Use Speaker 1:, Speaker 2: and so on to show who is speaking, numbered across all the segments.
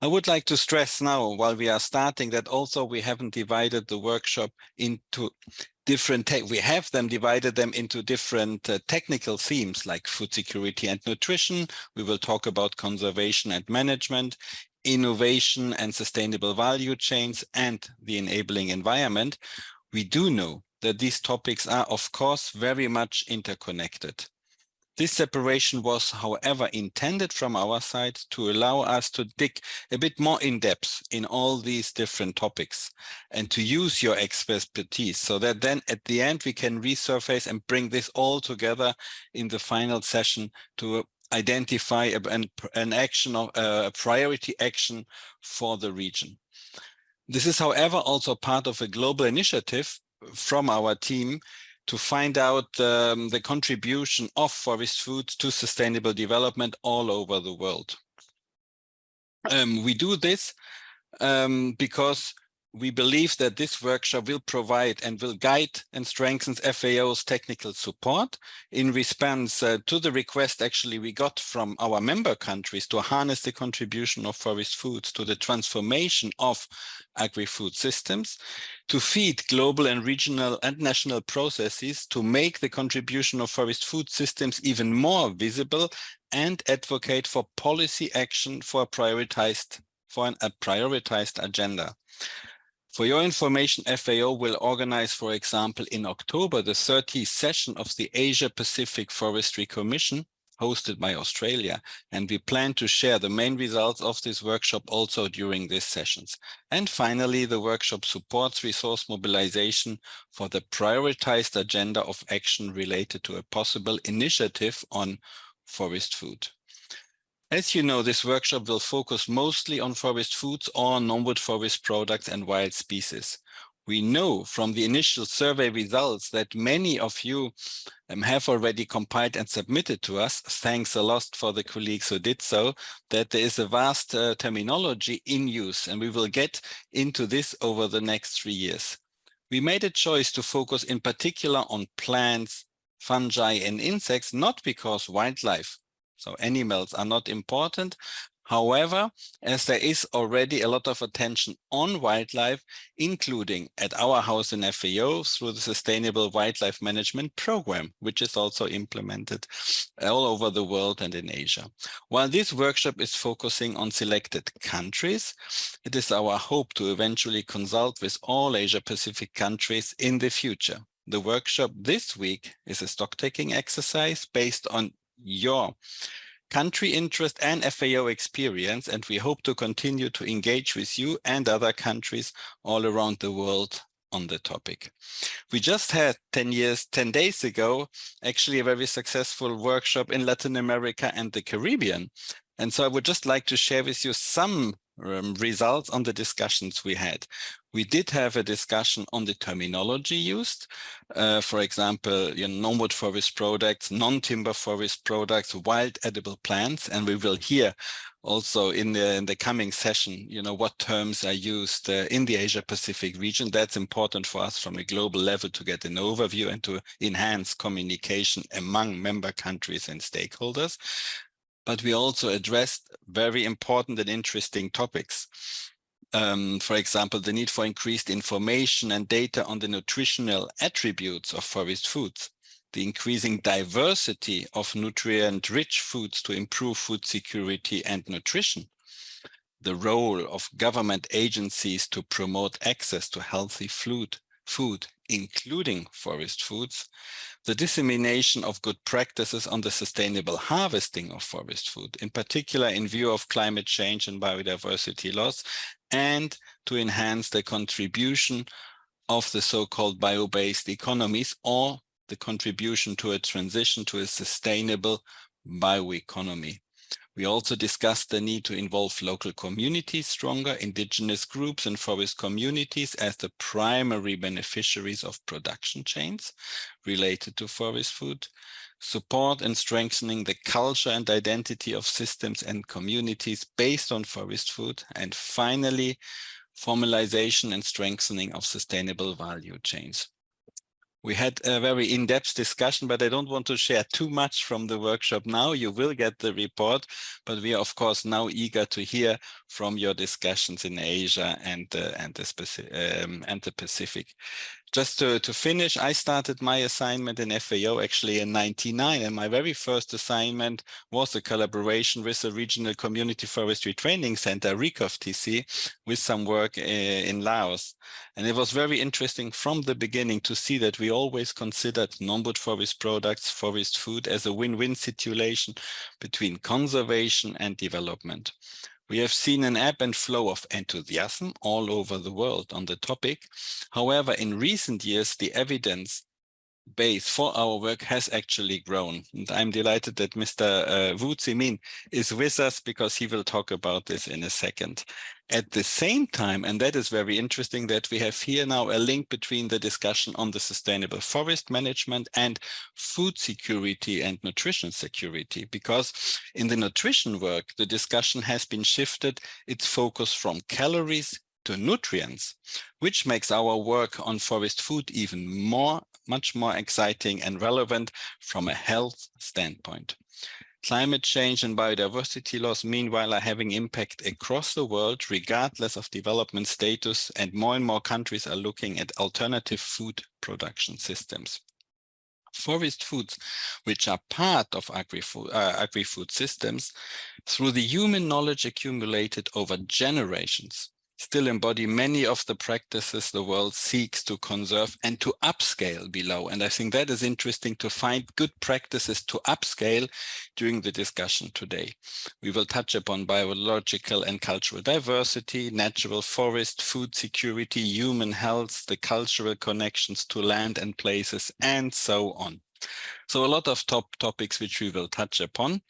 Speaker 1: I would like to stress now, while we are starting, that also we haven't divided the workshop into different, we have them divided them into different technical themes like food security and nutrition. We will talk about conservation and management, innovation and sustainable value chains, and the enabling environment. We do know that these topics are, of course, very much interconnected. This separation was, however, intended from our side to allow us to dig a bit more in depth in all these different topics and to use your expertise so that then at the end we can resurface and bring this all together in the final session to identify an action, a priority action for the region. This is, however, also part of a global initiative from our team to find out the contribution of forest foods to sustainable development all over the world. We do this because we believe that this workshop will provide and will guide and strengthen FAO's technical support in response to the request actually we got from our member countries to harness the contribution of forest foods to the transformation of agri-food systems, to feed global and regional and national processes, to make the contribution of forest food systems even more visible, and advocate for policy action for a prioritized agenda. For your information, FAO will organize, for example, in October, the 30th session of the Asia-Pacific Forestry Commission, hosted by Australia, and we plan to share the main results of this workshop also during these sessions. And finally, the workshop supports resource mobilization for the prioritized agenda of action related to a possible initiative on forest food. As you know, this workshop will focus mostly on forest foods or non-wood forest products and wild species. We know from the initial survey results that many of you have already compiled and submitted to us. Thanks a lot for the colleagues who did so, that there is a vast terminology in use, and we will get into this over the next 3 years. We made a choice to focus in particular on plants, fungi, and insects, not because wildlife, so animals, are not important. However, as there is already a lot of attention on wildlife, including at our house in FAO through the Sustainable Wildlife Management Program, which is also implemented all over the world and in Asia. While this workshop is focusing on selected countries, it is our hope to eventually consult with all Asia-Pacific countries in the future. The workshop this week is a stock-taking exercise based on your country interest and FAO experience, and we hope to continue to engage with you and other countries all around the world on the topic. We just had 10 days ago, actually a very successful workshop in Latin America and the Caribbean. And so I would just like to share with you some results on the discussions we had. We did have a discussion on the terminology used, for example, non-wood forest products, non-timber forest products, wild edible plants, and we will hear also in the coming session, what terms are used in the Asia-Pacific region. That's important for us from a global level to get an overview and to enhance communication among member countries and stakeholders. But we also addressed very important and interesting topics. For example, the need for increased information and data on the nutritional attributes of forest foods, the increasing diversity of nutrient-rich foods to improve food security and nutrition, the role of government agencies to promote access to healthy food, including forest foods, the dissemination of good practices on the sustainable harvesting of forest food, in particular in view of climate change and biodiversity loss, and to enhance the contribution of the so-called bio-based economies, or the contribution to a transition to a sustainable bioeconomy. We also discussed the need to involve local communities stronger, indigenous groups and forest communities as the primary beneficiaries of production chains related to forest food, support and strengthening the culture and identity of systems and communities based on forest food, and finally, formalization and strengthening of sustainable value chains. We had a very in-depth discussion, but I don't want to share too much from the workshop now. You will get the report, but we are, of course, now eager to hear from your discussions in Asia and the Pacific. Just to finish, I started my assignment in FAO actually in '99, and my very first assignment was a collaboration with the Regional Community Forestry Training Center, RECOF-TC, with some work in Laos. And it was very interesting from the beginning to see that we always considered non-wood forest products, forest food, as a win-win situation between conservation and development. We have seen an ebb and flow of enthusiasm all over the world on the topic. However, in recent years, the evidence base for our work has actually grown. And I'm delighted that Mr. Wu Zimin is with us because he will talk about this in a second. At the same time, and that is very interesting, that we have here now a link between the discussion on the sustainable forest management and food security and nutrition security, because in the nutrition work, the discussion has been shifted its focus from calories to nutrients, which makes our work on forest food even much more exciting and relevant from a health standpoint. Climate change and biodiversity loss, meanwhile, are having impact across the world, regardless of development status, and more countries are looking at alternative food production systems. Forest foods, which are part of agri-food systems, through the human knowledge accumulated over generations, still embody many of the practices the world seeks to conserve and to upscale below. And I think that is interesting to find good practices to upscale during the discussion today. We will touch upon biological and cultural diversity, natural forest, food security, human health, the cultural connections to land and places, and so on. So a lot of top topics which we will touch upon.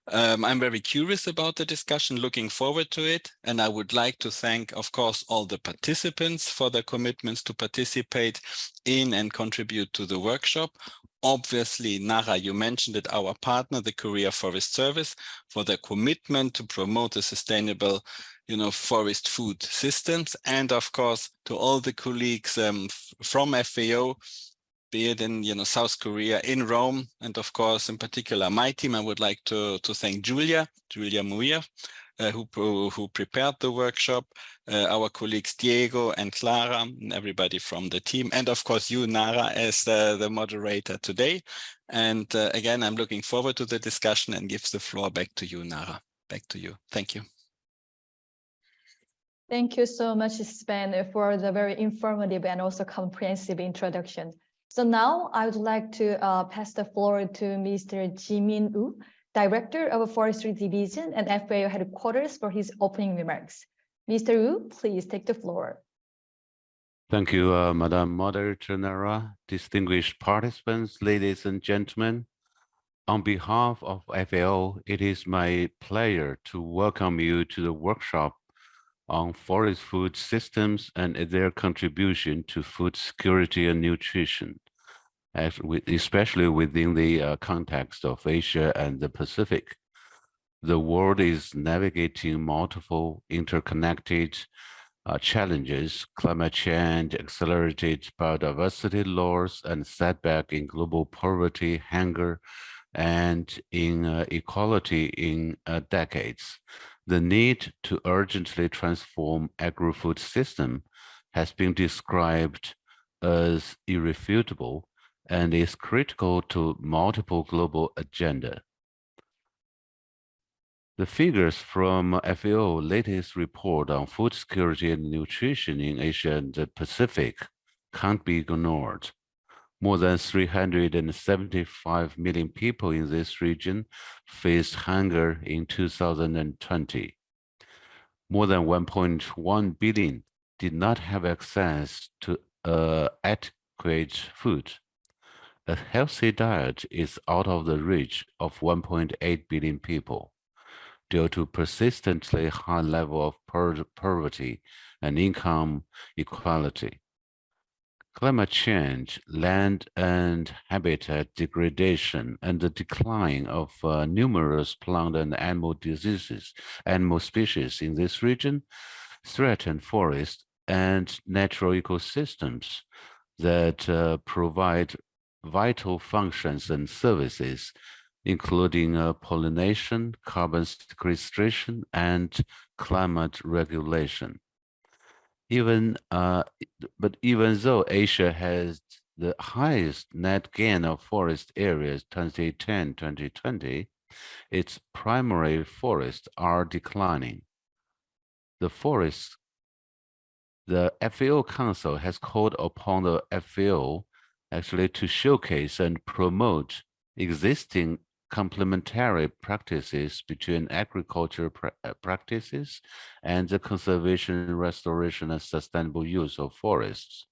Speaker 1: I'm very curious about the discussion, looking forward to it. And I would like to thank, of course, all the participants for their commitments to participate in and contribute to the workshop. Obviously, Nara, you mentioned it, our partner, the Korea Forest Service, for their commitment to promote the sustainable forest food systems. And of course, to all the colleagues from FAO, be it in South Korea, in Rome, and of course, in particular, my team. I would like to thank Julia Muir, who prepared the workshop, our colleagues Diego and Clara, and everybody from the team, and of course you, Nara, as the moderator today. And again, I'm looking forward to the discussion and give the floor back to you, Nara. Back to you. Thank you.
Speaker 2: Thank you so much, Sven, for the very informative and also comprehensive introduction. So now I would like to pass the floor to Mr. Jimin Woo, Director of Forestry Division and FAO Headquarters, for his opening remarks. Mr. Woo, please take the floor.
Speaker 3: Thank you, Madam Moderator Nara, distinguished participants, ladies and gentlemen. On behalf of FAO, it is my pleasure to welcome you to the workshop on forest food systems and their contribution to food security and nutrition, especially within the context of Asia and the Pacific. The world is navigating multiple interconnected challenges: climate change, accelerated biodiversity loss, and setback in global poverty, hunger, and inequality in decades. The need to urgently transform agri-food system has been described as irrefutable and is critical to multiple global agenda. The figures from FAO latest report on food security and nutrition in Asia and the Pacific can't be ignored. More than 375 million people in this region faced hunger in 2020. More than 1.1 billion did not have access to adequate food. A healthy diet is out of the reach of 1.8 billion people due to persistently high level of poverty and income inequality. Climate change, land and habitat degradation, and the decline of numerous plant and animal species in this region threaten forest and natural ecosystems, that provide vital functions and services, including pollination, carbon sequestration, and climate regulation. But even though Asia has the highest net gain of forest areas 2010-2020, its primary forests are declining. The FAO Council has called upon the FAO actually to showcase and promote existing complementary practices between agriculture practices and the conservation, restoration, and sustainable use of forests,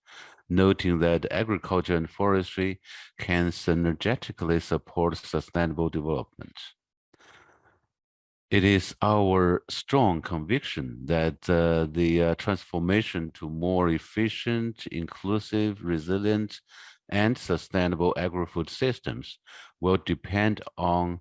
Speaker 3: noting that agriculture and forestry can synergetically support sustainable development. It is our strong conviction that the transformation to more efficient, inclusive, resilient, and sustainable agri-food systems will depend on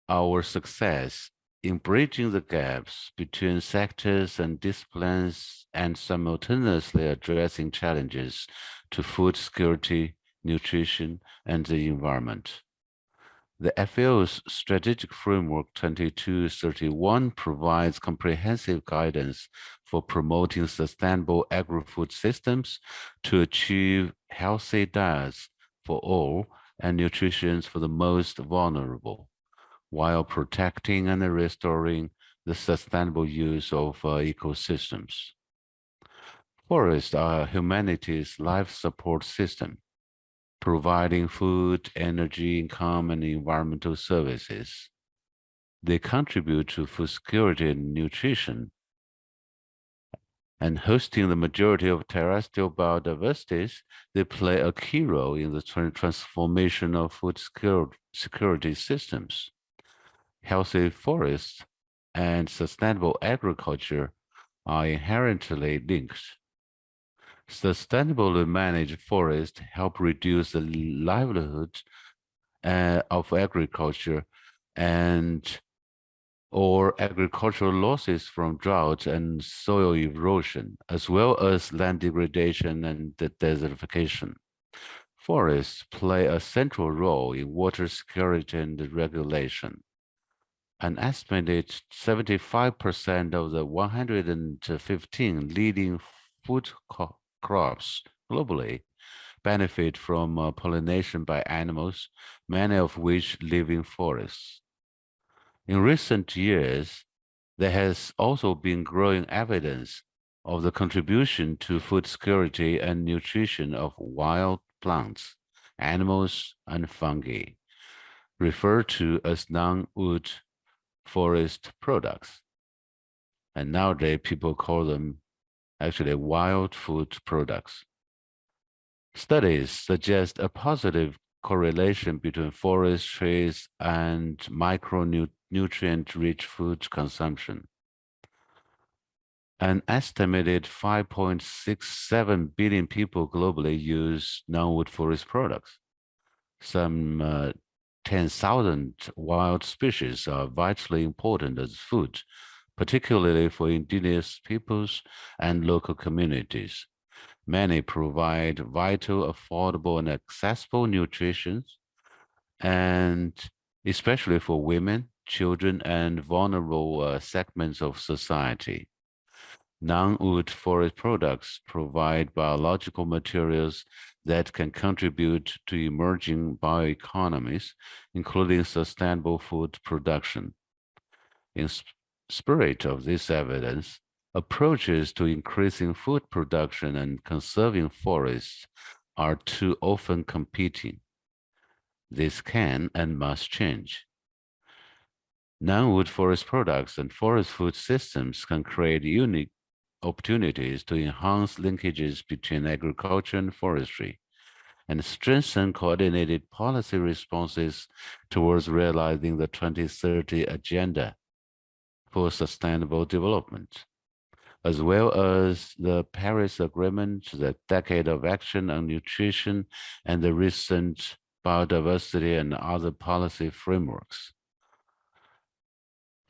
Speaker 3: our success in bridging the gaps between sectors and disciplines and simultaneously addressing challenges to food security, nutrition, and the environment. The FAO's Strategic Framework 2231 provides comprehensive guidance for promoting sustainable agri-food systems to achieve healthy diets for all and nutrition for the most vulnerable, while protecting and restoring the sustainable use of ecosystems. Forests are humanity's life support system, providing food, energy, income, and environmental services. They contribute to food security and nutrition, and hosting the majority of terrestrial biodiversities, they play a key role in the transformation of food security systems. Healthy forests and sustainable agriculture are inherently linked. Sustainably managed forests help reduce the livelihood of agriculture or agricultural losses from drought and soil erosion, as well as land degradation and desertification. Forests play a central role in water security and regulation. An estimated 75% of the 115 leading food crops globally benefit from pollination by animals, many of which live in forests. In recent years, there has also been growing evidence of the contribution to food security and nutrition of wild plants, animals, and fungi, referred to as non-wood forest products. And nowadays, people call them actually wild food products. Studies suggest a positive correlation between forest trees and micronutrient-rich food consumption. An estimated 5.67 billion people globally use non-wood forest products. Some 10,000 wild species are vitally important as food, particularly for indigenous peoples and local communities. Many provide vital, affordable, and accessible nutrition, and especially for women, children, and vulnerable segments of society. Non-wood forest products provide biological materials that can contribute to emerging bioeconomies, including sustainable food production. In spirit of this evidence, approaches to increasing food production and conserving forests are too often competing. This can and must change. Non-wood forest products and forest food systems can create unique opportunities to enhance linkages between agriculture and forestry, and strengthen coordinated policy responses towards realizing the 2030 Agenda for Sustainable Development, as well as the Paris Agreement, the Decade of Action on Nutrition, and the recent biodiversity and other policy frameworks.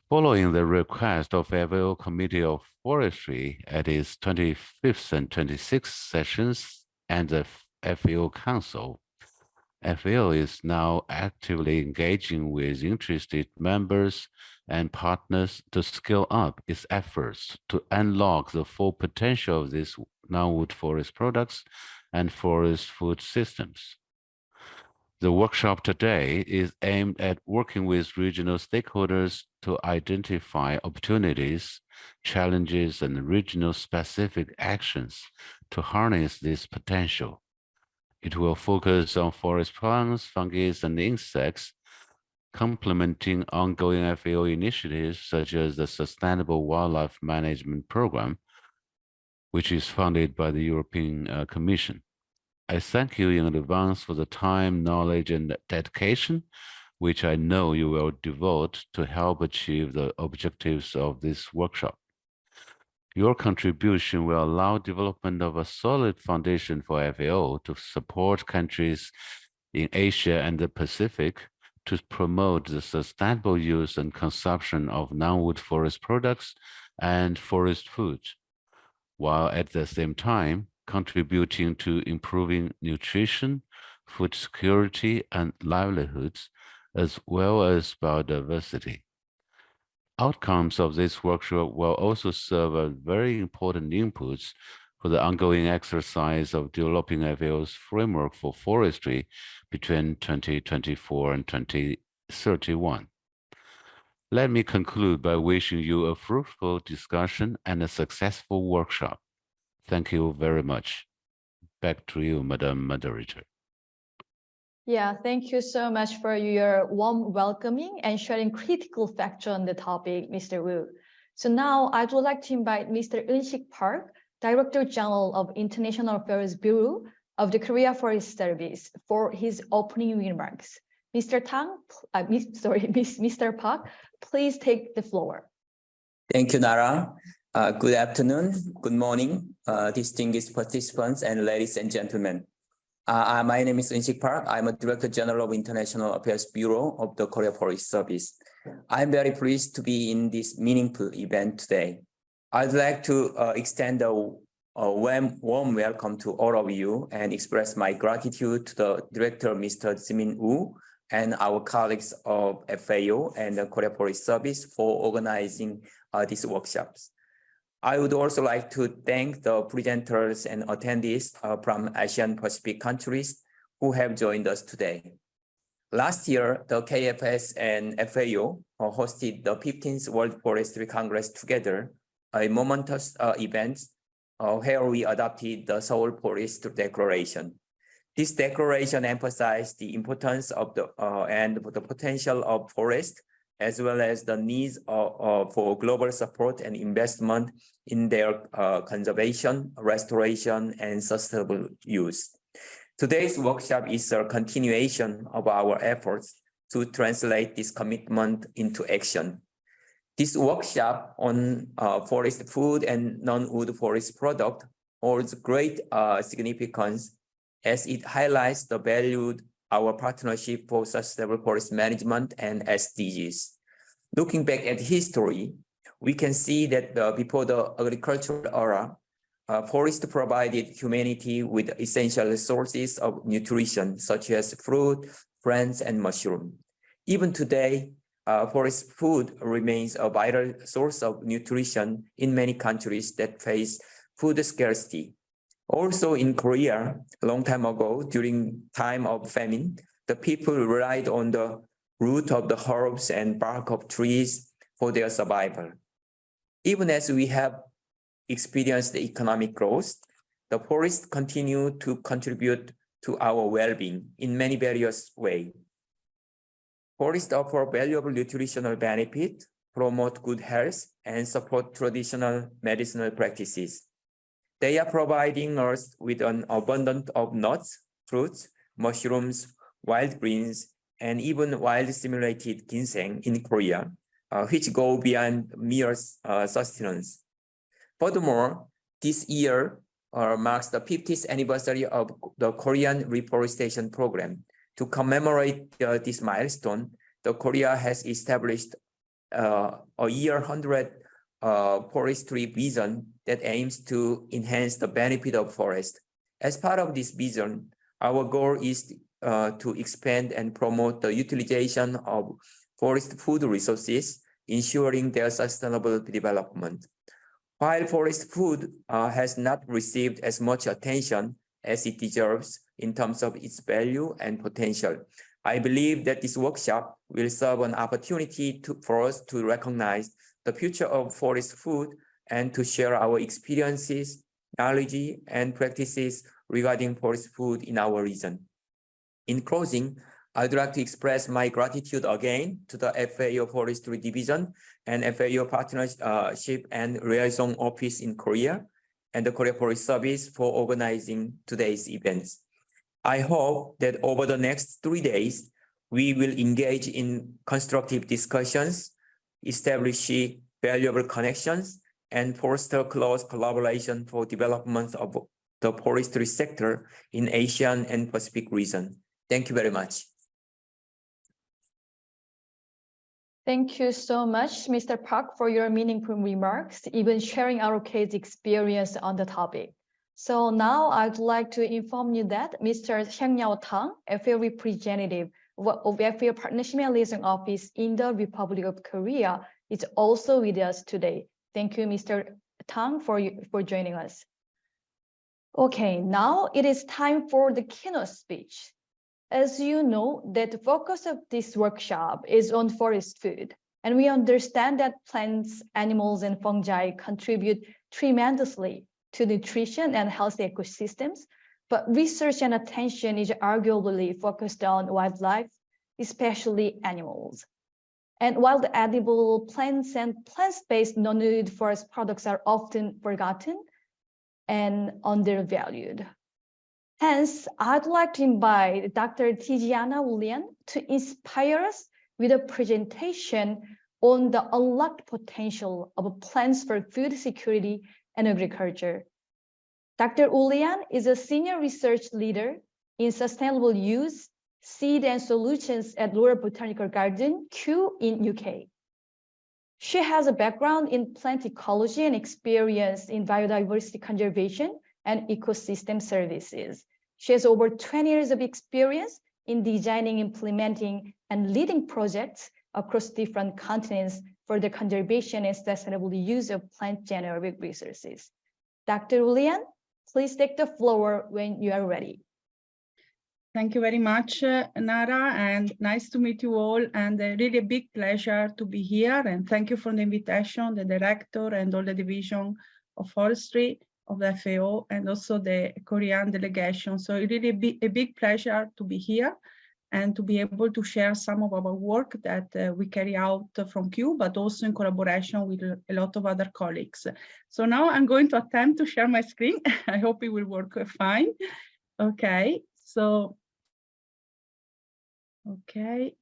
Speaker 3: Following the request of FAO Committee of Forestry at its 25th and 26th sessions and the FAO Council. FAO is now actively engaging with interested members and partners to scale up its efforts to unlock the full potential of these non-wood forest products and forest food systems. The workshop today is aimed at working with regional stakeholders to identify opportunities, challenges, and regional specific actions to harness this potential. It will focus on forest plants, fungi, and insects, complementing ongoing FAO initiatives such as the Sustainable Wildlife Management Program, which is funded by the European Commission. I thank you in advance for the time, knowledge, and dedication, which I know you will devote to help achieve the objectives of this workshop. Your contribution will allow development of a solid foundation for FAO to support countries in Asia and the Pacific to promote the sustainable use and consumption of non-wood forest products and forest foods, while at the same time contributing to improving nutrition, food security, and livelihoods, as well as biodiversity. Outcomes of this workshop will also serve as very important inputs for the ongoing exercise of developing FAO's framework for forestry between 2024 and 2031. Let me conclude by wishing you a fruitful discussion and a successful workshop. Thank you very much. Back to you, Madam Moderator.
Speaker 2: Yeah, thank you so much for your warm welcoming and sharing critical facts on the topic, Mr. Wu. So now I would like to invite Mr. Eun-sik Park, Director General of International Affairs Bureau of the Korea Forest Service, for his opening remarks. Mr. Mr. Park, please take the floor.
Speaker 4: Thank you, Nara. Good afternoon, good morning, distinguished participants and ladies and gentlemen. My name is Eun-sik Park. I'm a Director General of International Affairs Bureau of the Korea Forest Service. I'm very pleased to be in this meaningful event today. I'd like to extend a warm welcome to all of you and express my gratitude to the Director, Mr. Jimin Woo, and our colleagues of FAO and the Korea Forest Service for organizing these workshops. I would also like to thank the presenters and attendees from Asian Pacific countries who have joined us today. Last year, the KFS and FAO hosted the 15th World Forestry Congress together, a momentous event where we adopted the Seoul Forest Declaration. This declaration emphasized the importance of and the potential of forest, as well as the needs for global support and investment in their conservation, restoration, and sustainable use. Today's workshop is a continuation of our efforts to translate this commitment into action. This workshop on forest food and non-wood forest product holds great significance as it highlights the value our partnership for sustainable forest management and SDGs. Looking back at history, we can see that before the agricultural era, forest provided humanity with essential sources of nutrition, such as fruit, plants, and mushroom. Even today, forest food remains a vital source of nutrition in many countries that face food scarcity. Also in Korea, a long time ago, during time of famine, the people relied on the root of the herbs and bark of trees for their survival. Even as we have experienced the economic growth, the forests continue to contribute to our well-being in many various ways. Forests offer valuable nutritional benefit, promote good health, and support traditional medicinal practices. They are providing us with an abundance of nuts, fruits, mushrooms, wild greens, and even wild stimulated ginseng in Korea, which go beyond mere sustenance. Furthermore, this year marks the 50th anniversary of the Korean Reforestation Program. To commemorate this milestone, the Korea has established a year 100 forestry vision that aims to enhance the benefit of forest, As part of this vision, our goal is to expand and promote the utilization of forest food resources, ensuring their sustainable development. While forest food has not received as much attention as it deserves in terms of its value and potential, I believe that this workshop will serve an opportunity for us to recognize the future of forest food and to share our experiences, knowledge, and practices regarding forest food in our region. In closing, I'd like to express my gratitude again to the FAO Forestry Division and FAO Partnership and Liaison Office in Korea and the Korea Forest Service for organizing today's events. I hope that over the next 3 days, we will engage in constructive discussions, establish valuable connections, and foster close collaboration for development of the forestry sector in Asian and Pacific region. Thank you very much.
Speaker 2: Thank you so much, Mr. Park, for your meaningful remarks, even sharing our case experience on the topic. So now I'd like to inform you that Mr. Hyang-Yao Tang, FAO representative of FAO Partnership and Liaison Office in the Republic of Korea, is also with us today. Thank you, Mr. Tang, for joining us. Okay, now it is time for the keynote speech. As you know, that the focus of this workshop is on forest food, and we understand that plants, animals, and fungi contribute tremendously to nutrition and healthy ecosystems, but research and attention is arguably focused on wildlife, especially animals. And while the edible plants and plant-based non-nude forest products are often forgotten and undervalued. Hence, I'd like to invite Dr. Tiziana Ulian to inspire us with a presentation on the unlocked potential of plants for food security and agriculture. Dr. Ulian is a senior research leader in sustainable use, seed and solutions at Royal Botanical Garden, Kew in UK. She has a background in plant ecology and experience in biodiversity conservation and ecosystem services. She has over 20 years of experience in designing, implementing, and leading projects across different continents for the conservation and sustainable use of plant generic resources. Dr. Ulian, please take the floor when you are ready.
Speaker 5: Thank you very much, Nara, and nice to meet you all, and really a big pleasure to be here, and thank you for the invitation, the director and all the division of forestry of the FAO and also the Korean delegation. So it really a big pleasure to be here and to be able to share some of our work that we carry out from Kew, but also in collaboration with a lot of other colleagues. So now I'm going to attempt to share my screen. I hope it will work fine. Okay, so, okay.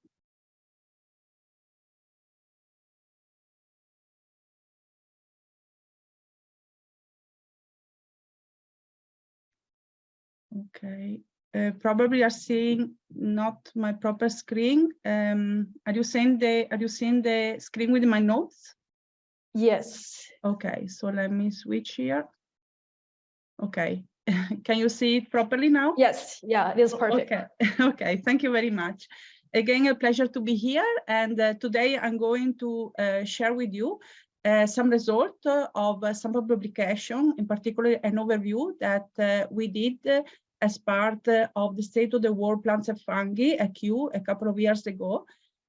Speaker 5: Okay, probably are seeing not my proper screen. Are you seeing the screen with my notes?
Speaker 2: Yes.
Speaker 5: Okay, so let me switch here. Okay, can you see it properly now?
Speaker 2: Yes, yeah, it is perfect.
Speaker 5: Okay, okay, thank you very much. Again, a pleasure to be here, and today I'm going to share with you some result of some publication, in particular an overview that we did as part of the State of the World Plants and Fungi at Kew a couple of years ago.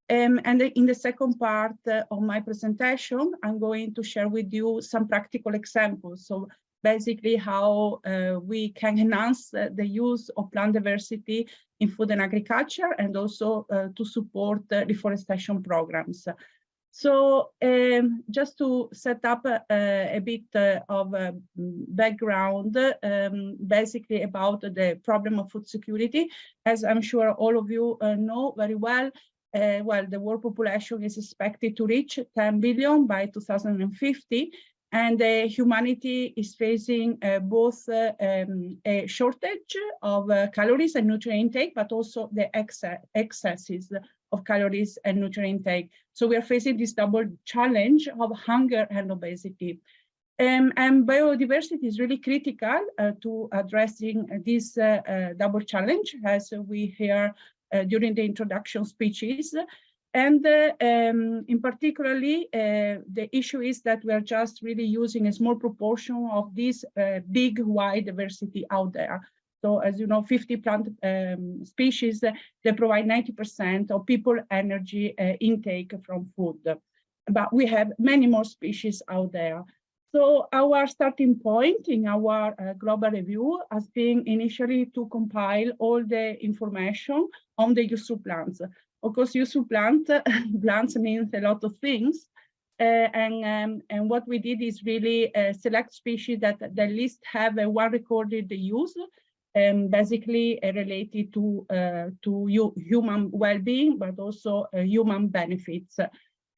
Speaker 5: And in the second part of my presentation, I'm going to share with you some practical examples. So basically how we can enhance the use of plant diversity in food and agriculture, and also to support reforestation programs. So just to set up a bit of background, basically about the problem of food security. As I'm sure all of you know very well, the world population is expected to reach 10 billion by 2050, and humanity is facing both a shortage of calories and nutrient intake, but also the excesses of calories and nutrient intake. So we are facing this double challenge of hunger and obesity. And biodiversity is really critical to addressing this double challenge, as we hear during the introduction speeches. And in particularly, the issue is that we are just really using a small proportion of this big, wide diversity out there. So as you know, 50 plant species, they provide 90% of people energy intake from food. But we have many more species out there. So our starting point in our global review has been initially to compile all the information on the useful plants. Of course, useful plants means a lot of things. And what we did is really select species that at least have one recorded use, basically related to human well-being, but also human benefits.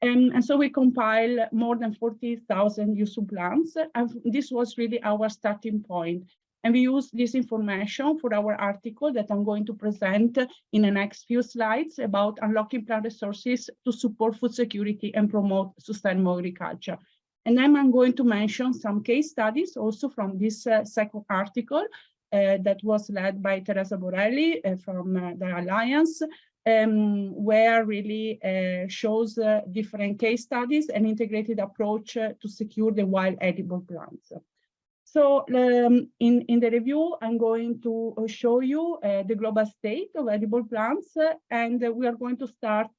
Speaker 5: And so we compile more than 40,000 useful plants, and this was really our starting point. And we use this information for our article that I'm going to present in the next few slides about unlocking plant resources to support food security and promote sustainable agriculture. And then I'm going to mention some case studies also from this second article that was led by Teresa Borelli from the Alliance, where really shows different case studies and integrated approach to secure the wild edible plants. So in the review, I'm going to show you the global state of edible plants, and we are going to start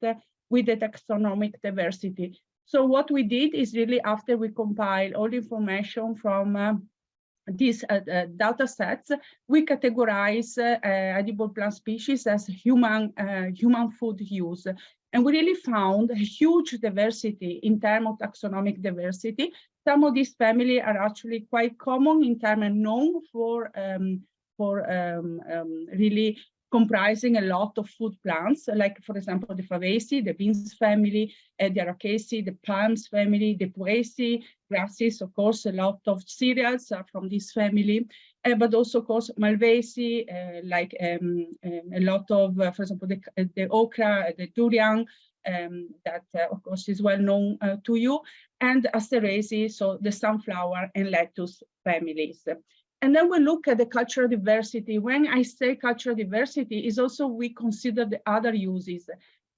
Speaker 5: with the taxonomic diversity. So what we did is really, after we compile all the information from these data sets, we categorize edible plant species as human food use. And we really found a huge diversity in terms of taxonomic diversity. Some of these families are actually quite common in terms of known for really comprising a lot of food plants, like, for example, the Fabaceae, the beans family, the Araceae, the palms family, the Poaceae, grasses, of course, a lot of cereals are from this family, but also, of course, Malvaceae, like a lot of, for example, the okra, the durian, that, of course, is well known to you, and Asteraceae, so the sunflower and lettuce families. And then we look at the cultural diversity. When I say cultural diversity, is also we consider the other uses.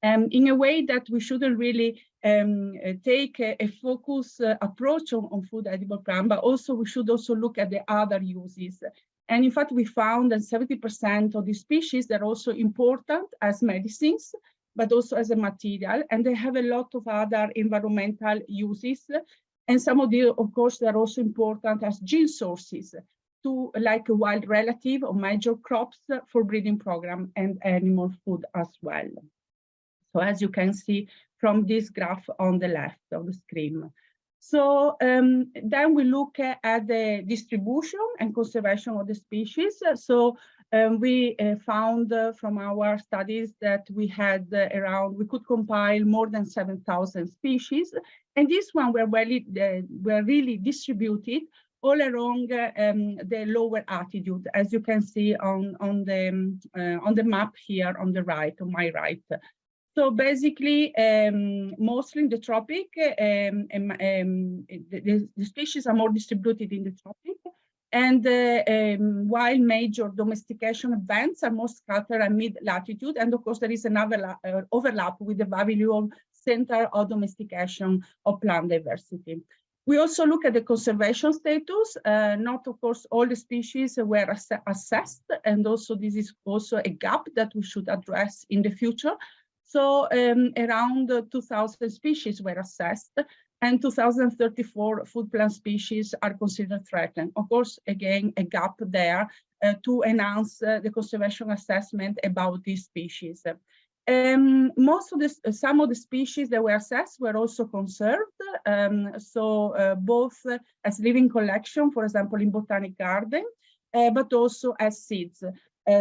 Speaker 5: In a way that we shouldn't really take a focus approach on food edible plant, but also we should also look at the other uses. And in fact, we found that 70% of the species are also important as medicines, but also as a material, and they have a lot of other environmental uses. And some of them, of course, they're also important as gene sources, to like a wild relative or major crops for breeding program and animal food as well. So as you can see from this graph on the left of the screen. So then we look at the distribution and conservation of the species. So we found from our studies that we had we could compile more than 7,000 species. And this one were really distributed all along the lower altitude, as you can see on the map here on the right, on my right. So basically, mostly in the tropic, the species are more distributed in the tropic, and while major domestication events are more scattered at mid-latitude, and of course there is another overlap with the Vavilov Center of Domestication of Plant Diversity. We also look at the conservation status. Not, of course, all the species were assessed, and also this is also a gap that we should address in the future. So around 2,000 species were assessed, and 2,034 food plant species are considered threatened. Of course, again, a gap there to enhance the conservation assessment about these species. Some of the species that were assessed were also conserved, both as living collection, for example, in Botanic Garden, but also as seeds,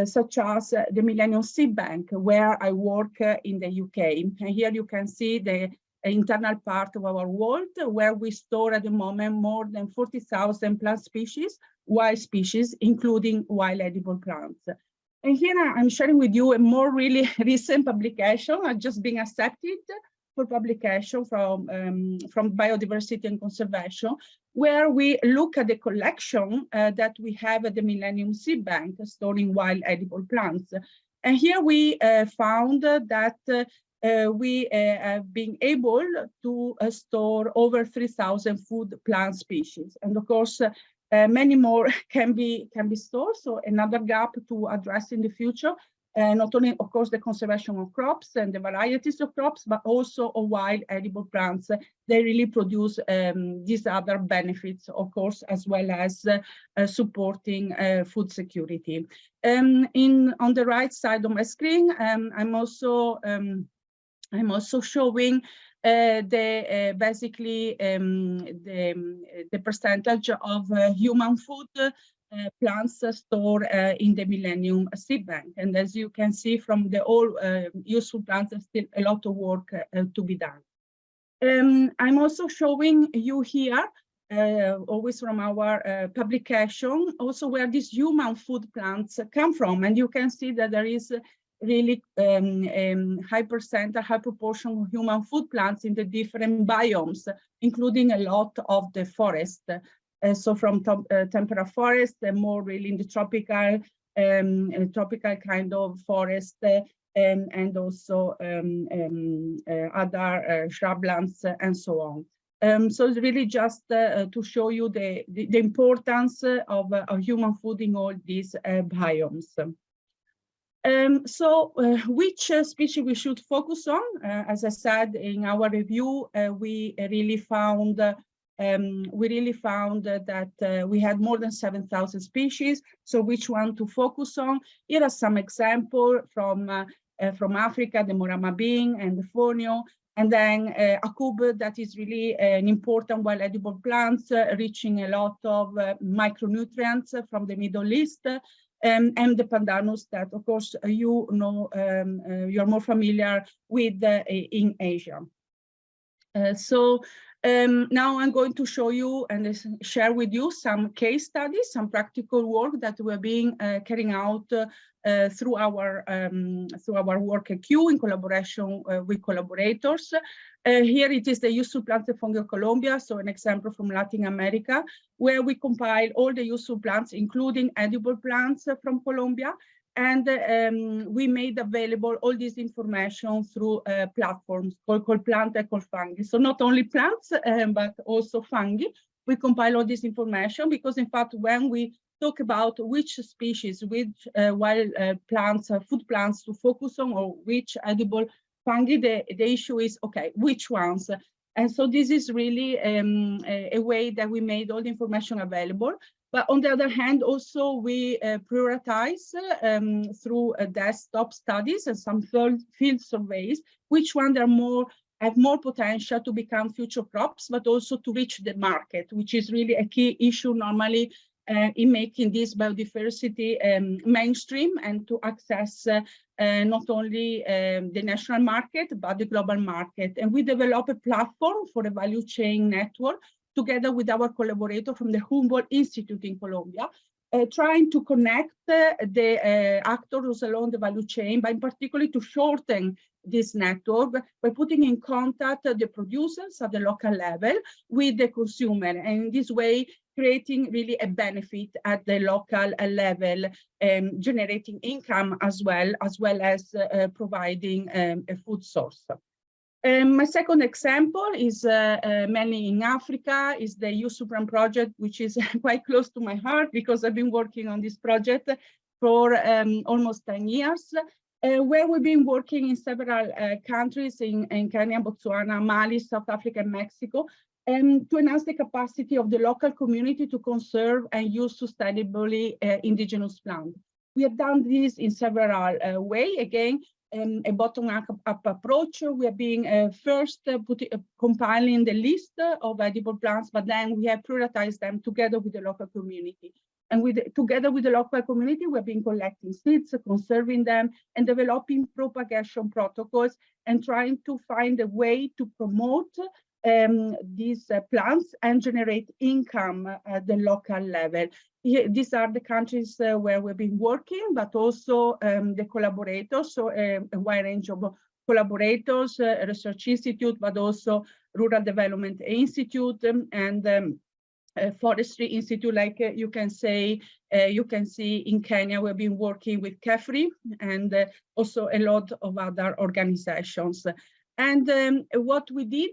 Speaker 5: such as the Millennium Seed Bank, where I work in the UK. And here you can see the internal part of our vault, where we store at the moment more than 40,000 plant species, wild species, including wild edible plants. And here I'm sharing with you a more really recent publication just being accepted for publication from Biodiversity and Conservation, where we look at the collection that we have at the Millennium Seed Bank storing wild edible plants. And here we found that we have been able to store over 3,000 food plant species. And of course, many more can be stored. So another gap to address in the future. Not only, of course, the conservation of crops and the varieties of crops, but also of wild edible plants. They really produce these other benefits, of course, as well as supporting food security. On the right side of my screen, I'm also showing basically the percentage of human food plants stored in the Millennium Seed Bank. And as you can see from the all useful plants, there's still a lot of work to be done. I'm also showing you here, always from our publication, also where these human food plants come from. And you can see that there is really high proportion of human food plants in the different biomes, including a lot of the forest. So from temperate forest, more really in the tropical kind of forest, and also other shrublands and so on. So it's really just to show you the importance of human food in all these biomes. Which species we should focus on? As I said in our review, we really found that we had more than 7,000 species. So which one to focus on? Here are some examples from Africa, the Morama bean and the fonio, and then akub, that is really an important wild edible plant, reaching a lot of micronutrients from the Middle East, and the pandanus that, of course, you know, you're more familiar with in Asia. Now I'm going to show you and share with you some case studies, some practical work that we're being carrying out through our work at Kew in collaboration with collaborators. Here it is the useful plants of Fungi Colombia, so an example from Latin America, where we compile all the useful plants, including edible plants from Colombia. And we made available all this information through platforms called Plant and called Fungi. So not only plants, but also fungi. We compile all this information because, in fact, when we talk about which species, which wild plants, food plants to focus on, or which edible fungi, the issue is, okay, which ones? And so this is really a way that we made all the information available. But on the other hand, also we prioritize through desktop studies and some field surveys, which one have more potential to become future crops, but also to reach the market, which is really a key issue normally in making this biodiversity mainstream and to access not only the national market, but the global market. And we develop a platform for a value chain network together with our collaborator from the Humboldt Institute in Colombia, trying to connect the actors along the value chain, but in particular to shorten this network by putting in contact the producers at the local level with the consumer, and in this way creating really a benefit at the local level, generating income as well as providing a food source. My second example is mainly in Africa, is the USUPRAM project, which is quite close to my heart because I've been working on this project for almost 10 years, where we've been working in several countries in Kenya, Botswana, Mali, South Africa, and Mexico, to enhance the capacity of the local community to conserve and use sustainably indigenous plants. We have done this in several ways. Again, a bottom-up approach. We are being first compiling the list of edible plants, but then we have prioritized them together with the local community. And together with the local community, we've been collecting seeds, conserving them, and developing propagation protocols, and trying to find a way to promote these plants and generate income at the local level. These are the countries where we've been working, but also the collaborators, so a wide range of collaborators, a research institute, but also Rural Development Institute, and forestry institute, like you can see in Kenya. We've been working with KEFRI and also a lot of other organizations. And what we did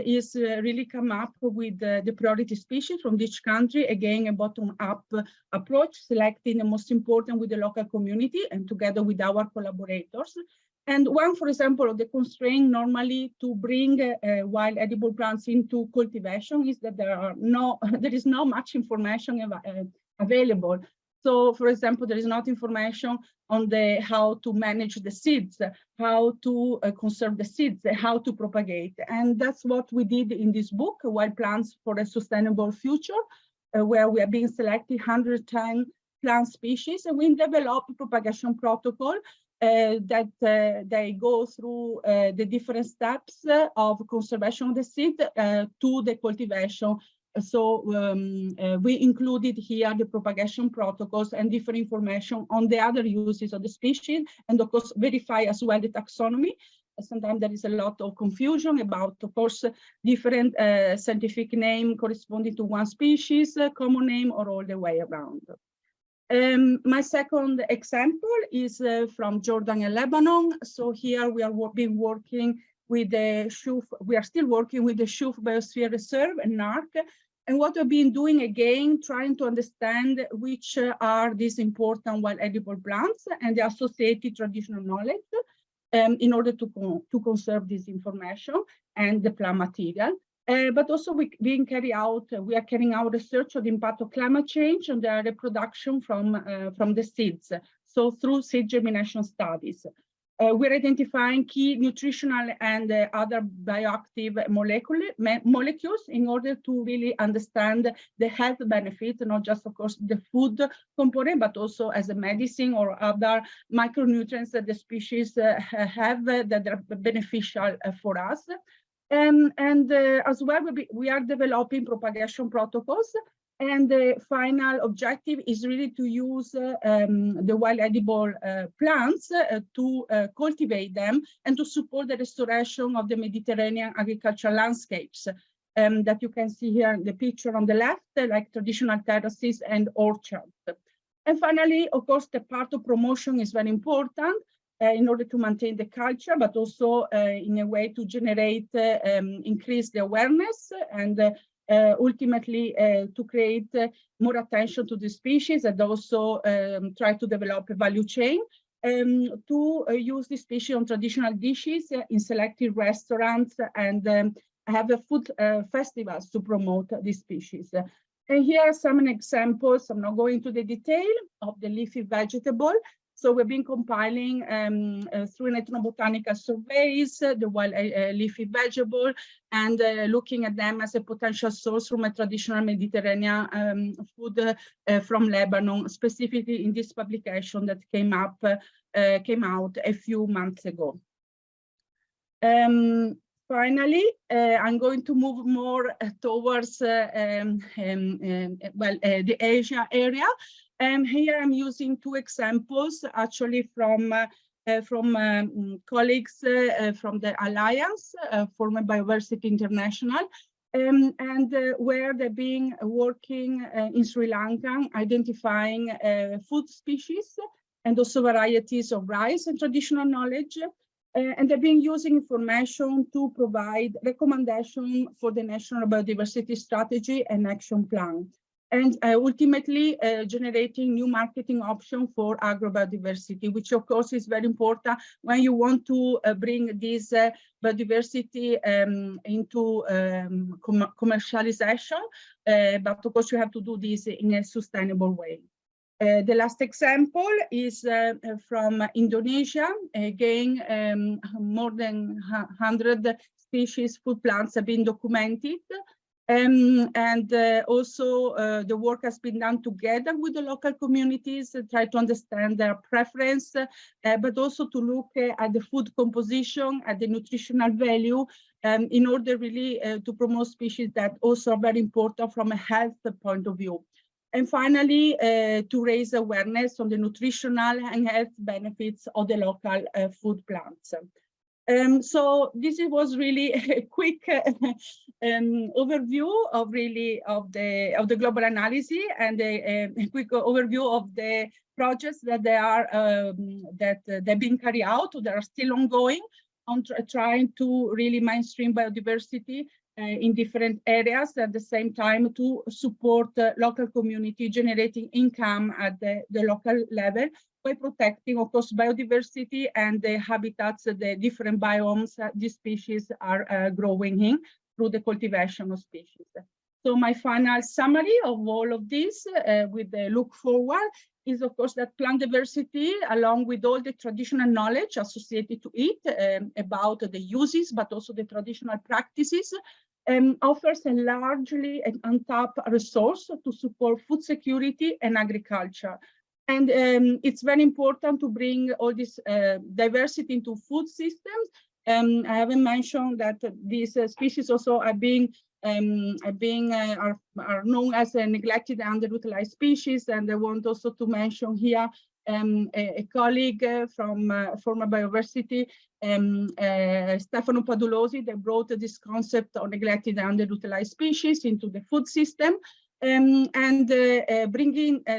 Speaker 5: is really come up with the priority species from each country, again, a bottom-up approach, selecting the most important with the local community and together with our collaborators. And one, for example, of the constraint normally to bring wild edible plants into cultivation is that there is not much information available. So, for example, there is not information on how to manage the seeds, how to conserve the seeds, how to propagate. And that's what we did in this book, Wild Plants for a Sustainable Future, where we have been selecting 110 plant species, and we developed a propagation protocol that they go through the different steps of conservation of the seed to the cultivation. So we included here the propagation protocols and different information on the other uses of the species, and of course verify as well the taxonomy. Sometimes there is a lot of confusion about, of course, different scientific name corresponding to one species, common name, or all the way around. My second example is from Jordan and Lebanon. So here we are working with the Shuf. We are still working with the Shuf Biosphere Reserve and NARC. And what we've been doing, again, trying to understand which are these important wild edible plants and the associated traditional knowledge in order to conserve this information and the plant material. But also we are carrying out research on the impact of climate change on the reproduction from the seeds. So through seed germination studies. We're identifying key nutritional and other bioactive molecules in order to really understand the health benefits, not just, of course, the food component, but also as a medicine or other micronutrients that the species have that are beneficial for us. As well, we are developing propagation protocols. And the final objective is really to use the wild edible plants to cultivate them and to support the restoration of the Mediterranean agricultural landscapes that you can see here in the picture on the left, like traditional terraces and orchards. And finally, of course, the part of promotion is very important in order to maintain the culture, but also in a way to generate, increase the awareness and ultimately to create more attention to the species, and also try to develop a value chain to use the species on traditional dishes in selected restaurants and have a food festivals to promote these species. And here are some examples. I'm not going into the detail of the leafy vegetable. So we've been compiling through an ethnobotanical surveys, the wild leafy vegetable, and looking at them as a potential source from a traditional Mediterranean food from Lebanon, specifically in this publication that came out a few months ago. Finally, I'm going to move more towards the Asia area. And here I'm using two examples, actually from colleagues from the Alliance, former Biodiversity International, and where they've been working in Sri Lanka, identifying food species and also varieties of rice and traditional knowledge. And they've been using information to provide recommendations for the National Biodiversity Strategy and Action Plan, and ultimately generating new marketing options for agrobiodiversity, which of course is very important when you want to bring this biodiversity into commercialization, but of course you have to do this in a sustainable way. The last example is from Indonesia. Again, more than 100 species food plants have been documented. And also the work has been done together with the local communities to try to understand their preference, but also to look at the food composition, at the nutritional value, in order really to promote species that also are very important from a health point of view. And finally, to raise awareness on the nutritional and health benefits of the local food plants. So this was really a quick overview of the global analysis and a quick overview of the projects that they've been carried out, that are still ongoing, on trying to really mainstream biodiversity in different areas, at the same time to support local community, generating income at the local level by protecting, of course, biodiversity and the habitats, the different biomes these species are growing in through the cultivation of species. So my final summary of all of this with the look forward is, of course, that plant diversity, along with all the traditional knowledge associated to it about the uses, but also the traditional practices, offers a largely an untapped resource to support food security and agriculture. And it's very important to bring all this diversity into food systems. I haven't mentioned that these species also are known as a neglected and underutilized species. And I want also to mention here a colleague from former biodiversity, Stefano Padulosi, that brought this concept of neglected and underutilized species into the food system. Bringing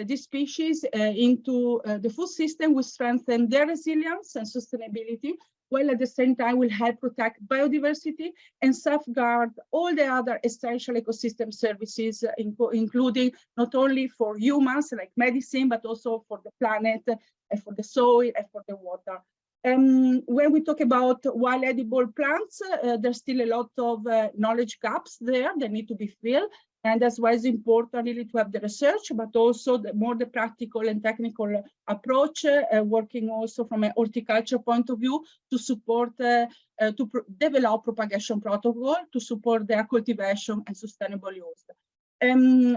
Speaker 5: these species into the food system will strengthen their resilience and sustainability, while at the same time will help protect biodiversity and safeguard all the other essential ecosystem services, including not only for humans like medicine, but also for the planet, and for the soil, and for the water. When we talk about wild edible plants, there's still a lot of knowledge gaps there that need to be filled. And that's why it's important really to have the research, but also the practical and technical approach, working also from an horticulture point of view to support, develop propagation protocol to support their cultivation and sustainable use.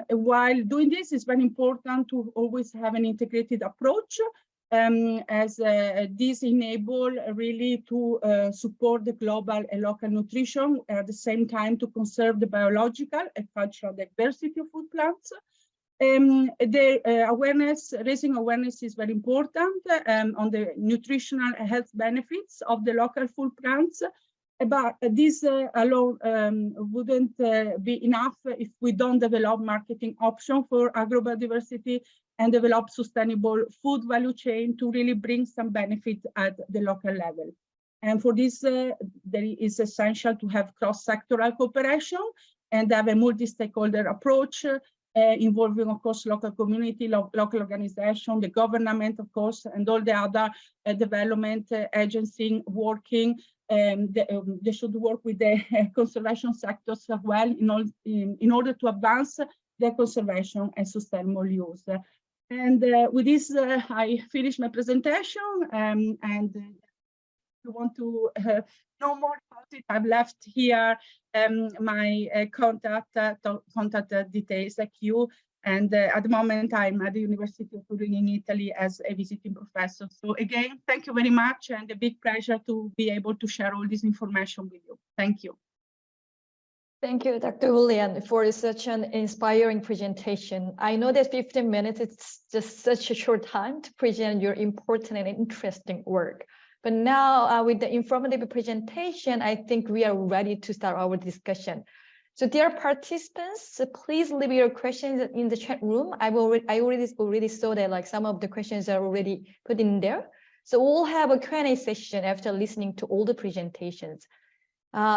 Speaker 5: While doing this, it's very important to always have an integrated approach, as this enable really to support the global and local nutrition, at the same time to conserve the biological and cultural diversity of food plants. Raising awareness is very important on the nutritional and health benefits of the local food plants. But this alone wouldn't be enough if we don't develop marketing options for agrobiodiversity and develop sustainable food value chain to really bring some benefit at the local level. And for this, there is essential to have cross-sectoral cooperation and have a multi-stakeholder approach involving, of course, local community, local organization, the government, of course, and all the other development agencies working. They should work with the conservation sectors as well in order to advance their conservation and sustainable use. And with this, I finish my presentation. And if you want to know more about it, I've left here my contact details like you. And at the moment, I'm at the University of Turin in Italy as a visiting professor. So again, thank you very much, and a big pleasure to be able to share all this information with you. Thank you.
Speaker 2: Thank you, Dr. Julian, for such an inspiring presentation. I know that 15 minutes, it's just such a short time to present your important and interesting work. But now with the informative presentation, I think we are ready to start our discussion. So dear participants, please leave your questions in the chat room. I already saw that like some of the questions are already put in there. So we'll have a Q&A session after listening to all the presentations.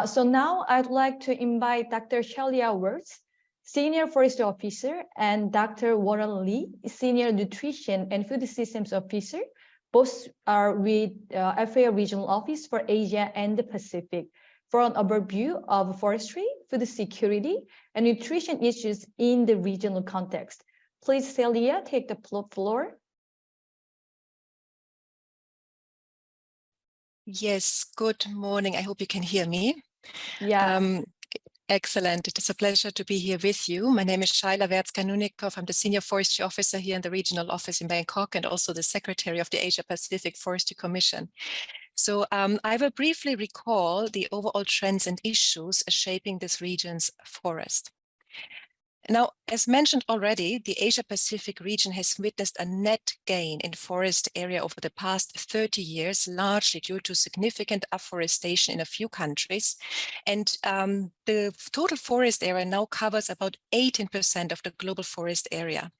Speaker 2: So now I'd like to invite Dr. Shelia Wirtz, Senior Forestry Officer, and Dr. Warren Lee, Senior Nutrition and Food Systems Officer. Both are with FAO Regional Office for Asia and the Pacific, for an overview of forestry, food security, and nutrition issues in the regional context. Please, Celia, take the floor.
Speaker 6: Yes, good morning. I hope you can hear me.
Speaker 2: Yeah.
Speaker 6: Excellent. It is a pleasure to be here with you. My name is Shaila Wertz-Kanunikov. I'm the Senior Forestry Officer here in the Regional Office in Bangkok and also the Secretary of the Asia Pacific Forestry Commission. So I will briefly recall the overall trends and issues shaping this region's forest. Now, as mentioned already, the Asia-Pacific region has witnessed a net gain in forest area over the past 30 years, largely due to significant afforestation in a few countries. And the total forest area now covers about 18% of the global forest area.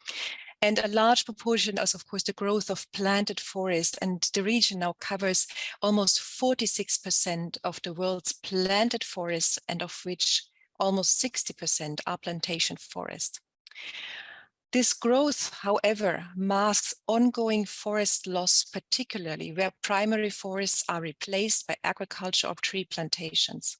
Speaker 6: And a large proportion is, of course, the growth of planted forest. And the region now covers almost 46% of the world's planted forests, and of which almost 60% are plantation forest. This growth, however, masks ongoing forest loss, particularly where primary forests are replaced by agriculture or tree plantations.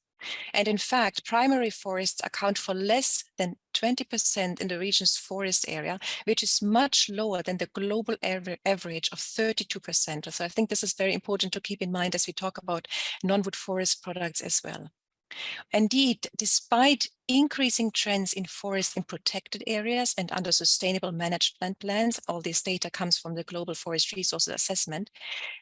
Speaker 6: And in fact, primary forests account for less than 20% in the region's forest area, which is much lower than the global average of 32%. So I think this is very important to keep in mind as we talk about non-wood forest products as well. Indeed, despite increasing trends in forests in protected areas and under sustainable management plans, all this data comes from the Global Forest Resources Assessment,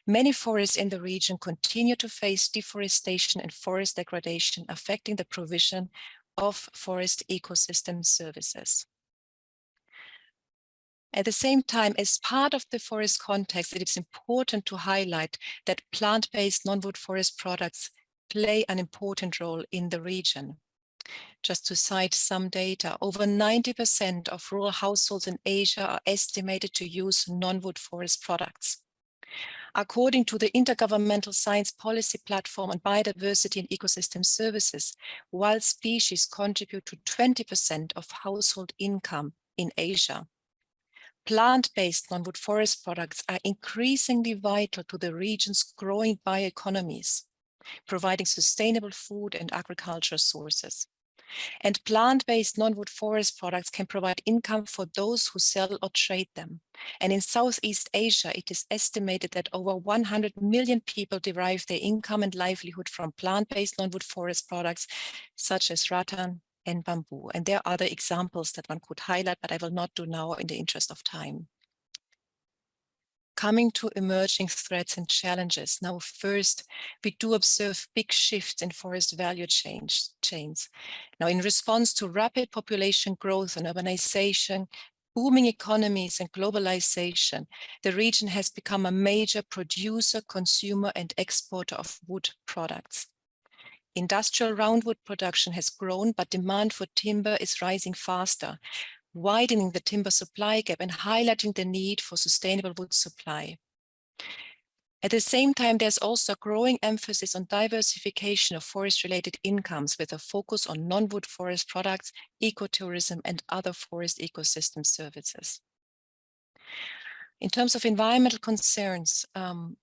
Speaker 6: many forests in the region continue to face deforestation and forest degradation, affecting the provision of forest ecosystem services. At the same time, as part of the forest context, it is important to highlight that plant-based non-wood forest products play an important role in the region. Just to cite some data, over 90% of rural households in Asia are estimated to use non-wood forest products. According to the Intergovernmental Science Policy Platform on Biodiversity and Ecosystem Services, wild species contribute to 20% of household income in Asia. Plant-based non-wood forest products are increasingly vital to the region's growing bioeconomies, providing sustainable food and agriculture sources. And plant-based non-wood forest products can provide income for those who sell or trade them. And in Southeast Asia, it is estimated that over 100 million people derive their income and livelihood from plant-based non-wood forest products, such as rattan and bamboo. And there are other examples that one could highlight, but I will not do now in the interest of time. Coming to emerging threats and challenges. Now, first, we do observe big shifts in forest value chains. Now, in response to rapid population growth and urbanization, booming economies and globalization, the region has become a major producer, consumer, and exporter of wood products. Industrial roundwood production has grown, but demand for timber is rising faster, widening the timber supply gap and highlighting the need for sustainable wood supply. At the same time, there's also a growing emphasis on diversification of forest-related incomes with a focus on non-wood forest products, ecotourism, and other forest ecosystem services. In terms of environmental concerns,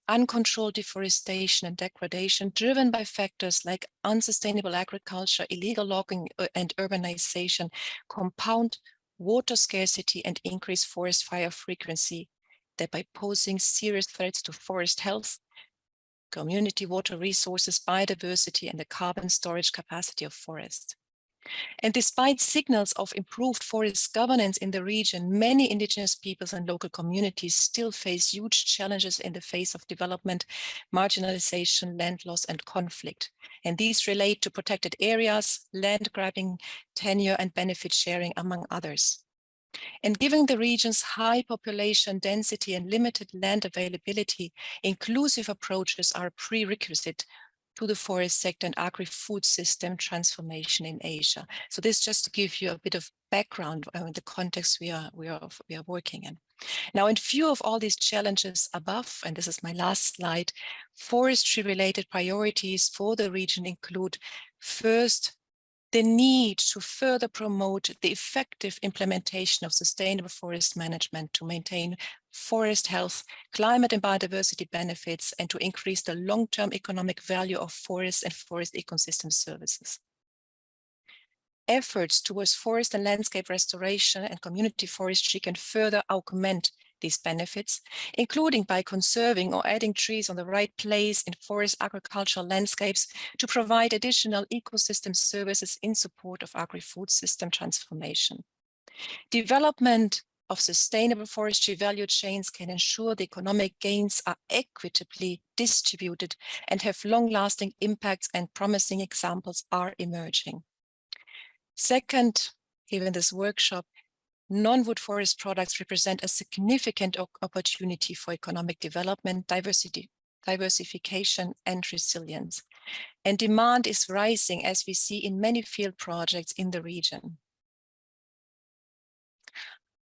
Speaker 6: uncontrolled deforestation and degradation driven by factors like unsustainable agriculture, illegal logging, and urbanization compound water scarcity and increased forest fire frequency, thereby posing serious threats to forest health, community water resources, biodiversity, and the carbon storage capacity of forests. And despite signals of improved forest governance in the region, many indigenous peoples and local communities still face huge challenges in the face of development, marginalization, land loss, and conflict. And these relate to protected areas, land grabbing, tenure, and benefit sharing, among others. And given the region's high population density and limited land availability, inclusive approaches are a prerequisite to the forest sector and agri-food system transformation in Asia. So this just to give you a bit of background in the context we are working in. Now, in view of all these challenges above, and this is my last slide, forestry-related priorities for the region include, first, the need to further promote the effective implementation of sustainable forest management to maintain forest health, climate and biodiversity benefits, and to increase the long-term economic value of forests and forest ecosystem services. Efforts towards forest and landscape restoration and community forestry can further augment these benefits, including by conserving or adding trees on the right place in forest agricultural landscapes to provide additional ecosystem services in support of agri-food system transformation. Development of sustainable forestry value chains can ensure the economic gains are equitably distributed and have long-lasting impacts, and promising examples are emerging. Second, given this workshop, non-wood forest products represent a significant opportunity for economic development, diversification, and resilience. And demand is rising, as we see in many field projects in the region.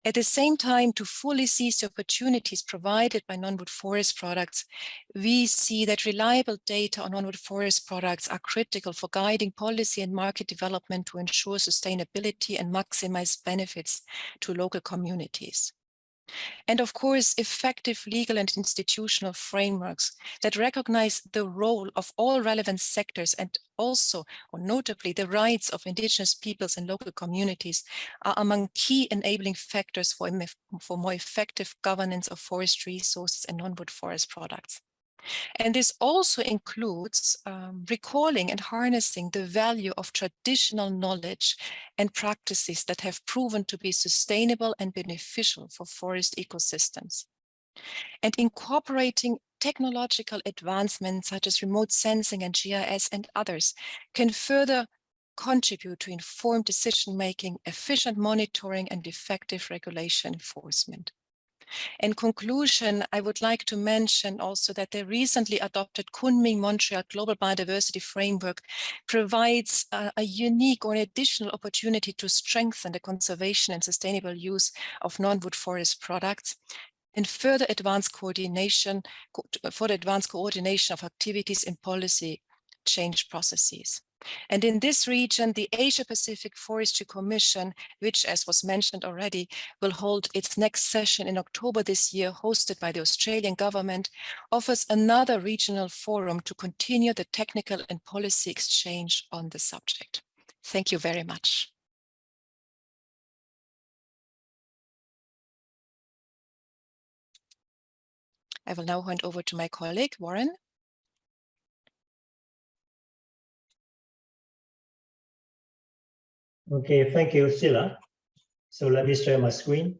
Speaker 6: At the same time, to fully seize the opportunities provided by non-wood forest products, we see that reliable data on non-wood forest products are critical for guiding policy and market development to ensure sustainability and maximize benefits to local communities. And of course, effective legal and institutional frameworks that recognize the role of all relevant sectors and also, or notably, the rights of indigenous peoples and local communities are among key enabling factors for more effective governance of forest resources and non-wood forest products. And this also includes recalling and harnessing the value of traditional knowledge and practices that have proven to be sustainable and beneficial for forest ecosystems. And incorporating technological advancements such as remote sensing and GIS and others can further contribute to informed decision-making, efficient monitoring, and effective regulation enforcement. In conclusion, I would like to mention also that the recently adopted Kunming-Montreal Global Biodiversity Framework provides a unique or an additional opportunity to strengthen the conservation and sustainable use of non-wood forest products and further advance coordination of activities in policy change processes. And in this region, the Asia-Pacific Forestry Commission, which, as was mentioned already, will hold its next session in October this year, hosted by the Australian government, offers another regional forum to continue the technical and policy exchange on the subject. Thank you very much. I will now hand over to my colleague, Warren.
Speaker 7: Okay, thank you, Sheila. So let me share my screen.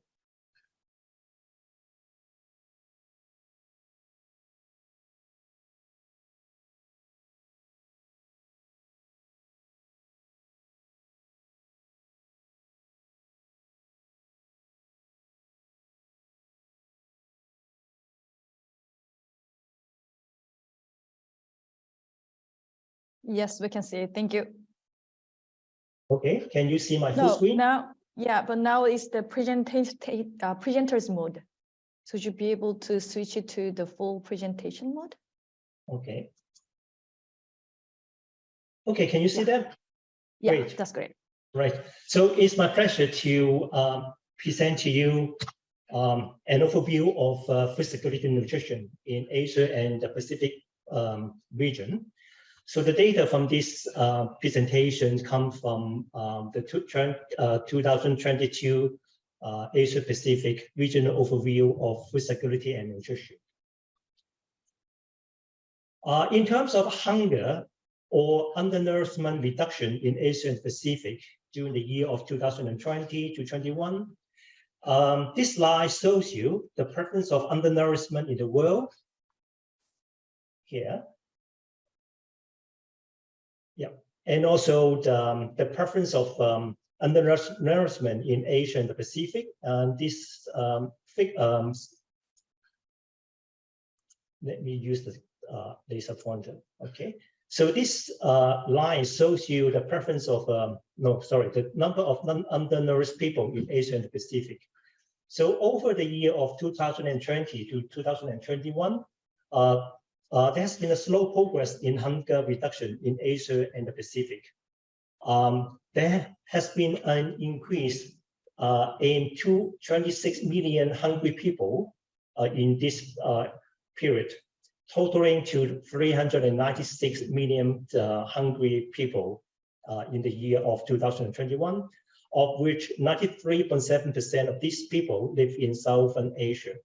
Speaker 2: Yes, we can see it. Thank you.
Speaker 7: Okay, can you see my full screen?
Speaker 2: Now, yeah, but now it's the presenter's mode. So you'll be able to switch it to the full presentation mode.
Speaker 7: Okay. Okay, can you see that?
Speaker 2: Yeah,
Speaker 7: Great.
Speaker 2: that's great.
Speaker 7: Right. So it's my pleasure to present to you an overview of food security and nutrition in Asia and the Pacific region. So the data from this presentation come from the 2022 Asia Pacific regional overview of food security and nutrition. In terms of hunger or undernourishment reduction in Asia and Pacific during the year of 2020 to 21, this slide shows you the prevalence of undernourishment in the world. Here. Yeah, and also the preference of undernourishment in Asia and the Pacific. And this let me use the laser pointer. Okay, so this line shows you the preference of the number of undernourished people in Asia and the Pacific. So over the year of 2020 to 2021. There has been a slow progress in hunger reduction in Asia and the Pacific. There has been an increase in 26 million hungry people in this period, totaling to 396 million hungry people in the year of 2021, of which 93.7% of these people live in Southern Asia.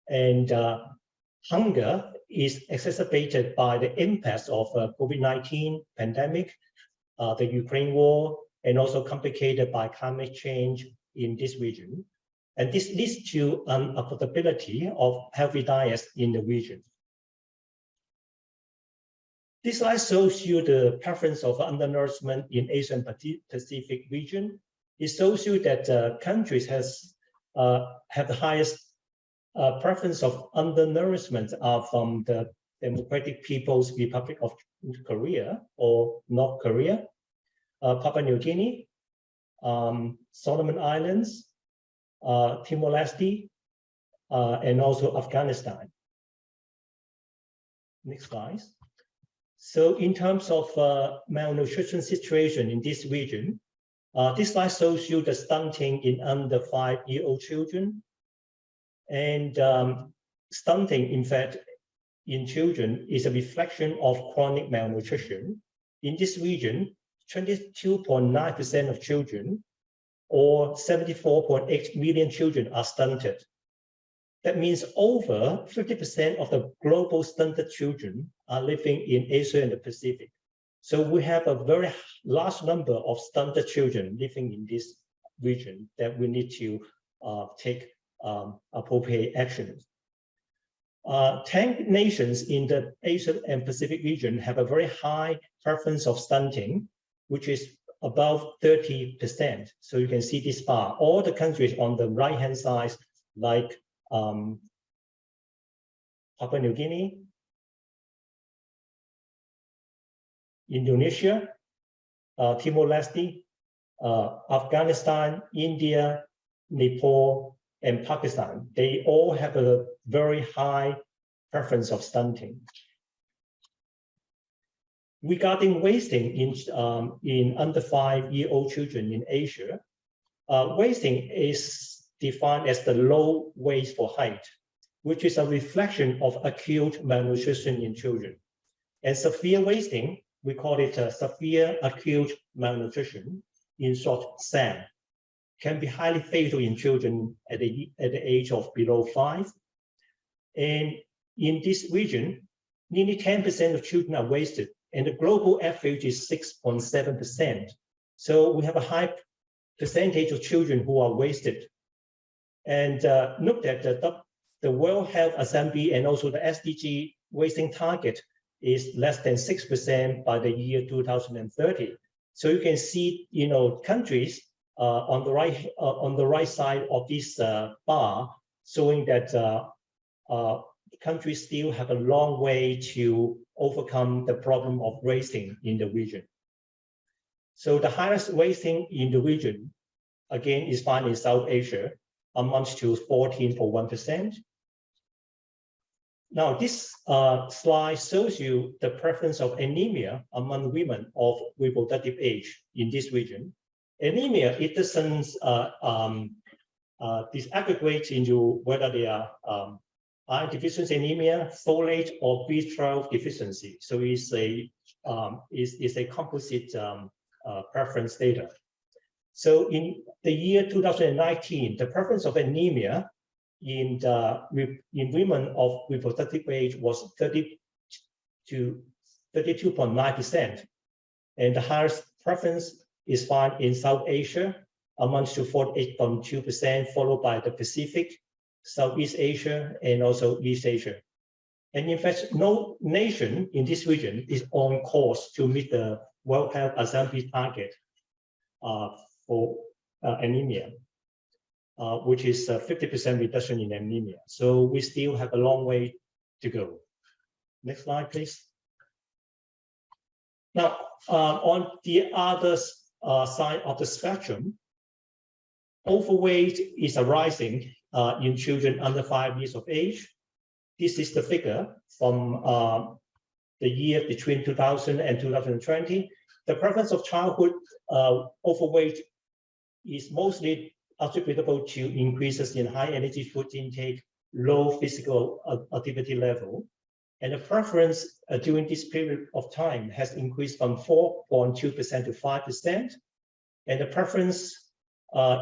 Speaker 7: And hunger is exacerbated by the impacts of COVID-19 pandemic, the Ukraine war, and also complicated by climate change in this region. And this leads to unaffordability of healthy diets in the region. This slide shows you the preference of undernourishment in Asian Pacific region. It shows you that countries have the highest preference of undernourishment are from the Democratic People's Republic of Korea or North Korea, Papua New Guinea, Solomon Islands, Timor-Leste, and also Afghanistan. Next slide. So in terms of malnutrition situation in this region, this slide shows you the stunting in under 5-year-old children. And stunting, in fact, in children is a reflection of chronic malnutrition. In this region, 22.9% of children, or 74.8 million children, are stunted. That means over 50% of the global stunted children are living in Asia and the Pacific. So we have a very large number of stunted children living in this region that we need to take appropriate actions. 10 nations in the Asia and Pacific region have a very high preference of stunting, which is above 30%. So you can see this bar. All the countries on the right-hand side, like Papua New Guinea, Indonesia, Timor-Leste, Afghanistan, India, Nepal, and Pakistan, they all have a very high preference of stunting. Regarding wasting in under 5-year-old children in Asia, wasting is defined as the low waist for height, which is a reflection of acute malnutrition in children. And severe wasting, we call it severe acute malnutrition, in short, SAM, can be highly fatal in children at the age of below 5. And in this region, nearly 10% of children are wasted, and the global average is 6.7%. So we have a high percentage of children who are wasted. And note that the World Health Assembly and also the SDG wasting target is less than 6% by the year 2030. So you can see, countries on the right side of this bar, showing that countries still have a long way to overcome the problem of wasting in the region. So the highest wasting in the region, again, is found in South Asia, amounts to 14.1%. Now, this slide shows you the prevalence of anemia among women of reproductive age in this region. Anemia, it doesn't disaggregate into whether they are iron deficiency anemia, folate, or B12 deficiency. So it's a composite preference data. So in the year 2019, the prevalence of anemia in women of reproductive age was 32.9%, and the highest prevalence is found in South Asia, amounts to 48.2%, followed by the Pacific, Southeast Asia, and also East Asia. And in fact, no nation in this region is on course to meet the World Health Assembly target for anemia, which is a 50% reduction in anemia. So we still have a long way to go. Next slide, please. Now, on the other side of the spectrum, overweight is arising in children under 5 years of age. This is the figure from the year between 2000 and 2020. The prevalence of childhood overweight is mostly attributable to increases in high energy food intake, low physical activity level. And the preference during this period of time has increased from 4.2% to 5%. And the preference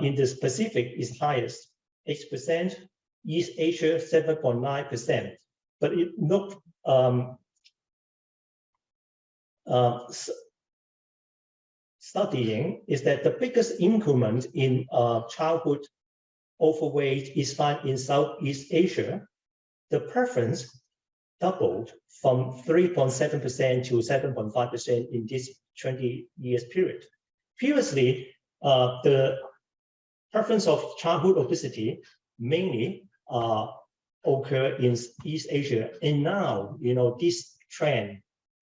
Speaker 7: in the Pacific is highest, 8%, East Asia 7.9%. But it not studying is that the biggest increment in childhood overweight is found in Southeast Asia. The preference doubled from 3.7% to 7.5% in this 20 years period. Previously, the prevalence of childhood obesity mainly occur in East Asia, and now this trend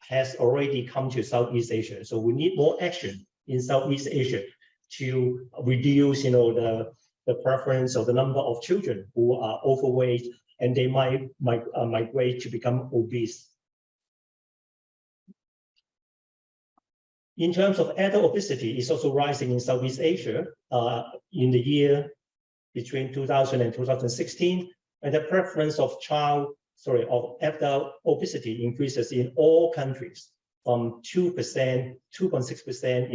Speaker 7: has already come to Southeast Asia. So we need more action in Southeast Asia to reduce the preference of the number of children who are overweight, and they might migrate to become obese. In terms of adult obesity, it's also rising in Southeast Asia in the year between 2000 and 2016, and the prevalence of adult obesity increases in all countries from 2%, 2.6%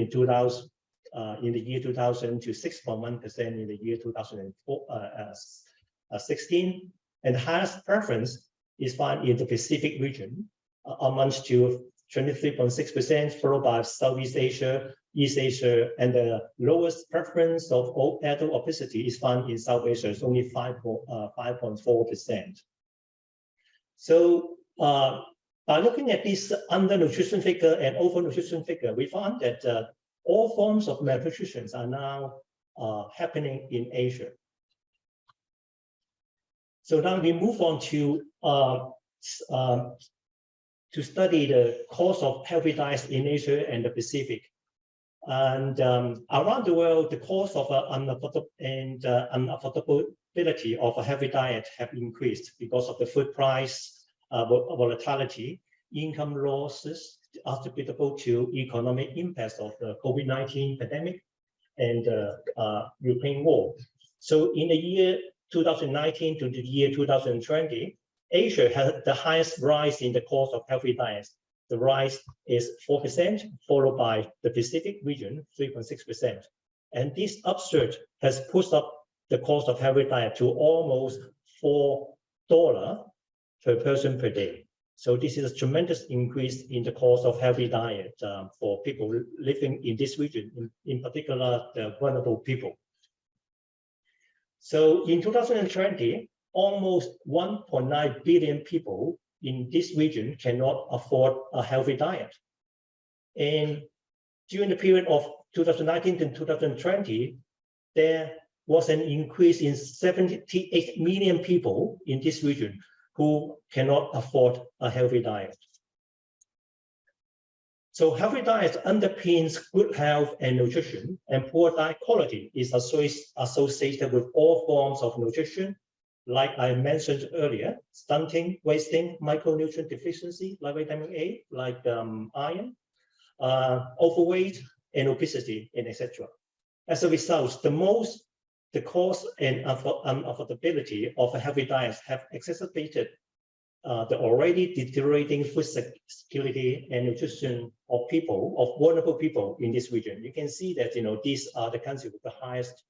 Speaker 7: in the year 2000 to 6.1% in the year 2016, and the highest preference is found in the Pacific region, amounts to 23.6%, followed by Southeast Asia, East Asia, and the lowest preference of adult obesity is found in South Asia. It's only 5.4%. So by looking at this undernutrition figure and overnutrition figure, we found that all forms of malnutrition are now happening in Asia. So now we move on to study the cause of healthy diets in Asia and the Pacific. And around the world, the cause of unaffordability of a healthy diet have increased because of the food price volatility, income losses attributable to economic impacts of the COVID-19 pandemic and the Ukraine war. So in the year 2019 to the year 2020, Asia had the highest rise in the cost of healthy diets. The rise is 4%, followed by the Pacific region, 3.6%. And this upsurge has pushed up the cost of healthy diet to almost $4 per person per day. So this is a tremendous increase in the cost of healthy diet for people living in this region, in particular, the vulnerable people. So in 2020, almost 1.9 billion people in this region cannot afford a healthy diet. And during the period of 2019 to 2020, there was an increase in 78 million people in this region who cannot afford a healthy diet. So healthy diet underpins good health and nutrition, and poor diet quality is associated with all forms of nutrition, like I mentioned earlier, stunting, wasting, micronutrient deficiency, like vitamin A, like iron, overweight, and obesity, and etc. As a result, the cost and unaffordability of a healthy diet have exacerbated the already deteriorating food security and nutrition of vulnerable people in this region. You can see that these are the countries with the highest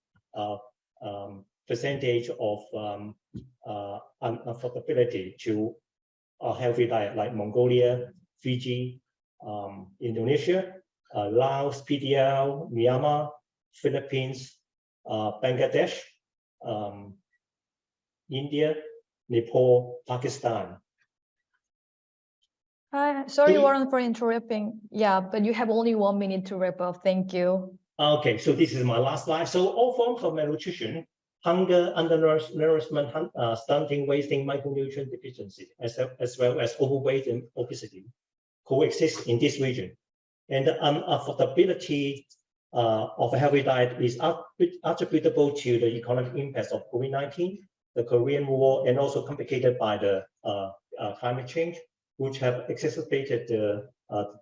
Speaker 7: percentage of unaffordability to a healthy diet, like Mongolia, Fiji, Indonesia, Laos, PDL, Myanmar, Philippines, Bangladesh, India, Nepal, Pakistan.
Speaker 2: Sorry, Warren, for interrupting. Yeah, but you have only 1 minute to wrap up. Thank you.
Speaker 7: Okay, so this is my last slide. So all forms of malnutrition, hunger, undernourishment, stunting, wasting, micronutrient deficiency, as well as overweight and obesity, coexist in this region. And the unaffordability of a healthy diet is attributable to the economic impacts of COVID-19, the Korean War, and also complicated by the climate change, which have exacerbated the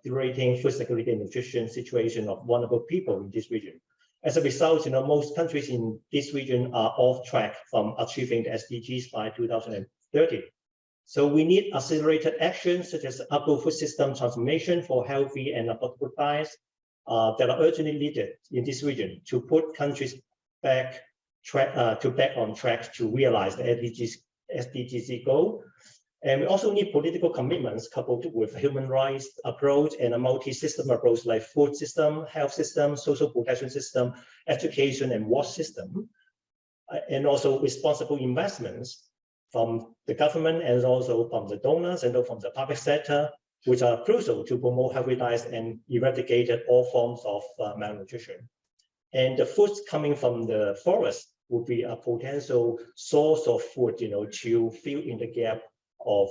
Speaker 7: deteriorating food security and nutrition situation of vulnerable people in this region. As a result, most countries in this region are off track from achieving the SDGs by 2030. So we need accelerated action, such as agro-food system transformation for healthy and affordable diets that are urgently needed in this region to put countries back on track to realize the SDGs goal. And we also need political commitments coupled with a human rights approach and a multi-system approach like food system, health system, social protection system, education and water system, and also responsible investments from the government and also from the donors and from the public sector, which are crucial to promote healthy diets and eradicate all forms of malnutrition. And the foods coming from the forest would be a potential source of food, to fill in the gap of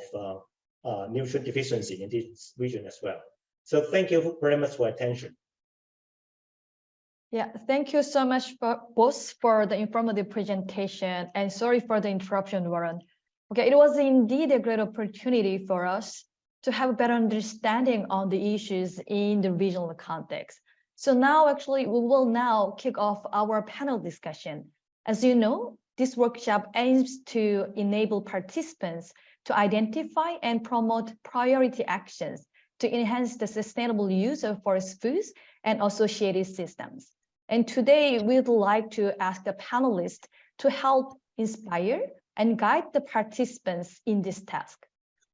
Speaker 7: nutrient deficiency in this region as well. So thank you very much for attention.
Speaker 2: Yeah, thank you so much both for the informative presentation, and sorry for the interruption, Warren. Okay, it was indeed a great opportunity for us to have a better understanding on the issues in the regional context. So now actually we will now kick off our panel discussion. As you know, this workshop aims to enable participants to identify and promote priority actions to enhance the sustainable use of forest foods and associated systems. And today we'd like to ask the panelists to help inspire and guide the participants in this task.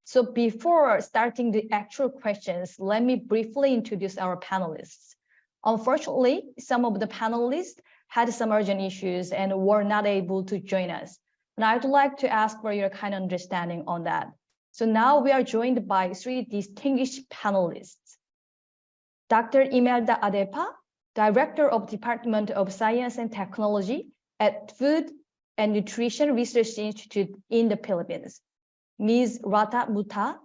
Speaker 2: So before starting the actual questions, let me briefly introduce our panelists. Unfortunately, some of the panelists had some urgent issues and were not able to join us. And I'd like to ask for your kind understanding on that. So now we are joined by three distinguished panelists. Dr. Imelda Adepa, Director of Department of Science and Technology at Food and Nutrition Research Institute in the Philippines. Ms. Rata Muta,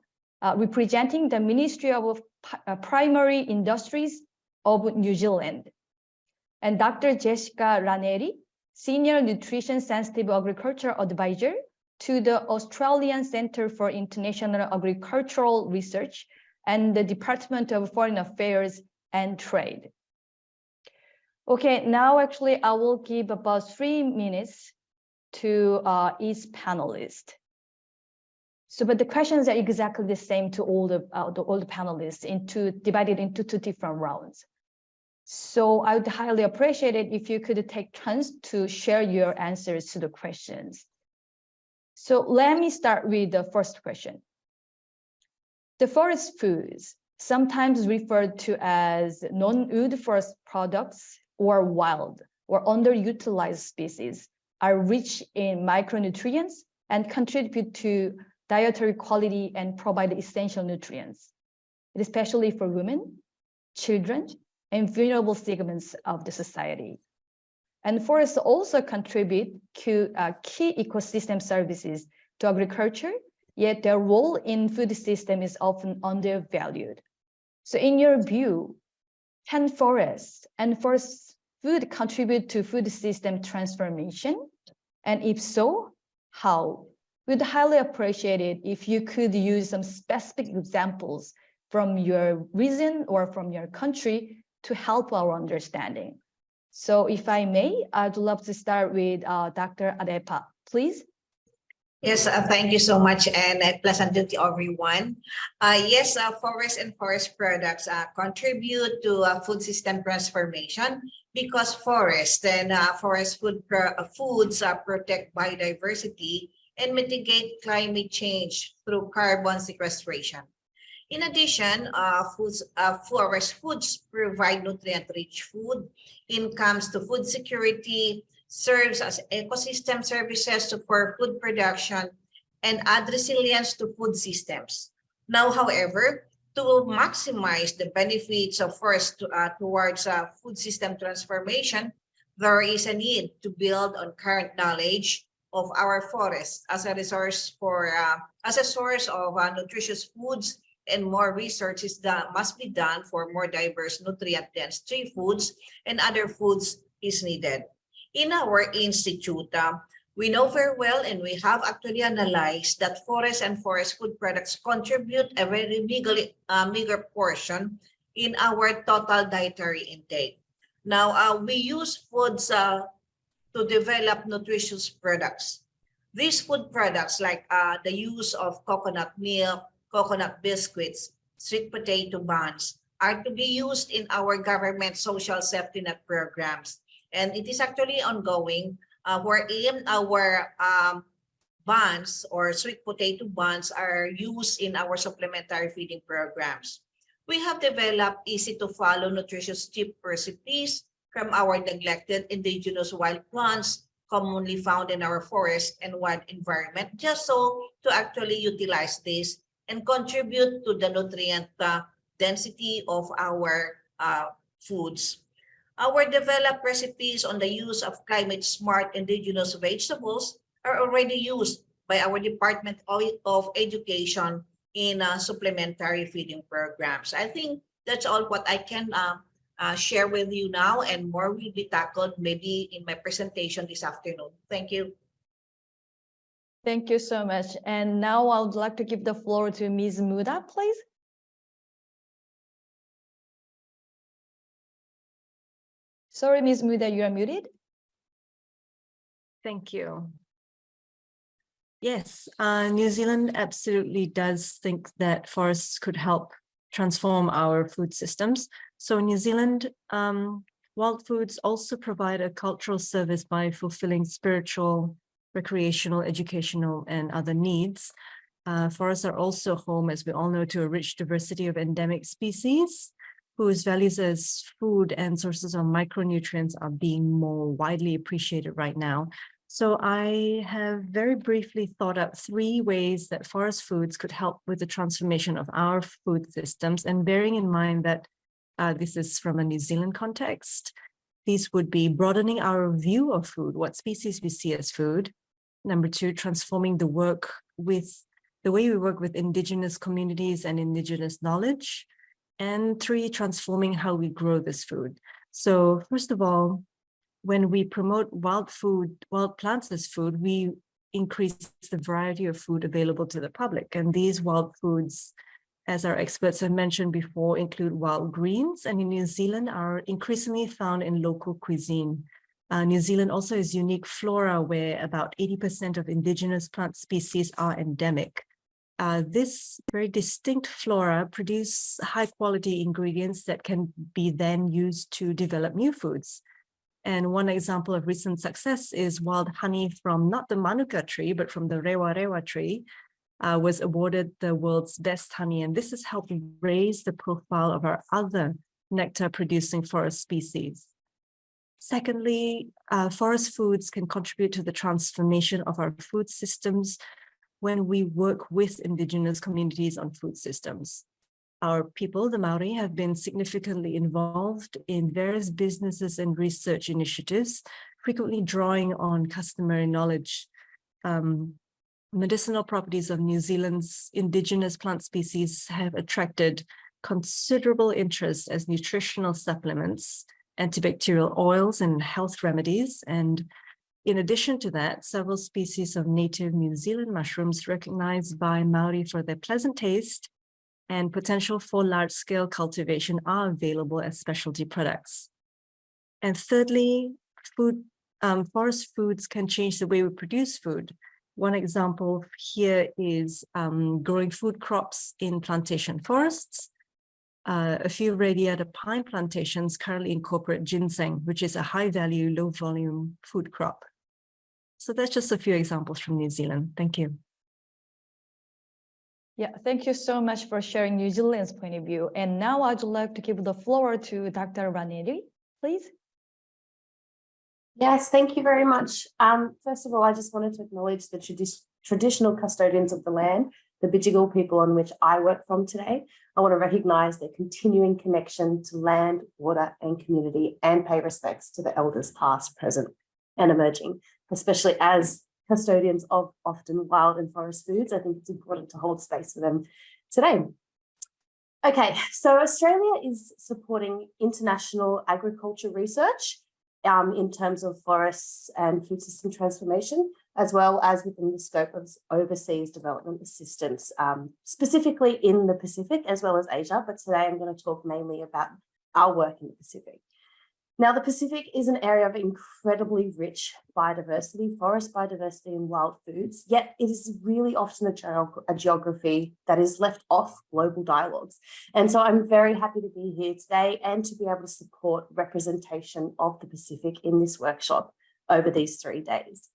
Speaker 2: representing the Ministry of Primary Industries of New Zealand. And Dr. Jessica Raneri, Senior Nutrition Sensitive Agriculture Advisor to the Australian Centre for International Agricultural Research and the Department of Foreign Affairs and Trade. Okay, now actually I will give about 3 minutes to each panelist. So, but the questions are exactly the same to all the panelists, divided into 2 different rounds. So I would highly appreciate it if you could take turns to share your answers to the questions. So let me start with the first question. The forest foods, sometimes referred to as non-wood forest products or wild or underutilized species, are rich in micronutrients and contribute to dietary quality and provide essential nutrients, especially for women, children, and vulnerable segments of the society. And forests also contribute to key ecosystem services to agriculture, yet their role in food system is often undervalued. So in your view, can forests and forest food contribute to food system transformation? And if so, how? We'd highly appreciate it if you could use some specific examples from your region or from your country to help our understanding. So if I may, I'd love to start with Dr. Adepa, please.
Speaker 8: Yes, thank you so much, and pleasant day to everyone. Yes, forest and forest products contribute to food system transformation because forest and forest foods protect biodiversity and mitigate climate change through carbon sequestration. In addition, forest foods provide nutrient-rich food, incomes to food security, serves as ecosystem services for food production, and add resilience to food systems. Now, however, to maximize the benefits of forest towards food system transformation, there is a need to build on current knowledge of our forests as a resource of nutritious foods, and more research must be done for more diverse nutrient-dense tree foods and other foods is needed. In our institute, we know very well, and we have actually analyzed that forest and forest food products contribute a very meager portion in our total dietary intake. Now, we use foods to develop nutritious products. These food products, like the use of coconut milk, coconut biscuits, sweet potato buns, are to be used in our government social safety net programs. And it is actually ongoing, wherein our buns or sweet potato buns are used in our supplementary feeding programs. We have developed easy-to-follow nutritious cheap recipes from our neglected indigenous wild plants commonly found in our forest and wild environment, just so to actually utilize this and contribute to the nutrient density of our foods. Our developed recipes on the use of climate-smart indigenous vegetables are already used by our Department of Education in supplementary feeding programs. I think that's all what I can share with you now, and more will be tackled maybe in my presentation this afternoon. Thank you.
Speaker 2: Thank you so much. And now I would like to give the floor to Ms. Muda, please. Sorry, Ms. Muda, you are muted.
Speaker 9: Thank you. Yes, New Zealand absolutely does think that forests could help transform our food systems. So in New Zealand, wild foods also provide a cultural service by fulfilling spiritual, recreational, educational, and other needs. Forests are also home, as we all know, to a rich diversity of endemic species, whose values as food and sources of micronutrients are being more widely appreciated right now. So I have very briefly thought out 3 ways that forest foods could help with the transformation of our food systems, and bearing in mind that this is from a New Zealand context, these would be broadening our view of food, what species we see as food. Number 2, transforming the way we work with Indigenous communities and Indigenous knowledge. And 3, transforming how we grow this food. So first of all, when we promote wild plants as food, we increase the variety of food available to the public. And these wild foods, as our experts have mentioned before, include wild greens, and in New Zealand are increasingly found in local cuisine. New Zealand also has unique flora where about 80% of indigenous plant species are endemic. This very distinct flora produce high quality ingredients that can be then used to develop new foods. And one example of recent success is wild honey from not the manuka tree, but from the rewa rewa tree, was awarded the world's best honey. And this has helped raise the profile of our other nectar producing forest species. Secondly, forest foods can contribute to the transformation of our food systems when we work with Indigenous communities on food systems. Our people, the Maori, have been significantly involved in various businesses and research initiatives, frequently drawing on customary knowledge. Medicinal properties of New Zealand's Indigenous plant species have attracted considerable interest as nutritional supplements, antibacterial oils, and health remedies. And in addition to that, several species of native New Zealand mushrooms recognized by Maori for their pleasant taste and potential for large-scale cultivation are available as specialty products. And thirdly, forest foods can change the way we produce food. One example here is growing food crops in plantation forests. A few radiata pine plantations currently incorporate ginseng, which is a high-value, low-volume food crop. So that's just a few examples from New Zealand. Thank you.
Speaker 2: Yeah, thank you so much for sharing New Zealand's point of view. And now I'd like to give the floor to Dr. Raneri, please.
Speaker 10: Yes, thank you very much. First of all, I just wanted to acknowledge the traditional custodians of the land, the Bidjigal people on which I work from today. I want to recognise their continuing connection to land, water and community, and pay respects to the elders past, present and emerging, especially as custodians of often wild and forest foods. I think it's important to hold space for them today. Okay, so Australia is supporting international agriculture research in terms of forests and food system transformation, as well as within the scope of overseas development assistance, specifically in the Pacific as well as Asia. But today I'm going to talk mainly about our work in the Pacific. Now, the Pacific is an area of incredibly rich biodiversity, forest biodiversity and wild foods, yet it is really often a geography that is left off global dialogues. And so I'm very happy to be here today and to be able to support representation of the Pacific in this workshop over these 3 days.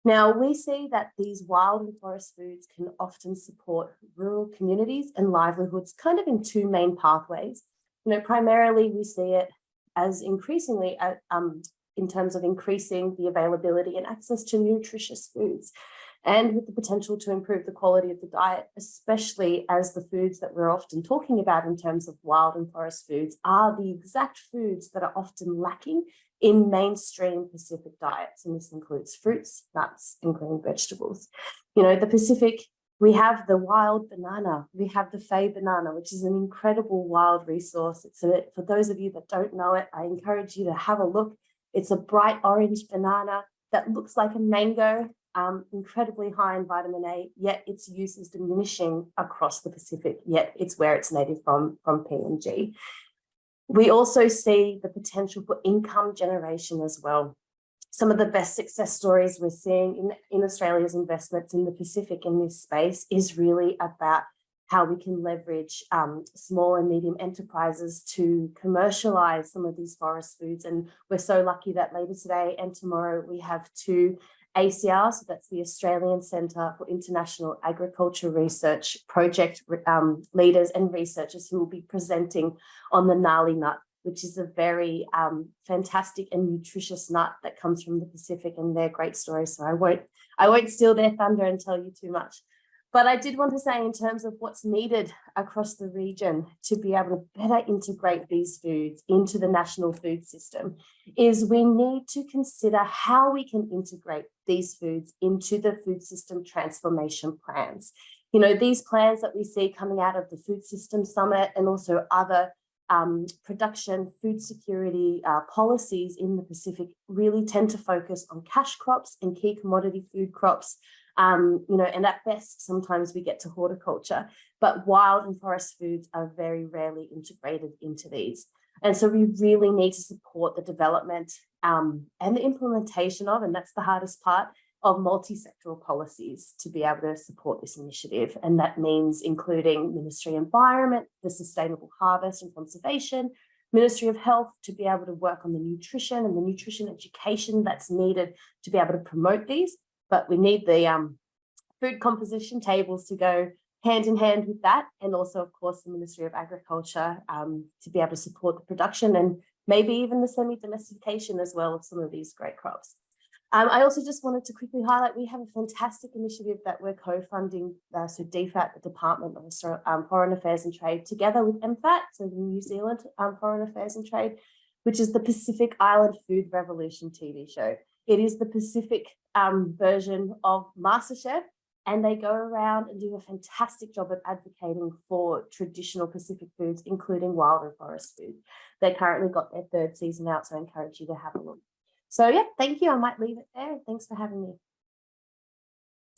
Speaker 10: Now, we see that these wild and forest foods can often support rural communities and livelihoods kind of in 2 main pathways. Primarily we see it as increasingly in terms of increasing the availability and access to nutritious foods. and with the potential to improve the quality of the diet, especially as the foods that we're often talking about in terms of wild and forest foods are the exact foods that are often lacking in mainstream Pacific diets. And this includes fruits, nuts, and green vegetables. You know, the Pacific, we have the wild banana, we have the Fay banana, which is an incredible wild resource. For those of you that don't know it, I encourage you to have a look. It's a bright orange banana that looks like a mango, incredibly high in vitamin A, yet its use is diminishing across the Pacific, yet it's where it's native from PNG. We also see the potential for income generation as well. Some of the best success stories we're seeing in Australia's investments in the Pacific in this space is really about how we can leverage small and medium enterprises to commercialize some of these forest foods. And we're so lucky that later today and tomorrow we have two ACR, so that's the Australian Centre for International Agriculture Research project leaders and researchers who will be presenting on the Nali nut, which is a very fantastic and nutritious nut that comes from the Pacific, and they're great stories. So I won't steal their thunder and tell you too much. But I did want to say, in terms of what's needed across the region to be able to better integrate these foods into the national food system, is we need to consider how we can integrate these foods into the food system transformation plans. You know, these plans that we see coming out of the Food System Summit and also other production, food security policies in the Pacific really tend to focus on cash crops and key commodity food crops. You know, and at best, sometimes we get to horticulture, but wild and forest foods are very rarely integrated into these. And so we really need to support the development and the implementation of, and that's the hardest part, of multi-sectoral policies to be able to support this initiative. And that means including Ministry of Environment, the Sustainable Harvest and Conservation, Ministry of Health to be able to work on the nutrition and the nutrition education that's needed to be able to promote these. But we need the food composition tables to go hand in hand with that. And also, of course, the Ministry of Agriculture to be able to support the production and maybe even the semi-domestication as well of some of these great crops. I also just wanted to quickly highlight, we have a fantastic initiative that we're co-funding, so DFAT, the Department of Foreign Affairs and Trade, together with MFAT, so the New Zealand Foreign Affairs and Trade, which is the Pacific Island Food Revolution TV show. It is the Pacific version of MasterChef, and they go around and do a fantastic job of advocating for traditional Pacific foods, including wild and forest food. They currently got their third season out, so I encourage you to have a look. So yeah, thank you. I might leave it there. Thanks for having me.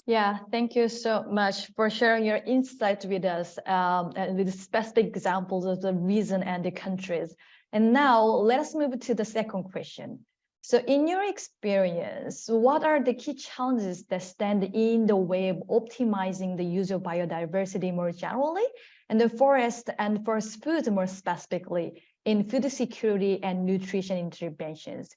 Speaker 2: Yeah, thank you so much for sharing your insights with us and with specific examples of the region and the countries. And now let us move to the second question. So in your experience, what are the key challenges that stand in the way of optimizing the use of biodiversity more generally, and the forest and forest foods more specifically in food security and nutrition interventions?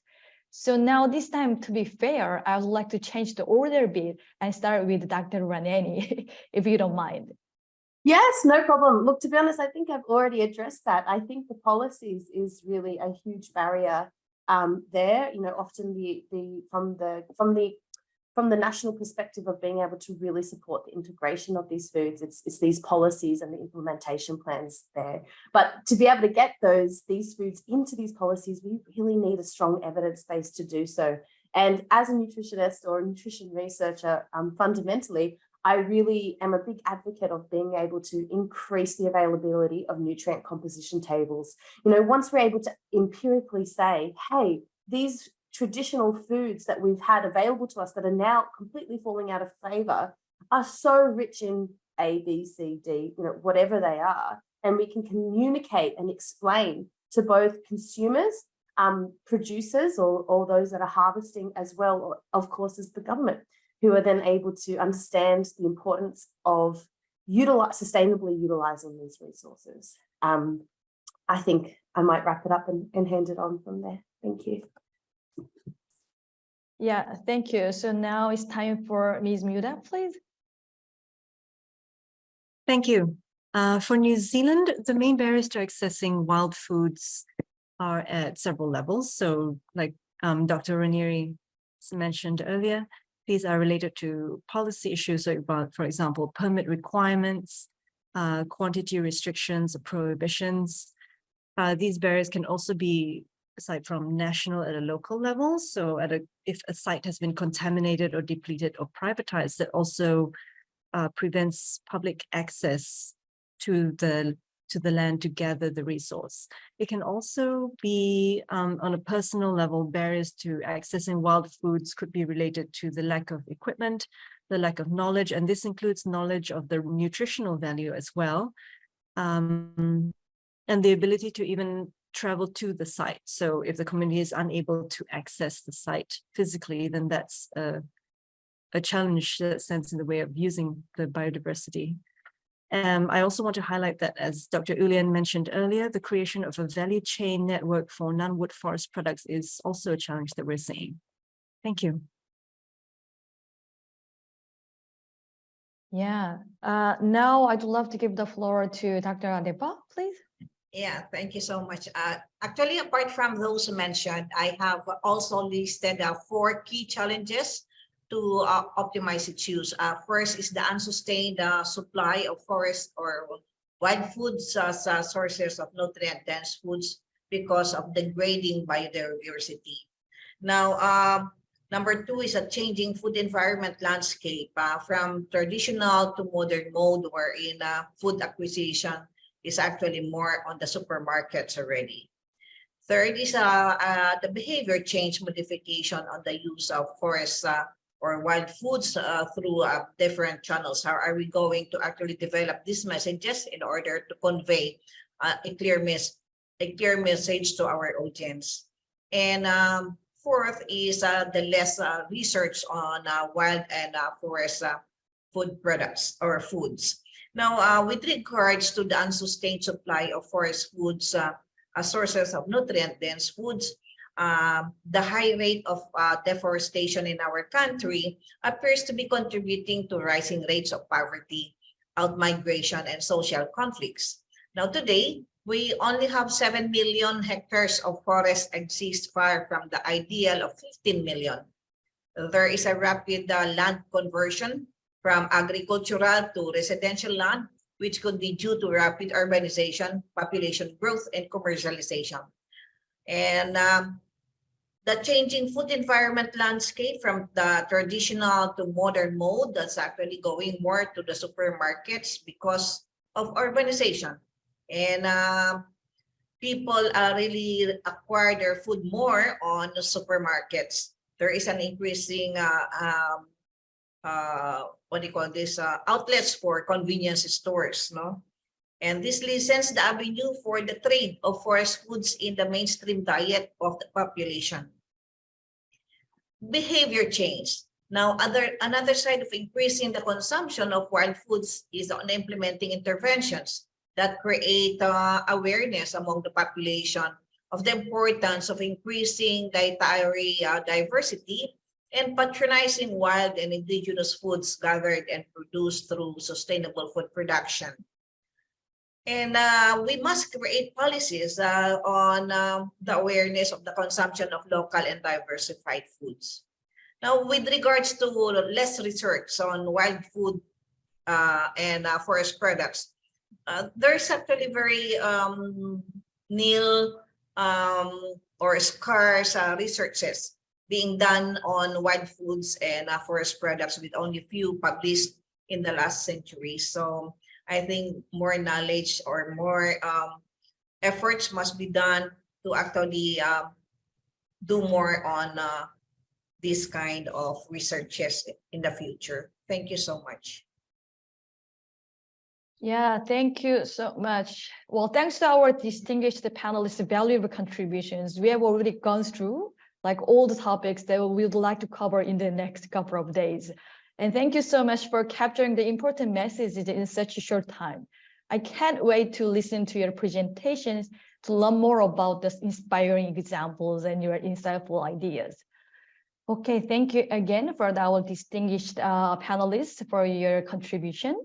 Speaker 2: So now this time, to be fair, I would like to change the order a bit and start with Dr. Raneni, if you don't mind.
Speaker 10: Yes, no problem. Look, to be honest, I think I've already addressed that. I think the policies is really a huge barrier there. You know, often from the national perspective of being able to really support the integration of these foods, it's these policies and the implementation plans there. But to be able to get these foods into these policies, we really need a strong evidence base to do so. And as a nutritionist or a nutrition researcher, fundamentally, I really am a big advocate of being able to increase the availability of nutrient composition tables. You know, once we're able to empirically say, hey, these traditional foods that we've had available to us that are now completely falling out of favor are so rich in A, B, C, D, you know, whatever they are, and we can communicate and explain to both consumers, producers, or those that are harvesting, as well, or of course, as the government, who are then able to understand the importance of sustainably utilizing these resources. I think I might wrap it up and hand it on from there. Thank you.
Speaker 2: Yeah, thank you. So now it's time for Ms. Muda, please.
Speaker 9: Thank you. For New Zealand, the main barriers to accessing wild foods are at several levels. So like Dr. Ranieri mentioned earlier, These are related to policy issues about, for example, permit requirements, quantity restrictions, or prohibitions. These barriers can also be aside from national at a local level. So if a site has been contaminated or depleted or privatized, that also prevents public access to the land to gather the resource. It can also be on a personal level, barriers to accessing wild foods could be related to the lack of equipment, the lack of knowledge, and this includes knowledge of the nutritional value as well, and the ability to even travel to the site. So if the community is unable to access the site physically, then that's a challenge that stands in the way of using the biodiversity. I also want to highlight that, as Dr. Ulian mentioned earlier, the creation of a value chain network for non-wood forest products is also a challenge that we're seeing. Thank you.
Speaker 2: Yeah, now I'd love to give the floor to Dr. Adepa, please.
Speaker 8: Yeah, thank you so much. Actually, apart from those mentioned, I have also listed 4 key challenges to optimize its use. First is the unsustained supply of forest or wild foods as sources of nutrient-dense foods because of degrading biodiversity. Now, number 2 is a changing food environment landscape from traditional to modern mode, wherein food acquisition is actually more on the supermarkets already. Third is the behavior change modification on the use of forest or wild foods through different channels. How are we going to actually develop these messages in order to convey a clear message to our audience? And fourth is the less research on wild and forest food products or foods. Now, with regards to the unsustained supply of forest foods as sources of nutrient-dense foods, the high rate of deforestation in our country appears to be contributing to rising rates of poverty, outmigration, and social conflicts. Now, today, we only have 7 million hectares of forest exist, far from the ideal of 15 million. There is a rapid land conversion from agricultural to residential land, which could be due to rapid urbanization, population growth, and commercialization. And the changing food environment landscape from the traditional to modern mode that's actually going more to the supermarkets because of urbanization. And people really acquire their food more on the supermarkets. There is an increasing outlets for convenience stores, no? And this lessens the avenue for the trade of forest foods in the mainstream diet of the population. Behavior change. Now, another side of increasing the consumption of wild foods is on implementing interventions that create awareness among the population of the importance of increasing dietary diversity and patronizing wild and indigenous foods gathered and produced through sustainable food production. And we must create policies on the awareness of the consumption of local and diversified foods. Now, with regards to less research on wild food and forest products, there's actually very nil or scarce researches being done on wild foods and forest products, with only few published in the last century. So I think more knowledge or more efforts must be done to actually do more on this kind of researches in the future. Thank you so much.
Speaker 2: Yeah, thank you so much. Well, thanks to our distinguished panelists' valuable contributions, we have already gone through like all the topics that we would like to cover in the next couple of days. And thank you so much for capturing the important messages in such a short time. I can't wait to listen to your presentations to learn more about the inspiring examples and your insightful ideas. Okay, thank you again for our distinguished panelists for your contribution.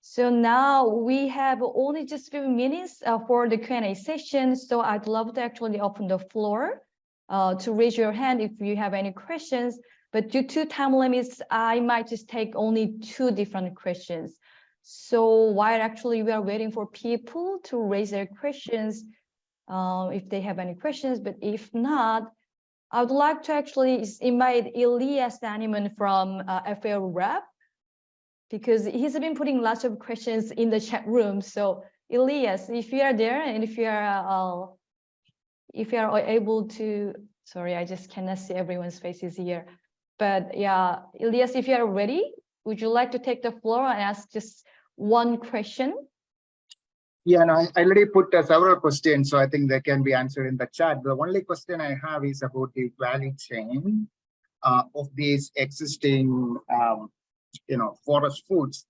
Speaker 2: So now we have only just a few minutes for the Q&A session. So I'd love to actually open the floor to raise your hand if you have any questions. But due to time limits, I might just take only 2 different questions. So while actually we are waiting for people to raise their questions, if they have any questions, but if not, I would like to actually invite Elias Daniman from FAO rep, because he's been putting lots of questions in the chat room. So Elias, if you are there and if you are able to, sorry, I just cannot see everyone's faces here. But yeah, Elias, if you are ready, would you like to take the floor and ask just one question?
Speaker 11: Yeah, no, I already put several questions, so I think they can be answered in the chat. The only question I have is about the value chain of these existing, forest foods.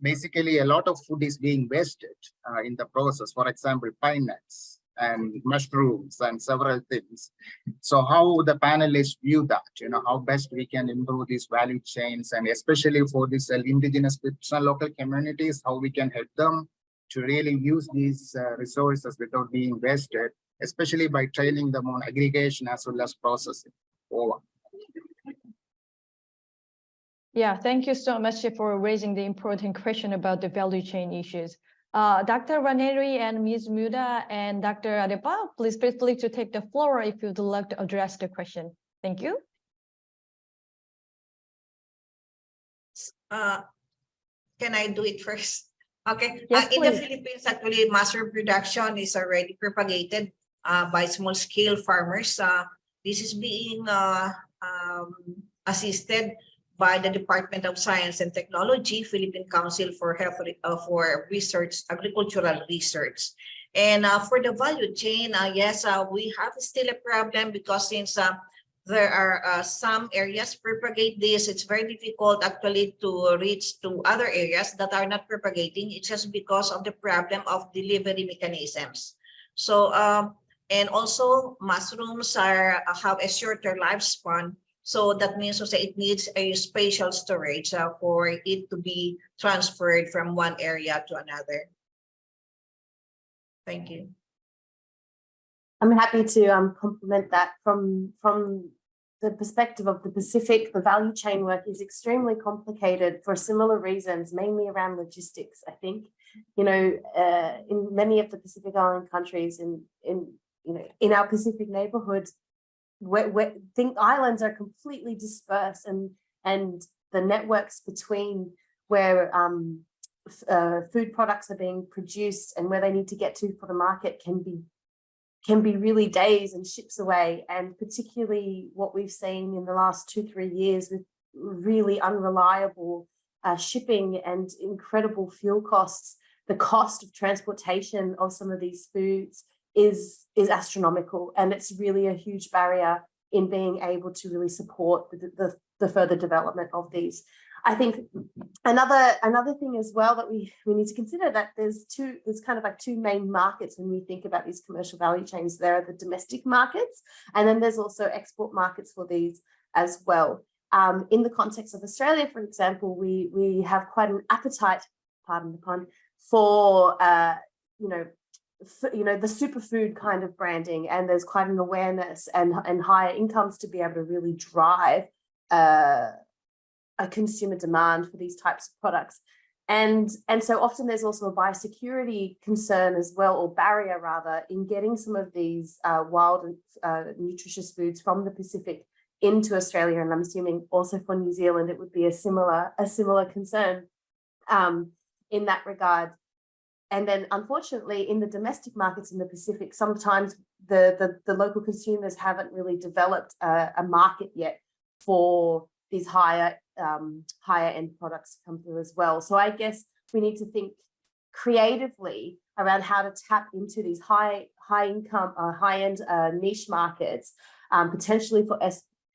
Speaker 11: Basically, a lot of food is being wasted in the process. For example, pine nuts and mushrooms and several things. So how the panelists view that, how best we can improve these value chains, and especially for these indigenous and local communities, how we can help them to really use these resources without being wasted, especially by training them on aggregation as well as processing. Over.
Speaker 2: Yeah, thank you so much for raising the important question about the value chain issues. Dr. Raneri and Ms. Muda and Dr. Adepa, please feel free to take the floor if you'd like to address the question. Thank you.
Speaker 8: Can I do it first? Okay.
Speaker 2: Yes,
Speaker 8: in the
Speaker 2: please.
Speaker 8: Philippines, actually, mushroom production is already propagated by small-scale farmers. This is being assisted by the Department of Science and Technology, Philippine Council for Research, Agricultural Research. And for the value chain, yes, we have still a problem, because since there are some areas propagate this, it's very difficult actually to reach to other areas that are not propagating. It's just because of the problem of delivery mechanisms. So, and also mushrooms have a shorter lifespan. So that means also it needs a spatial storage for it to be transferred from one area to another. Thank you.
Speaker 10: I'm happy to complement that from the perspective of the Pacific. The value chain work is extremely complicated for similar reasons, mainly around logistics. I think, in many of the Pacific Island countries, in our Pacific neighborhood, islands are completely dispersed, and the networks between where food products are being produced and where they need to get to for the market can be really days and ships away. And particularly what we've seen in the last 2-3 years with really unreliable shipping and incredible fuel costs, the cost of transportation of some of these foods is astronomical, and it's really a huge barrier in being able to really support the further development of these. I think another thing as well that we need to consider, that there's kind of like 2 main markets when we think about these commercial value chains. There are the domestic markets, and then there's also export markets for these as well. In the context of Australia, for example, we have quite an appetite, pardon the pun, for the superfood kind of branding, and there's quite an awareness and higher incomes to be able to really drive a consumer demand for these types of products. And so often there's also a biosecurity concern as well, or barrier rather, in getting some of these wild and nutritious foods from the Pacific into Australia. And I'm assuming also for New Zealand, it would be a similar concern in that regard. And then unfortunately, in the domestic markets in the Pacific, sometimes the local consumers haven't really developed a market yet for these higher end products to come through as well. So I guess we need to think creatively around how to tap into these high income, high end niche markets, potentially for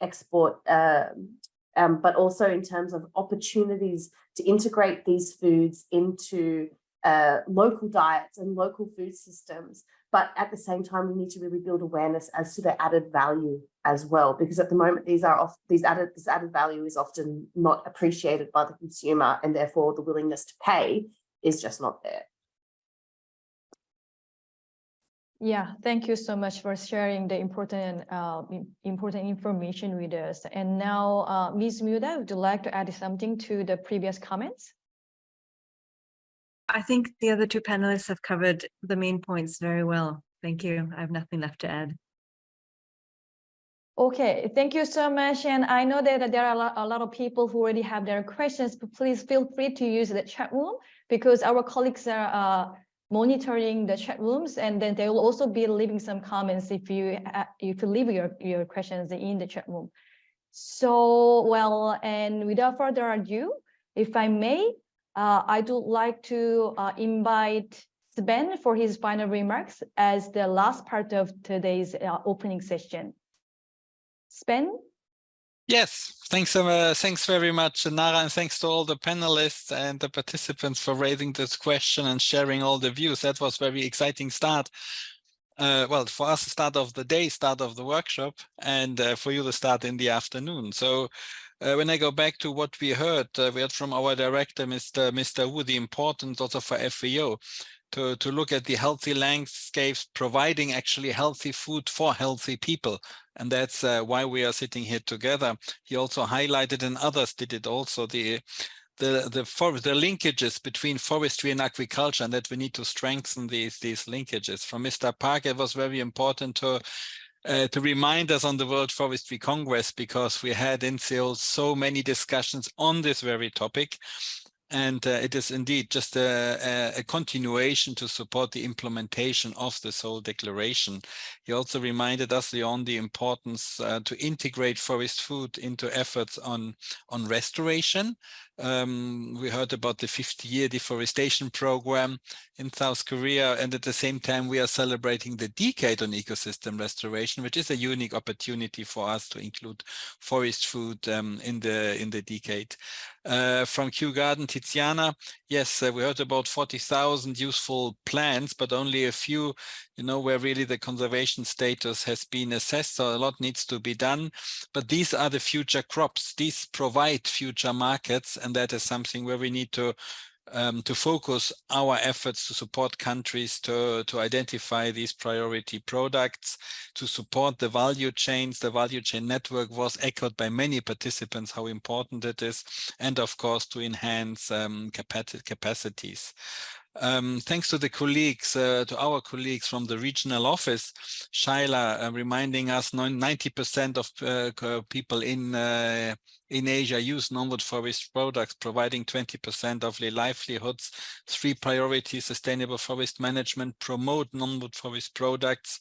Speaker 10: export, but also in terms of opportunities to integrate these foods into local diets and local food systems. But at the same time, we need to really build awareness as to their added value as well, because at the moment this added value is often not appreciated by the consumer, and therefore the willingness to pay is just not there.
Speaker 2: Yeah, thank you so much for sharing the important information with us. And now, Ms. Muda, would you like to add something to the previous comments?
Speaker 9: I think the other two panelists have covered the main points very well. Thank you. I have nothing left to add.
Speaker 2: Okay, thank you so much. And I know that there are a lot of people who already have their questions, but please feel free to use the chat room because our colleagues are monitoring the chat rooms, and then they will also be leaving some comments if you leave your questions in the chat room. So, well, and without further ado, if I may, I would like to invite Sven for his final remarks as the last part of today's opening session. Sven?
Speaker 1: Yes, thanks very much, Nara, and thanks to all the panelists and the participants for raising this question and sharing all the views. That was very exciting start. Well, for us, start of the day, start of the workshop, and for you, the start in the afternoon. So when I go back to what we heard from our director, Mr. Wu, the importance also for FAO to look at the healthy landscapes, providing actually healthy food for healthy people. And that's why we are sitting here together. He also highlighted, and others did it also, the linkages between forestry and agriculture, and that we need to strengthen these linkages. From Mr. Park, it was very important to remind us on the World Forestry Congress, because we had in Seoul so many discussions on this very topic. And it is indeed just a continuation to support the implementation of the Seoul Declaration. He also reminded us on the importance to integrate forest food into efforts on restoration. We heard about the 50-year deforestation program in South Korea, and at the same time we are celebrating the decade on ecosystem restoration, which is a unique opportunity for us to include forest food in the decade. From Kew Garden, Tiziana, yes, we heard about 40,000 useful plants, but only a few, where really the conservation status has been assessed. So a lot needs to be done. But these are the future crops. These provide future markets, and that is something where we need to focus our efforts to support countries to identify these priority products, to support the value chains. The value chain network was echoed by many participants, how important it is, and of course to enhance capacities. Thanks to the colleagues, to our colleagues from the regional office, Shaila reminding us 90% of people in Asia use non-wood forest products, providing 20% of their livelihoods. 3 priorities: sustainable forest management, promote non-wood forest products.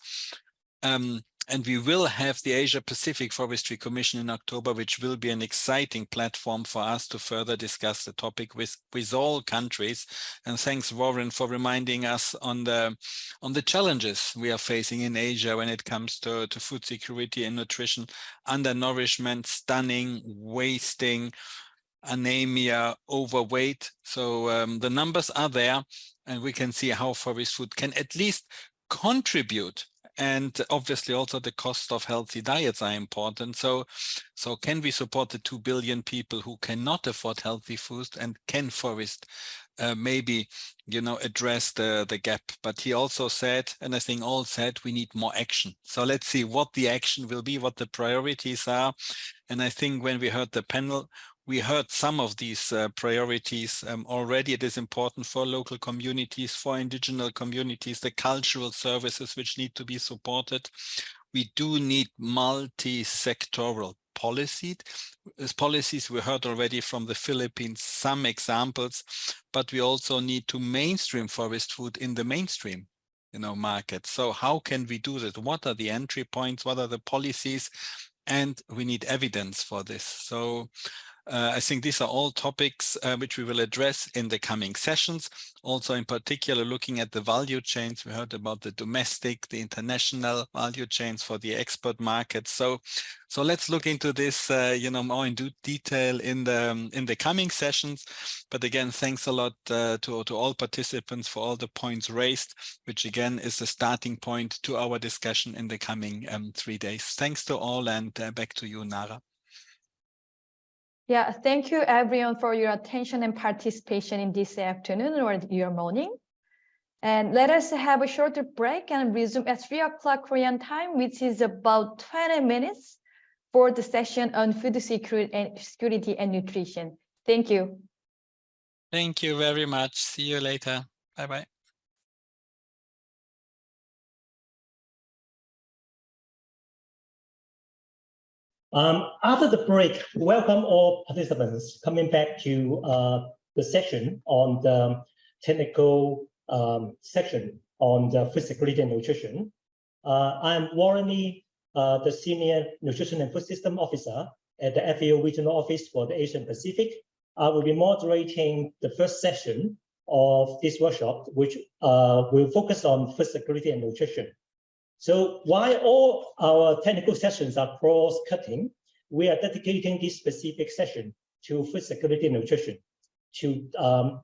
Speaker 1: And we will have the Asia Pacific Forestry Commission in October, which will be an exciting platform for us to further discuss the topic with all countries. And thanks, Warren, for reminding us on the challenges we are facing in Asia when it comes to food security and nutrition: undernourishment, stunning, wasting, anemia, overweight. So the numbers are there, and we can see how forest food can at least contribute. And obviously also the cost of healthy diets are important. So can we support the 2 billion people who cannot afford healthy food, and can forest maybe, address the gap? But he also said, and I think all said, we need more action. So let's see what the action will be, what the priorities are. And I think when we heard the panel, we heard some of these priorities already. It is important for local communities, for indigenous communities, the cultural services which need to be supported. We do need multi-sectoral policies. We heard already from the Philippines some examples, but we also need to mainstream forest food in the mainstream market. So how can we do that? What are the entry points? What are the policies? And we need evidence for this. So I think these are all topics which we will address in the coming sessions. Also, in particular, looking at the value chains. We heard about the domestic, the international value chains for the export markets. So let's look into this, more in detail in the coming sessions. But again, thanks a lot to all participants for all the points raised, which again is the starting point to our discussion in the coming 3 days. Thanks to all, and back to you, Nara.
Speaker 2: Yeah, thank you everyone for your attention and participation in this afternoon or your morning. And let us have a shorter break and resume at 3 o'clock Korean time, which is about 20 minutes for the session on food security and nutrition. Thank you.
Speaker 1: Thank you very much. See you later. Bye-bye.
Speaker 7: After the break, welcome all participants coming back to the session on the technical section on the food security and nutrition. I'm Warren Lee, the Senior Nutrition and Food System Officer at the FAO Regional Office for the Asian Pacific. I will be moderating the first session of this workshop, which will focus on food security and nutrition. So while all our technical sessions are cross-cutting, we are dedicating this specific session to food security and nutrition to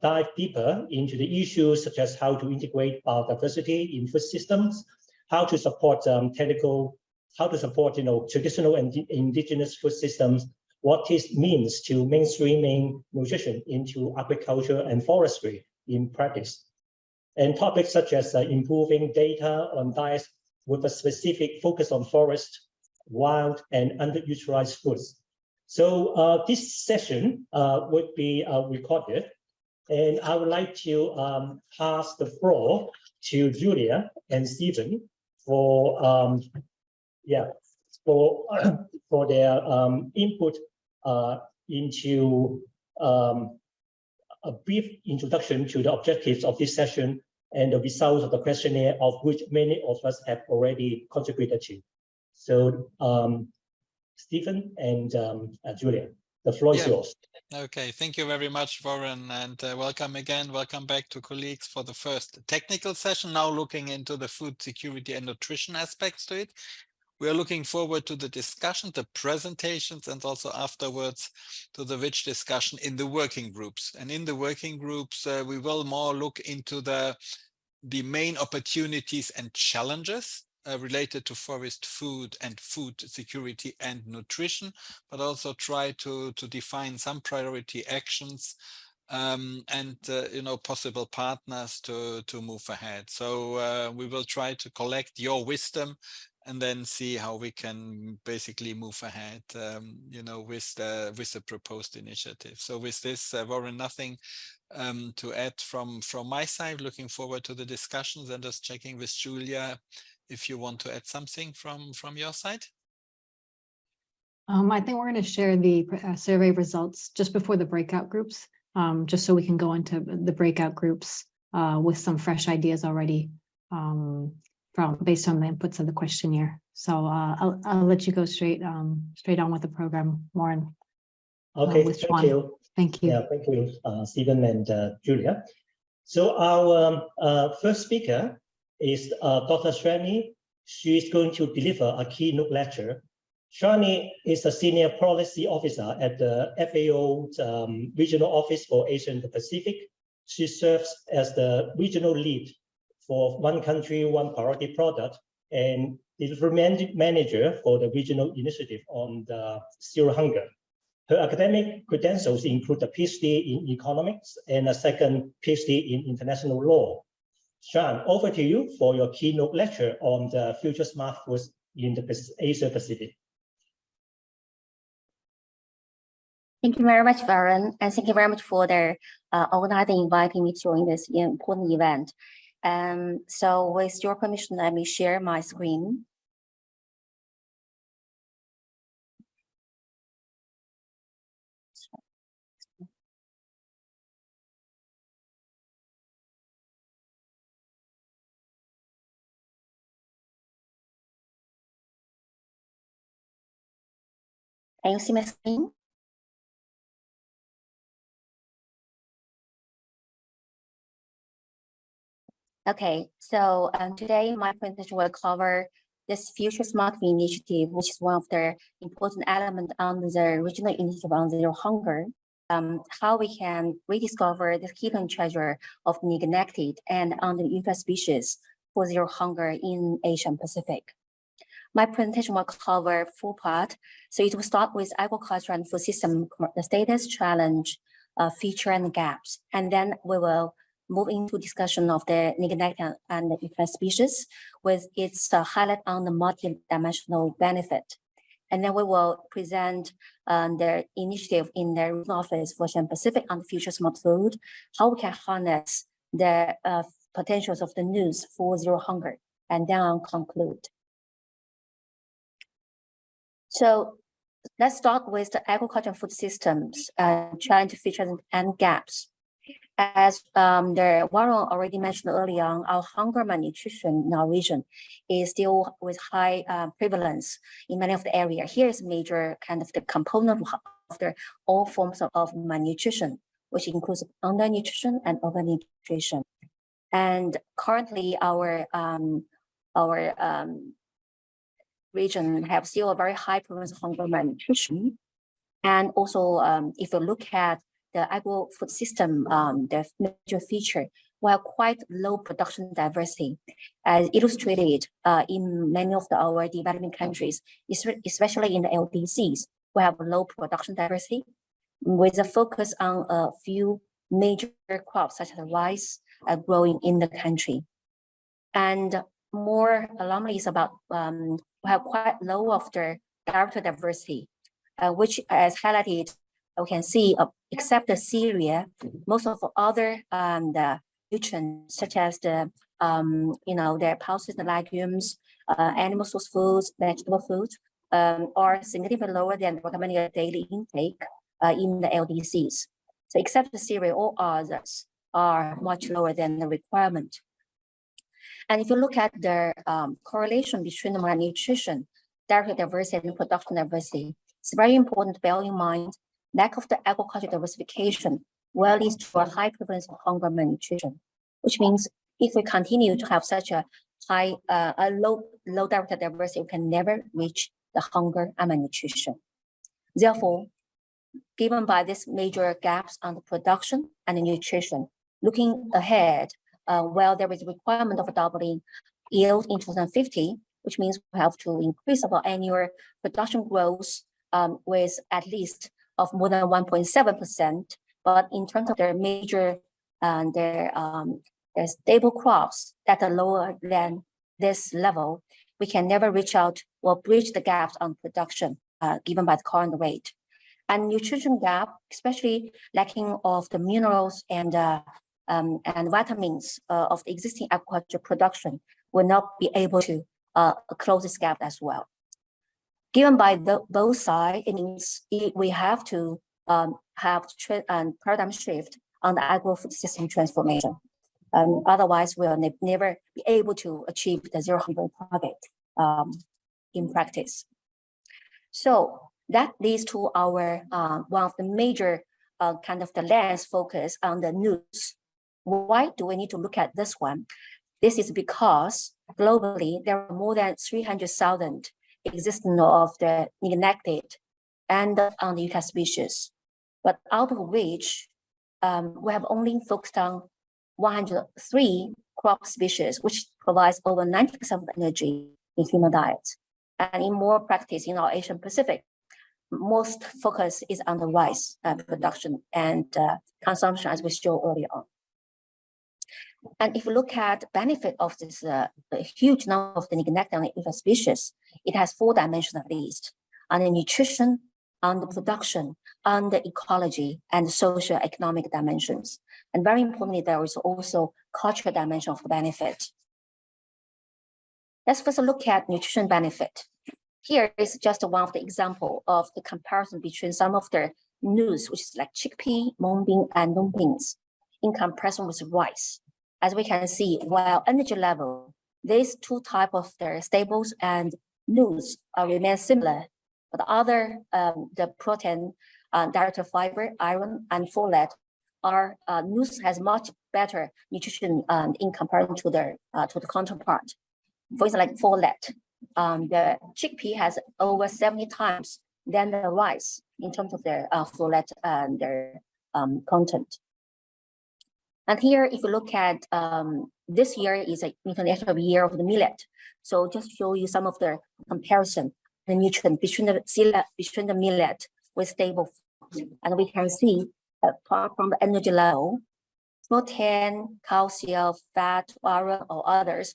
Speaker 7: dive deeper into the issues such as how to integrate biodiversity in food systems, how to support traditional and indigenous food systems, what it means to mainstreaming nutrition into agriculture and forestry in practice, and topics such as improving data on diets with a specific focus on forest, wild, and underutilized foods. So this session would be recorded, and I would like to pass the floor to Julia and Stephen for their input into a brief introduction to the objectives of this session and the results of the questionnaire, of which many of us have already contributed to. So Stephen and Julia, the floor is yours.
Speaker 1: Okay, thank you very much, Warren, and welcome again. Welcome back to colleagues for the first technical session, now looking into the food security and nutrition aspects to it. We are looking forward to the discussion, the presentations, and also afterwards to the rich discussion in the working groups. And in the working groups, we will more look into the main opportunities and challenges related to forest food and food security and nutrition, but also try to define some priority actions and possible partners to move ahead. So we will try to collect your wisdom and then see how we can basically move ahead, with the proposed initiative. So with this, Warren, nothing to add from my side. Looking forward to the discussions, and just checking with Julia if you want to add something from your side.
Speaker 12: I think we're going to share the survey results just before the breakout groups, just so we can go into the breakout groups with some fresh ideas already based on the inputs of the questionnaire. So I'll let you go straight on with the program, Warren.
Speaker 7: Okay, thank you.
Speaker 12: Thank you.
Speaker 7: Yeah, thank you, Stephen and Julia. So our first speaker is Dr. Shrani. She is going to deliver a keynote lecture. Shrani is a senior policy officer at the FAO Regional Office for Asia and the Pacific. She serves as the regional lead for One Country, One Priority Product and delivery manager for the regional initiative on the Zero Hunger. Her academic credentials include a PhD in economics and a second PhD in international law. Shan, over to you for your keynote lecture on the future smart foods in the Asia Pacific.
Speaker 13: Thank you very much, Warren, and thank you very much for the organizing inviting me to join this important event. So with your permission, let me share my screen. Can you see my screen? Okay, so today my presentation will cover this Future Smart Food Initiative, which is one of the important elements on the regional initiative on Zero Hunger. How we can rediscover the hidden treasure of neglected and underutilized species for Zero Hunger in Asia Pacific. My presentation will cover 4 parts. So it will start with agriculture and food system, the status, challenge, feature, and gaps. And then we will move into discussion of the Niginecta and the Eucalyptus species with its highlight on the multi-dimensional benefit. And then we will present the initiative in the regional office for Asian Pacific on the future smart food, how we can harness the potentials of the news for zero hunger, and then I'll conclude. So let's start with the agriculture and food systems, challenge, features, and gaps. As the Warren already mentioned earlier on, our hunger malnutrition in our region is still with high prevalence in many of the areas. Here is major kind of the component of the all forms of malnutrition, which includes undernutrition and overnutrition. And currently, our region have still a very high prevalence of hunger malnutrition. And also, if you look at the agro-food system, the major feature, we have quite low production diversity, as illustrated in many of our developing countries, especially in the LDCs. We have low production diversity with a focus on a few major crops such as rice growing in the country. And more alarmingly is about we have quite low of the director diversity, which as highlighted, we can see except the cereal, most of the other the nutrients such as the the pulses, the legumes, animal source foods, vegetable foods are significantly lower than recommended daily intake in the LDCs. So except the cereal, all others are much lower than the requirement. And if you look at the correlation between the malnutrition, dietary diversity, and production diversity, it's very important to bear in mind lack of the agricultural diversification will lead to a high prevalence of hunger malnutrition, which means if we continue to have such a high, low dietary diversity, we can never reach the hunger and malnutrition. Therefore, given by these major gaps on the production and the nutrition, looking ahead, well, there is a requirement of doubling yield in 2050, which means we have to increase our annual production growth with at least of more than 1.7%. But in terms of their major their stable crops that are lower than this level, we can never reach out or bridge the gaps on production given by the current rate. And nutrition gap, especially lacking of the minerals and vitamins of the existing agriculture production, will not be able to close this gap as well. Given by both sides, it means we have to have paradigm shift on the agro-food system transformation. Otherwise, we'll never be able to achieve the zero hunger target in practice. So that leads to our one of the major kind of the lens focus on the news. Why do we need to look at this one? This is because globally there are more than 300,000 existence of the neglected and on the eucalyptus species, but out of which we have only focused on 103 crop species, which provides over 90% of the energy in human diet. And in more practice in our Asian Pacific, most focus is on the rice production and consumption, as we showed earlier on. And if you look at the benefit of this huge number of the Niginecta and eucalyptus species, it has 4 dimensions at least: on the nutrition, on the production, on the ecology, and social economic dimensions. And very importantly, there is also cultural dimension of the benefit. Let's first look at nutrition benefit. Here is just one of the example of the comparison between some of the news, which is like chickpea, mung bean, and long beans, in comparison with rice. As we can see, while energy level, these 2 types of the staples and news remain similar, but other the protein, dietary fiber, iron, and folate are news has much better nutrition in comparison to the counterpart. For instance, like folate, the chickpea has over 70 times than the rice in terms of their folate and their content. And here, if you look at this year is an International Year of the Millet. So just show you some of the comparison, the nutrient between the millet with stable food. And we can see apart from the energy level, protein, calcium, fat, iron, or others,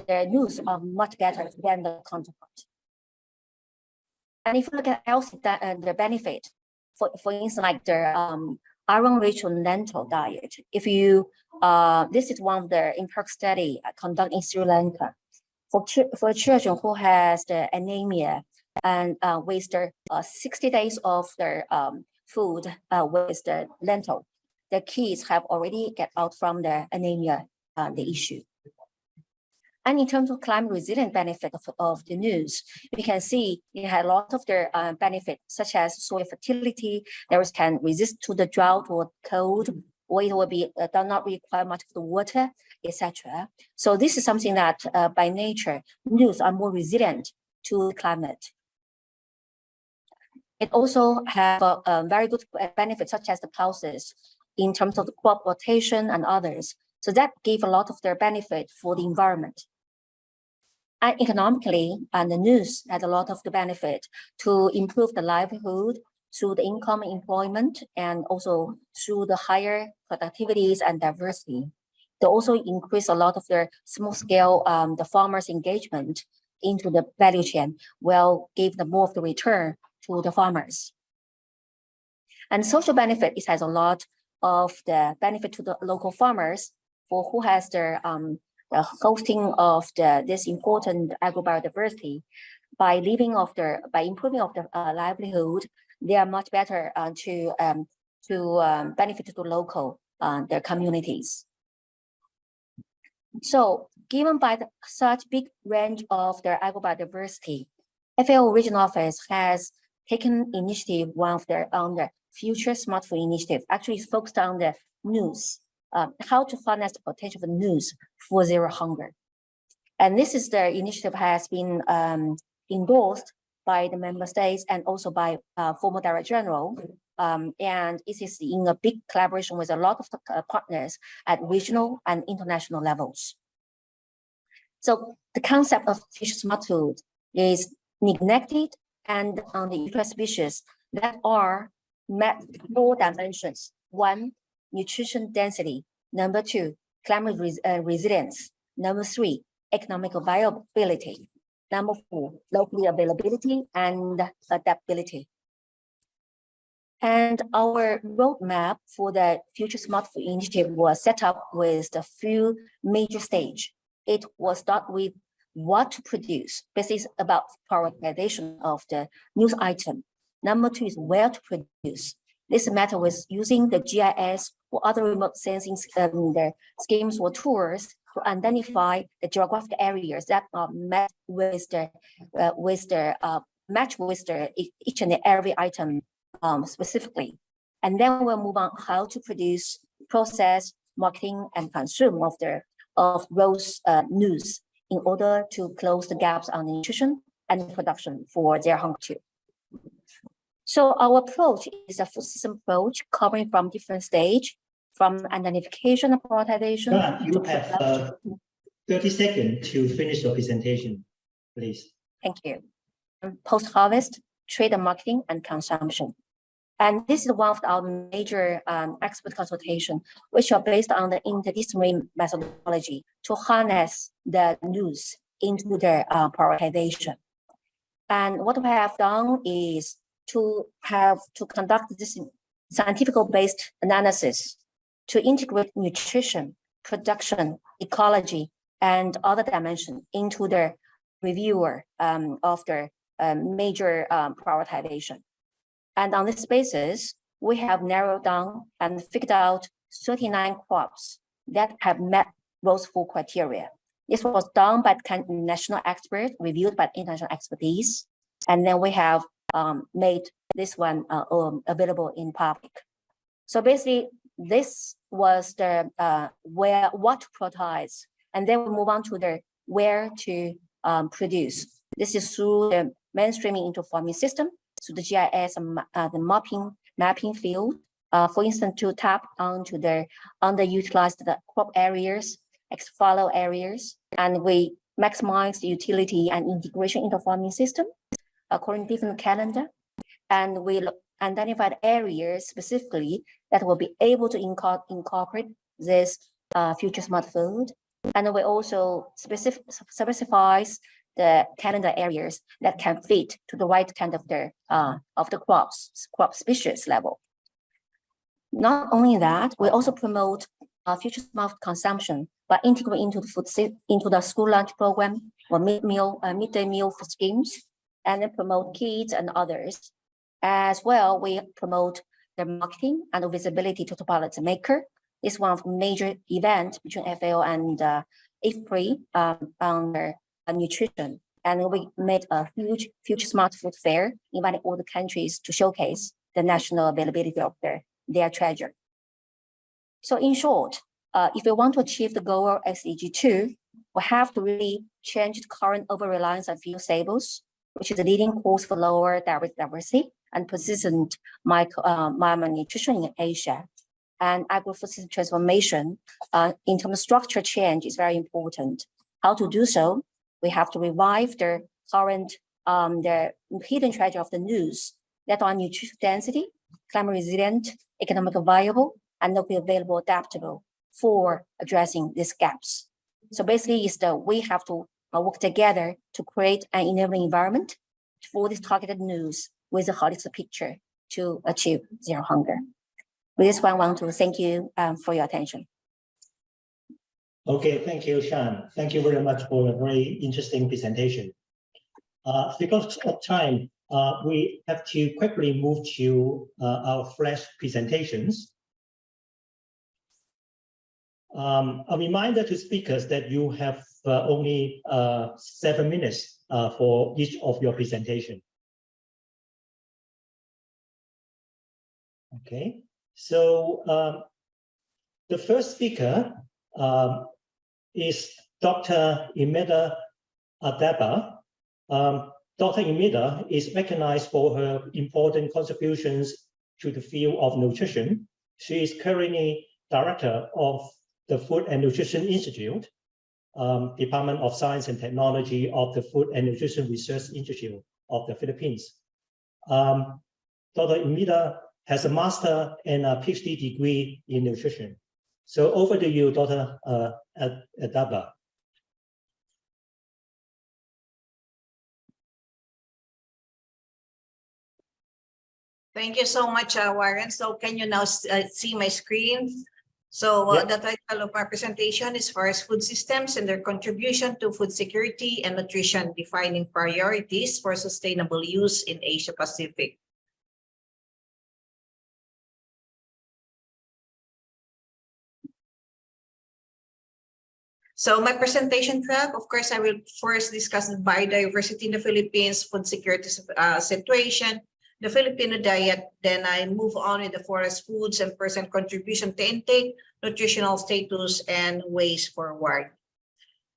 Speaker 13: their news are much better than the counterpart. And if you look at health, the benefit, for instance, like the iron-rich lentil diet, if you, this is one of the empirical study conducted in Sri Lanka. For children who has the anemia and with the 60 days of their food with the lentil, the kids have already get out from the anemia, the issue. And in terms of climate resilient benefit of the news, we can see it had a lot of their benefits, such as soil fertility. There can resist to the drought or cold, or it will be does not require much of the water, etc. So this is something that by nature, news are more resilient to climate. It also have a very good benefits, such as the pulses in terms of the crop rotation and others. So that gave a lot of their benefit for the environment. And economically, and the news had a lot of the benefit to improve the livelihood through the income employment and also through the higher productivities and diversity. They also increase a lot of their small scale, the farmers' engagement into the value chain, will give them more of the return to the farmers. And social benefit, it has a lot of the benefit to the local farmers for who has their the hosting of this important agrobiodiversity. By improving of the livelihood, they are much better to benefit to the local their communities. So given by such big range of their agrobiodiversity, FAO Regional Office has taken initiative on the Future Smart Food Initiative, actually focused on the news, how to harness the potential of news for zero hunger. And this is the initiative has been endorsed by the member states and also by former Director General. And it is in a big collaboration with a lot of the, partners at regional and international levels. So the concept of future smart food is neglected and on the interest species that are met 4 dimensions. 1, nutrition density. Number 2, climate resilience. Number 3, economical viability. Number 4, local availability and adaptability. And our roadmap for the Future Smart Food Initiative was set up with the few major stages. It was start with what to produce. This is about prioritization of the news item. Number 2 is where to produce. This matter with using the GIS or other remote sensing the schemes or tools to identify the geographic areas that are met with the match with the each and every item specifically. And then we'll move on how to produce, process, marketing, and consume of those news in order to close the gaps on nutrition and production for their hunger too. So our approach is a full system approach covering from different stage, from identification and prioritization.
Speaker 7: You have 30 seconds to finish your presentation, please.
Speaker 13: Thank you. Post-harvest, trade and marketing, and consumption. And this is one of our major expert consultation, which are based on the interdisciplinary methodology to harness the news into the prioritization. And what we have done is to conduct this scientific-based analysis to integrate nutrition, production, ecology, and other dimensions into the reviewer of the major prioritization. And on this basis, we have narrowed down and figured out 39 crops that have met those 4 criteria. This was done by national experts, reviewed by international expertise, and then we have made this one available in public. So basically, this was the what to prioritize, and then we move on to the where to produce. This is through the mainstreaming into farming system, through the GIS and the mapping field. For instance, to tap onto the underutilized crop areas, fallow areas, and we maximize the utility and integration into farming system according to different calendar. And we identified areas specifically that will be able to incorporate this future smart food. And we also specifies the calendar areas that can fit to the right kind of the crop species level. Not only that, we also promote future smart consumption by integrating into the school lunch program or midday meal schemes, and then promote kids and others. As well, we promote the marketing and visibility to the policymaker. This is one of the major events between FAO and IFPRI on nutrition. And we made a huge future smart food fair, inviting all the countries to showcase the national availability of their treasure. So in short, if we want to achieve the goal of SDG 2, we have to really change the current over-reliance on fuel staples, which is a leading cause for lower diversity and persistent malnutrition in Asia. And agri-food system transformation in terms of structure change is very important. How to do so? We have to revive the current the hidden treasure of the news that are nutrition density, climate resilient, economically viable, and locally available, adaptable for addressing these gaps. So basically, we have to work together to create an enabling environment for this targeted news with a holistic picture to achieve zero hunger. With this one, I want to thank you for your attention.
Speaker 7: Okay, thank you, Shan. Thank you very much for a very interesting presentation. Because of time, we have to quickly move to our flash presentations. A reminder to speakers that you have only 7 minutes for each of your presentation. Okay, so the first speaker is Dr. Imeda Adeba. Dr. Imeda is recognized for her important contributions to the field of nutrition. She is currently director of the Food and Nutrition Institute, Department of Science and Technology of the Food and Nutrition Research Institute of the Philippines. Dr. Imeda has a master and a PhD degree in nutrition. So over to you, Dr. Adeba.
Speaker 8: Thank you so much, Warren. So can you now see my screen? So
Speaker 7: Yep.
Speaker 8: the title of our presentation is Forest Food Systems and their contribution to food security and nutrition, defining priorities for sustainable use in Asia Pacific. So my presentation track, of course, I will first discuss the biodiversity in the Philippines, food security situation, the Filipino diet, then I move on with the forest foods and percent contribution to intake, nutritional status, and ways forward.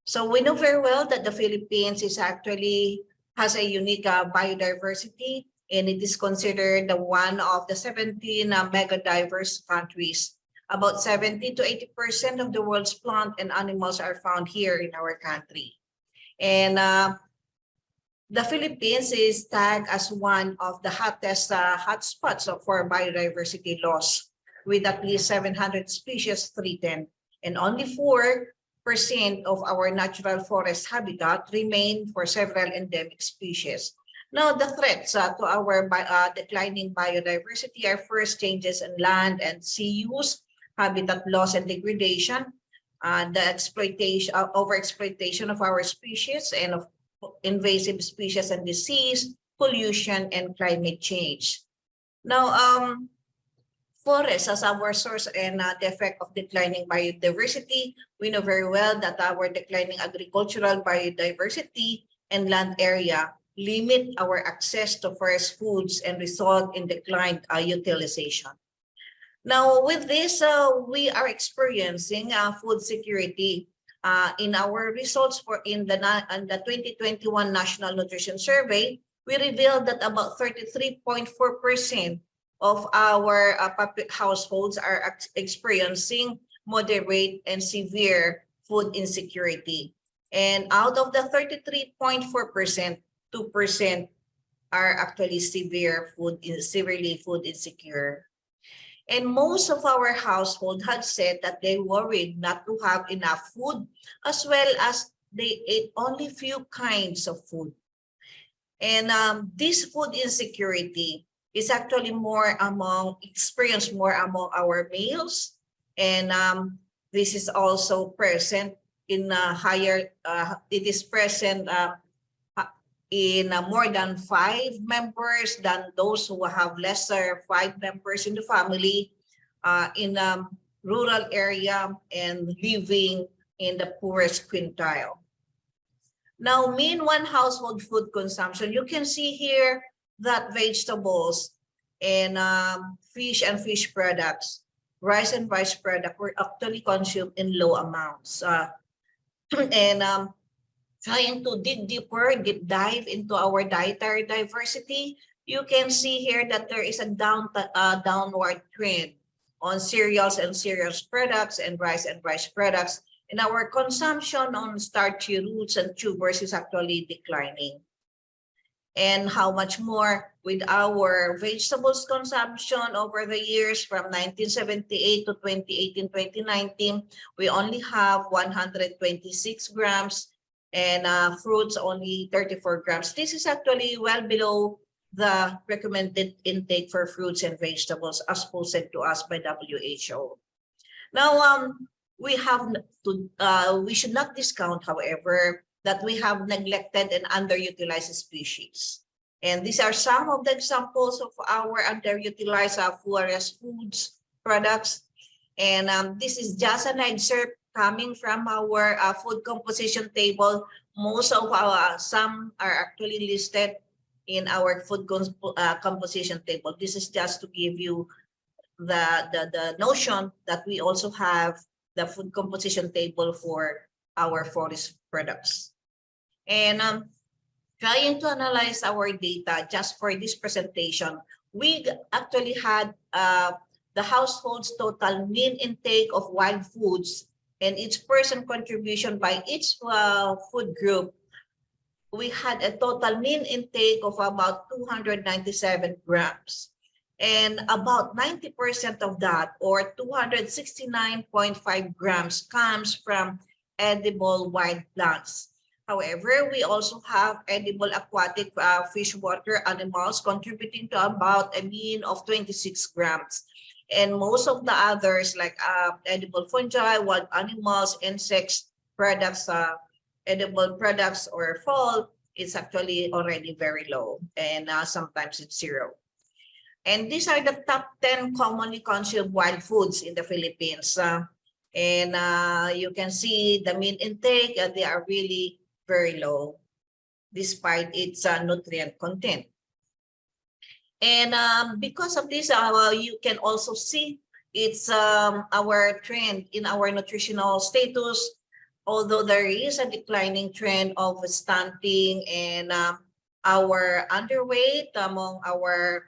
Speaker 8: So we know very well that the Philippines has a unique biodiversity, and it is considered one of the 17 mega diverse countries. About 70 to 80% of the world's plant and animals are found here in our country. And the Philippines is tagged as one of the hottest hotspots for biodiversity loss, with at least 700 species threatened, and only 4% of our natural forest habitat remain for several endemic species. Now, the threats to our declining biodiversity are first changes in land and sea use, habitat loss and degradation, the overexploitation of our species and of invasive species and disease, pollution, and climate change. Now, forests as our source and the effect of declining biodiversity, we know very well that our declining agricultural biodiversity and land area limit our access to forest foods and result in declined utilization. Now, with this, we are experiencing food security. In our results in the 2021 National Nutrition Survey, we revealed that about 33.4% of our households are experiencing moderate and severe food insecurity. And out of the 33.4%, 2% are actually severely food insecure. And most of our household had said that they worried not to have enough food, as well as they ate only few kinds of food. And this food insecurity is actually experienced more among our males. And this is also present in it is present in more than 5 members than those who have lesser 5 members in the family, in a rural area and living in the poorest quintile. Now, mean one household food consumption, you can see here that vegetables and fish and fish products, rice and rice products were actually consumed in low amounts. And trying to dig deeper, deep dive into our dietary diversity, you can see here that there is a downward trend on cereals and cereals products and rice products. And our consumption on starchy roots and tubers is actually declining. And how much more with our vegetables consumption over the years from 1978 to 2018-2019, we only have 126 grams and fruits only 34 grams. This is actually well below the recommended intake for fruits and vegetables as posted to us by WHO. Now, we should not discount, however, that we have neglected and underutilized species. And these are some of the examples of our underutilized forest foods products. And this is just an excerpt coming from our food composition table. Most of some are actually listed in our food composition table. This is just to give you the notion that we also have the food composition table for our forest products. And trying to analyze our data just for this presentation, we actually had the household's total mean intake of wild foods and each person contribution by each food group. We had a total mean intake of about 297 grams. And about 90% of that, or 269.5 grams, comes from edible wild plants. However, we also have edible aquatic freshwater animals contributing to about a mean of 26 grams. And most of the others, like edible fungi, wild animals, insects, products, edible products, or fall, is actually already very low. And sometimes it's 0. And these are the top 10 commonly consumed wild foods in the Philippines. And you can see the mean intake, they are really very low, despite its nutrient content. And because of this, you can also see it's our trend in our nutritional status. Although there is a declining trend of stunting and our underweight among our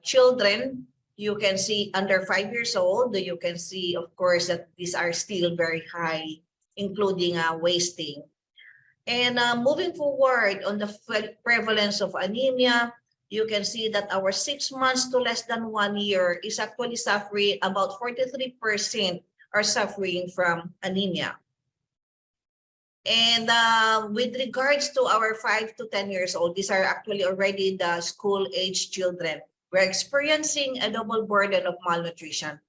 Speaker 8: children, you can see under 5 years old, you can see, of course, that these are still very high, including wasting. And moving forward on the prevalence of anemia, you can see that our 6 months to less than 1 year is actually suffering, about 43% are suffering from anemia. And with regards to our 5 to 10 years old, these are actually already the school-age children. We're experiencing a double burden of malnutrition.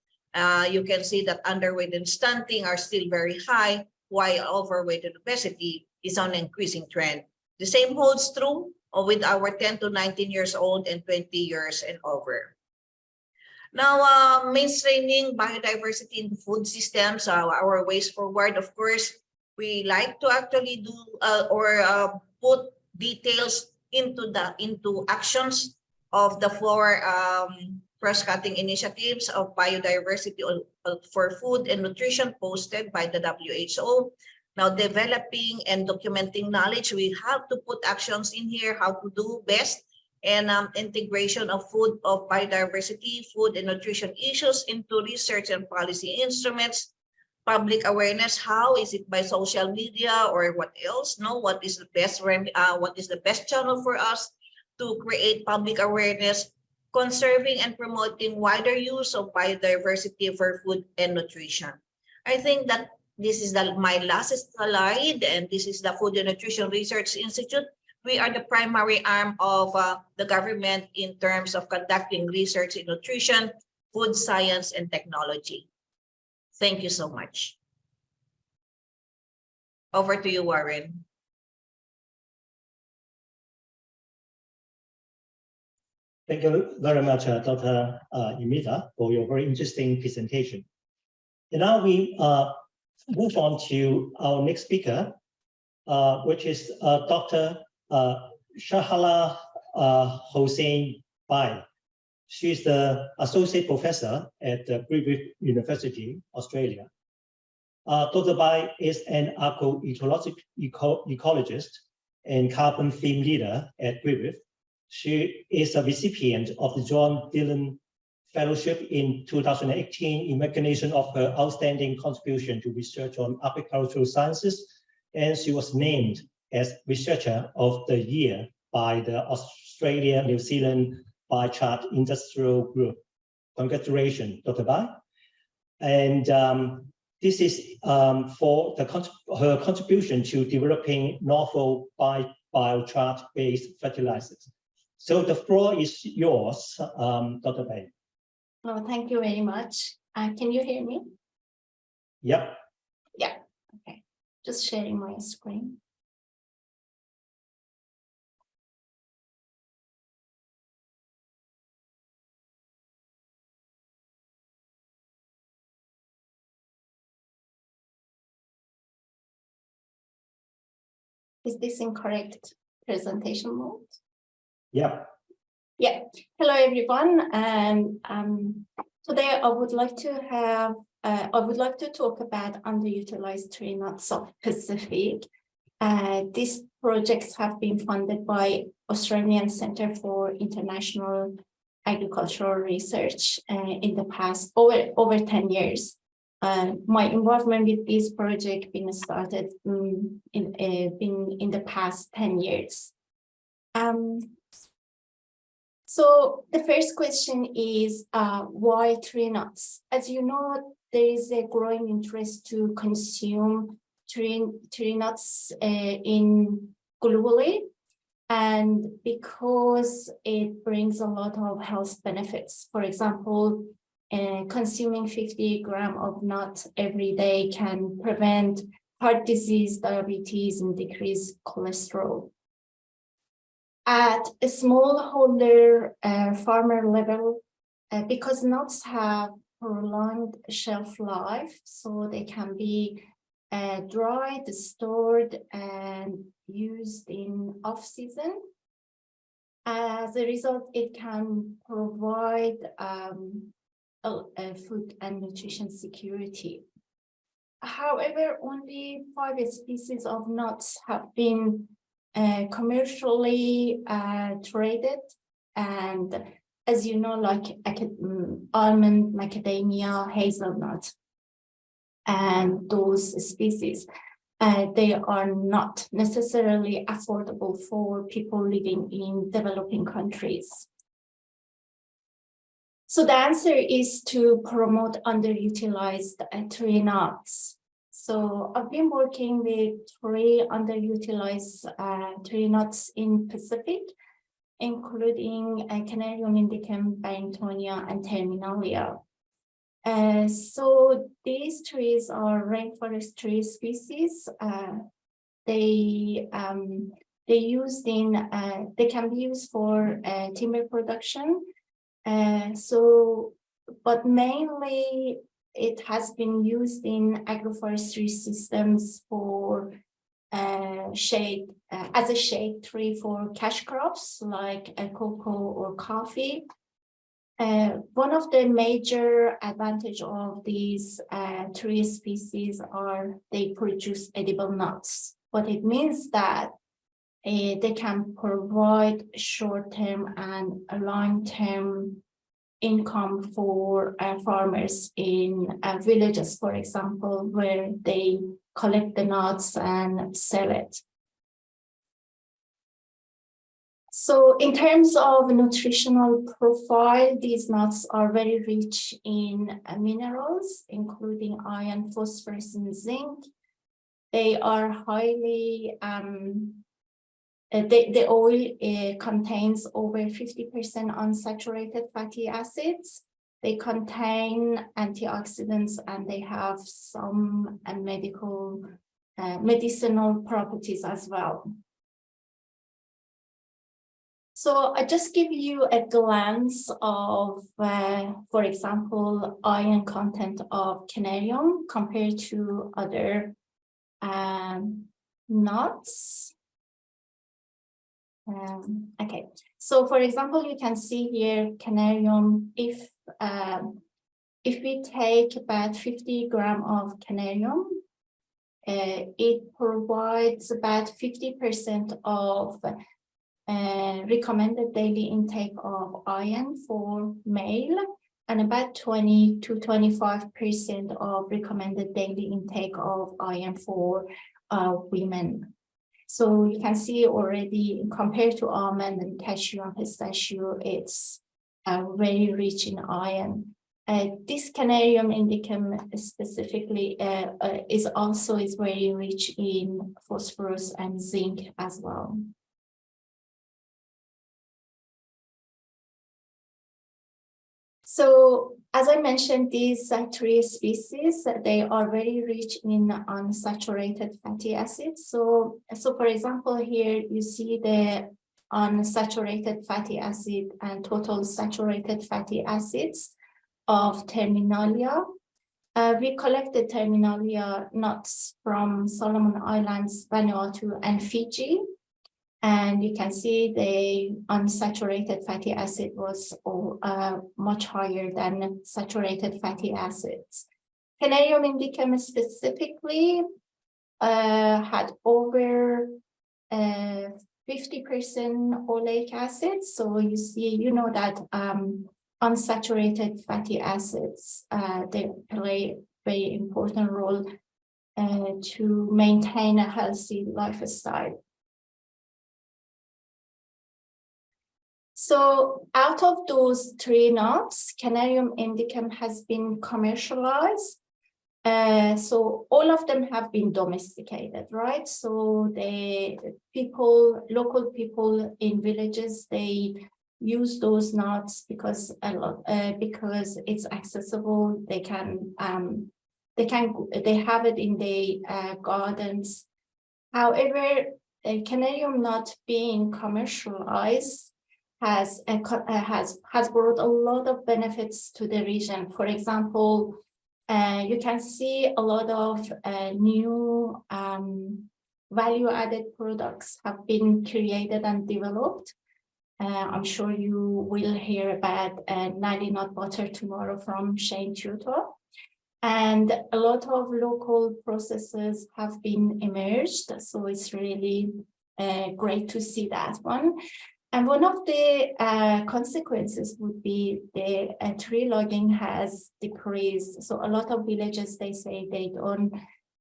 Speaker 8: You can see that underweight and stunting are still very high, while overweight and obesity is on an increasing trend. The same holds true with our 10 to 19 years old and 20 years and over. Now, mainstreaming biodiversity in food systems, our ways forward, of course, we like to actually do put details into actions of the 4 cross-cutting initiatives of biodiversity for food and nutrition posted by the WHO. Now, developing and documenting knowledge, we have to put actions in here, how to do best, and integration of food, of biodiversity, food and nutrition issues into research and policy instruments. Public awareness, how is it by social media or what else? No, what is the best channel for us to create public awareness? conserving and promoting wider use of biodiversity for food and nutrition. I think that this is my last slide, and this is the Food and Nutrition Research Institute. We are the primary arm of the government in terms of conducting research in nutrition, food science, and technology. Thank you so much. Over to you, Warren.
Speaker 7: Thank you very much, Dr. Imita, for your very interesting presentation. And now we move on to our next speaker, which is Dr. Shahala Hossain Bai. She is the Associate Professor at Griffith University, Australia. Dr. Bai is an ecologist and carbon theme leader at Griffith. She is a recipient of the John Dillon Fellowship in 2018 in recognition of her outstanding contribution to research on agricultural sciences, and she was named as Researcher of the Year by the Australia-New Zealand Biochar Industrial Group. Congratulations, Dr. Bai. And this is for her contribution to developing novel biochar-based fertilizers. So the floor is yours, Dr. Bai.
Speaker 14: Oh, thank you very much. Can you hear me?
Speaker 7: Yep.
Speaker 14: Yeah, okay. Just sharing my screen. Is this in correct presentation mode?
Speaker 7: Yeah.
Speaker 14: Yeah. Hello, everyone. And today I would like to talk about underutilized tree nuts of Pacific. These projects have been funded by Australian Centre for International Agricultural Research in the past over 10 years. My involvement with this project been started in the past 10 years. So the first question is why tree nuts? As you know, there is a growing interest to consume tree nuts globally, and because it brings a lot of health benefits. For example, consuming 50 grams of nuts every day can prevent heart disease, diabetes, and decrease cholesterol. At a smallholder farmer level, because nuts have prolonged shelf life, so they can be dried, stored, and used in off-season. As a result, it can provide food and nutrition security. However, only 5 species of nuts have been commercially traded, and as you know, like almond, macadamia, hazelnut, and those species, they are not necessarily affordable for people living in developing countries. So the answer is to promote underutilized tree nuts. So I've been working with 3 underutilized tree nuts in Pacific, including Canarium indicum, Barringtonia, and Terminalia. So these trees are rainforest tree species. They can be used for timber production. But mainly it has been used in agroforestry systems for shade, as a shade tree for cash crops like cocoa or coffee. One of the major advantage of these tree species are they produce edible nuts. What it means that they can provide short-term and long-term income for farmers in villages, for example, where they collect the nuts and sell it. So in terms of nutritional profile, these nuts are very rich in minerals, including iron, phosphorus, and zinc. They are highly, the oil contains over 50% unsaturated fatty acids. They contain antioxidants and they have some medicinal properties as well. So I just give you a glance of, for example, iron content of Canarium compared to other nuts. Okay, so for example, you can see here Canarium. If we take about 50 grams of Canarium, it provides about 50% of recommended daily intake of iron for male and about 20 to 25% of recommended daily intake of iron for women. So you can see already compared to almond and cashew and pistachio, it's very rich in iron. This Canarium indicum specifically is very rich in phosphorus and zinc as well. So as I mentioned, these three species, they are very rich in unsaturated fatty acids. So for example, here you see the unsaturated fatty acid and total saturated fatty acids of Terminalia. We collected Terminalia nuts from Solomon Islands, Vanuatu, and Fiji. And you can see the unsaturated fatty acid was much higher than saturated fatty acids. Canarium indicum specifically had over 50% oleic acid. So you see, you know that unsaturated fatty acids, they play a very important role to maintain a healthy lifestyle. So out of those three nuts, Canarium indicum has been commercialized. So all of them have been domesticated, right? So the local people in villages, they use those nuts because it's accessible. They have it in the gardens. However, Canarium nut being commercialized has brought a lot of benefits to the region. For example, you can see a lot of new value-added products have been created and developed. I'm sure you will hear about Nali nut butter tomorrow from Shane Tutor. And a lot of local processes have been emerged. So it's really great to see that one. And one of the consequences would be the tree logging has decreased. So a lot of villages, they say they don't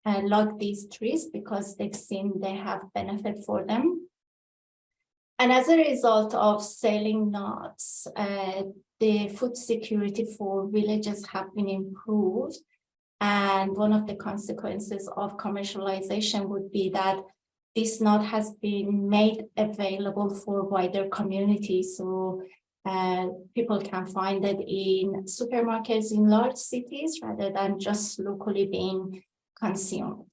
Speaker 14: log these trees because they've seen they have benefit for them. And as a result of selling nuts, the food security for villages have been improved. And one of the consequences of commercialization would be that this nut has been made available for wider communities. So people can find it in supermarkets in large cities rather than just locally being consumed.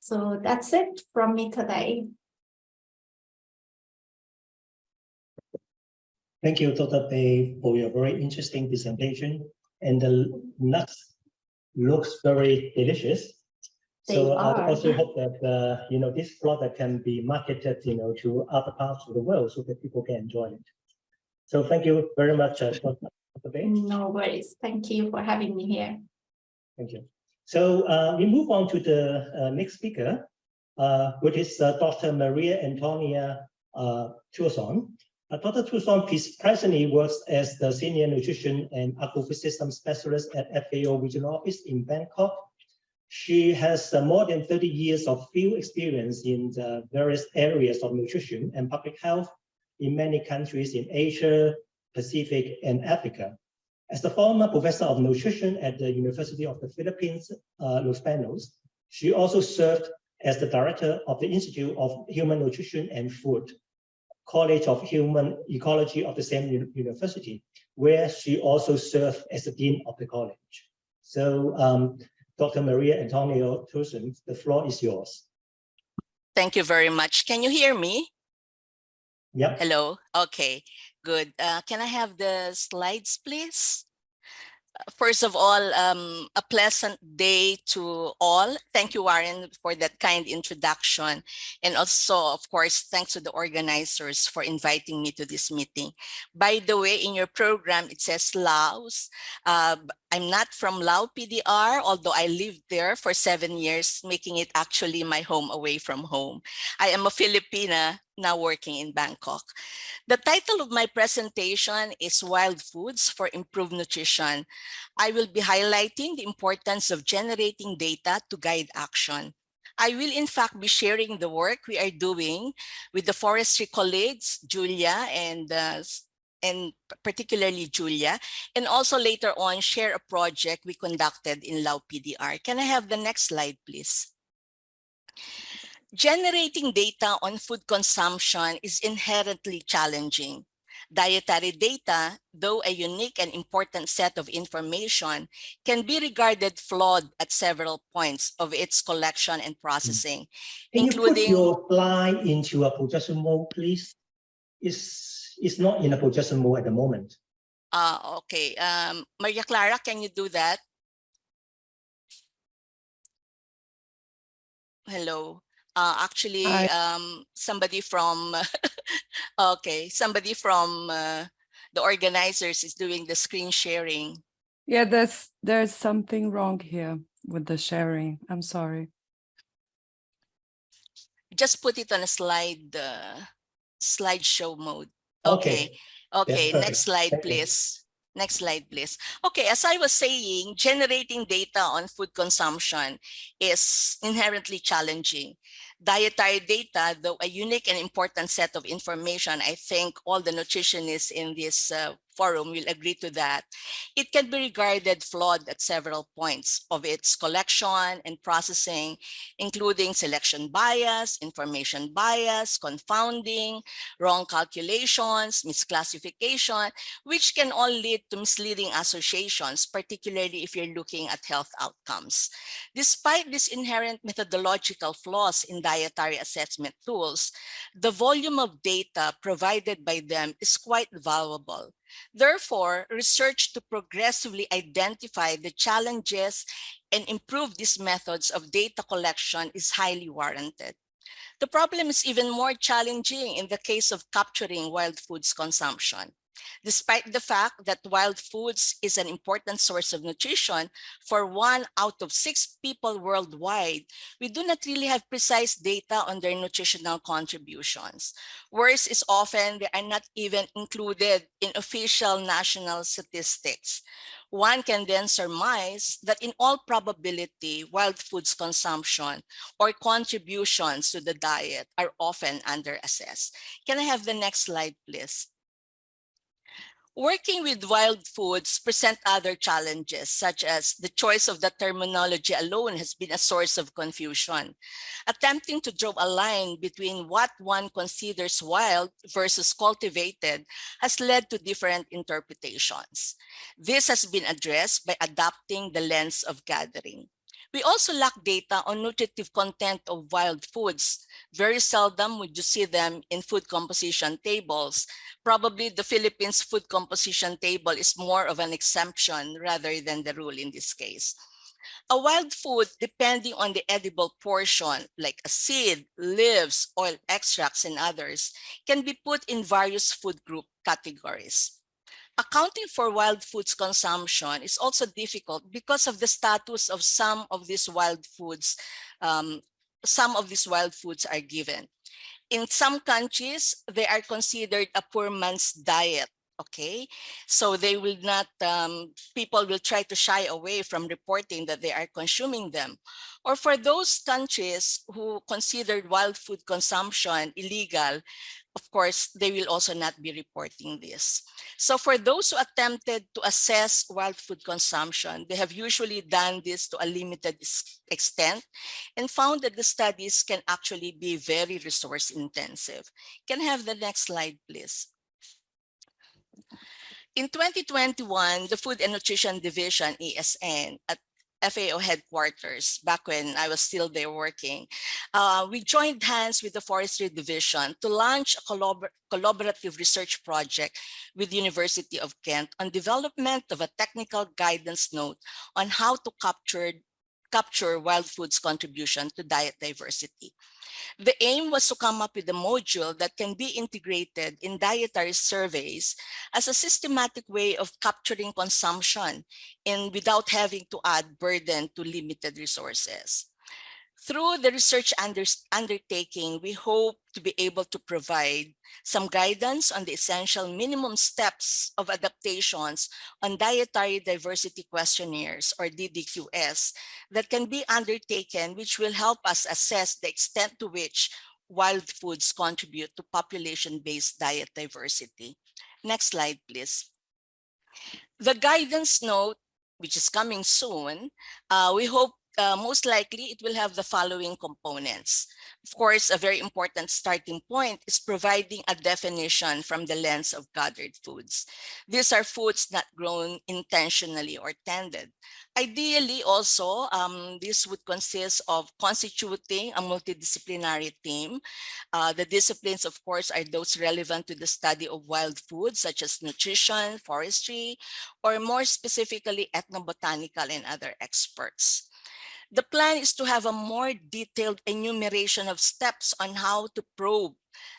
Speaker 14: So that's it from me today.
Speaker 7: Thank you, Dr. Pei, for your very interesting presentation. And the nuts looks very delicious. So I also hope that this product can be marketed to other parts of the world so that people can enjoy it. So thank you very much, Dr. Pei.
Speaker 14: No worries. Thank you for having me here.
Speaker 7: Thank you. So we move on to the next speaker, which is Dr. Maria Antonia Tuason. Dr. Tuason presently works as the Senior Nutrition and Agro-Food System Specialist at FAO Regional Office in Bangkok. She has more than 30 years of field experience in the various areas of nutrition and public health, in many countries in Asia, Pacific, and Africa. As the former professor of nutrition at the University of the Philippines, Los Baños, she also served as the director of the Institute of Human Nutrition and Food, College of Human Ecology of the same university, where she also served as the dean of the college. So, Dr. Maria Antonio Thurston, the floor is yours.
Speaker 15: Thank you very much. Can you hear me?
Speaker 7: Yep.
Speaker 15: Hello. Okay, good. Can I have the slides, please? First of all, a pleasant day to all. Thank you, Warren, for that kind introduction. And also, of course, thanks to the organizers for inviting me to this meeting. By the way, in your program, it says Laos. I'm not from Lao PDR, although I lived there for 7 years, making it actually my home away from home. I am a Filipina now working in Bangkok. The title of my presentation is Wild Foods for Improved Nutrition. I will be highlighting the importance of generating data to guide action. I will in fact be sharing the work we are doing with the forestry colleagues, Julia and particularly Julia, and also later on share a project we conducted in Lao PDR. Can I have the next slide, please? Generating data on food consumption is inherently challenging. Dietary data, though a unique and important set of information, can be regarded flawed at several points of its collection and processing, including—
Speaker 7: Can you put your slide into a projection mode, please? It's not in a projection mode at the moment.
Speaker 15: Okay. Maria Clara, can you do that? Hello. Actually, somebody from okay, somebody from the organizers is doing the screen sharing.
Speaker 16: Yeah, there's something wrong here with the sharing. I'm sorry.
Speaker 15: Just put it on a slideshow mode. Okay. Okay. Next slide, please. Next slide, please. Okay, as I was saying, generating data on food consumption is inherently challenging. Dietary data, though a unique and important set of information, I think all the nutritionists in this forum will agree to that, it can be regarded flawed at several points of its collection and processing, including selection bias, information bias, confounding, wrong calculations, misclassification, which can all lead to misleading associations, particularly if you're looking at health outcomes. Despite these inherent methodological flaws in dietary assessment tools, the volume of data provided by them is quite valuable. Therefore, research to progressively identify the challenges and improve these methods of data collection is highly warranted. The problem is even more challenging in the case of capturing wild foods consumption. Despite the fact that wild foods is an important source of nutrition for 1 out of 6 people worldwide, we do not really have precise data on their nutritional contributions. Worse is often they are not even included in official national statistics. One can then surmise that in all probability, wild foods consumption or contributions to the diet are often underassessed. Can I have the next slide, please? Working with wild foods present other challenges, such as the choice of the terminology alone has been a source of confusion. Attempting to draw a line between what one considers wild versus cultivated has led to different interpretations. This has been addressed by adopting the lens of gathering. We also lack data on nutritive content of wild foods. Very seldom would you see them in food composition tables. Probably the Philippines food composition table is more of an exemption rather than the rule in this case. A wild food, depending on the edible portion, like a seed, leaves, oil extracts, and others, can be put in various food group categories. Accounting for wild foods consumption is also difficult because of the status of some of these wild foods. Some of these wild foods are given. In some countries, they are considered a poor man's diet. Okay, so they will not, people will try to shy away from reporting that they are consuming them. Or for those countries who considered wild food consumption illegal, of course, they will also not be reporting this. So for those who attempted to assess wild food consumption, they have usually done this to a limited extent and found that the studies can actually be very resource intensive. Can I have the next slide, please? In 2021, the Food and Nutrition Division, ESN, at FAO headquarters, back when I was still there working, we joined hands with the Forestry Division to launch a collaborative research project with the University of Kent on development of a technical guidance note on how to capture wild foods' contribution to diet diversity. The aim was to come up with a module that can be integrated in dietary surveys as a systematic way of capturing consumption and without having to add burden to limited resources. Through the research undertaking, we hope to be able to provide some guidance on the essential minimum steps of adaptations on dietary diversity questionnaires, or DDQS, that can be undertaken, which will help us assess the extent to which wild foods contribute to population-based diet diversity. Next slide, please. The guidance note, which is coming soon, we hope most likely it will have the following components. Of course, a very important starting point is providing a definition from the lens of gathered foods. These are foods not grown intentionally or tended. Ideally also, this would consist of constituting a multidisciplinary team. The disciplines, of course, are those relevant to the study of wild foods, such as nutrition, forestry, or more specifically, ethnobotanical and other experts. The plan is to have a more detailed enumeration of steps on how to probe,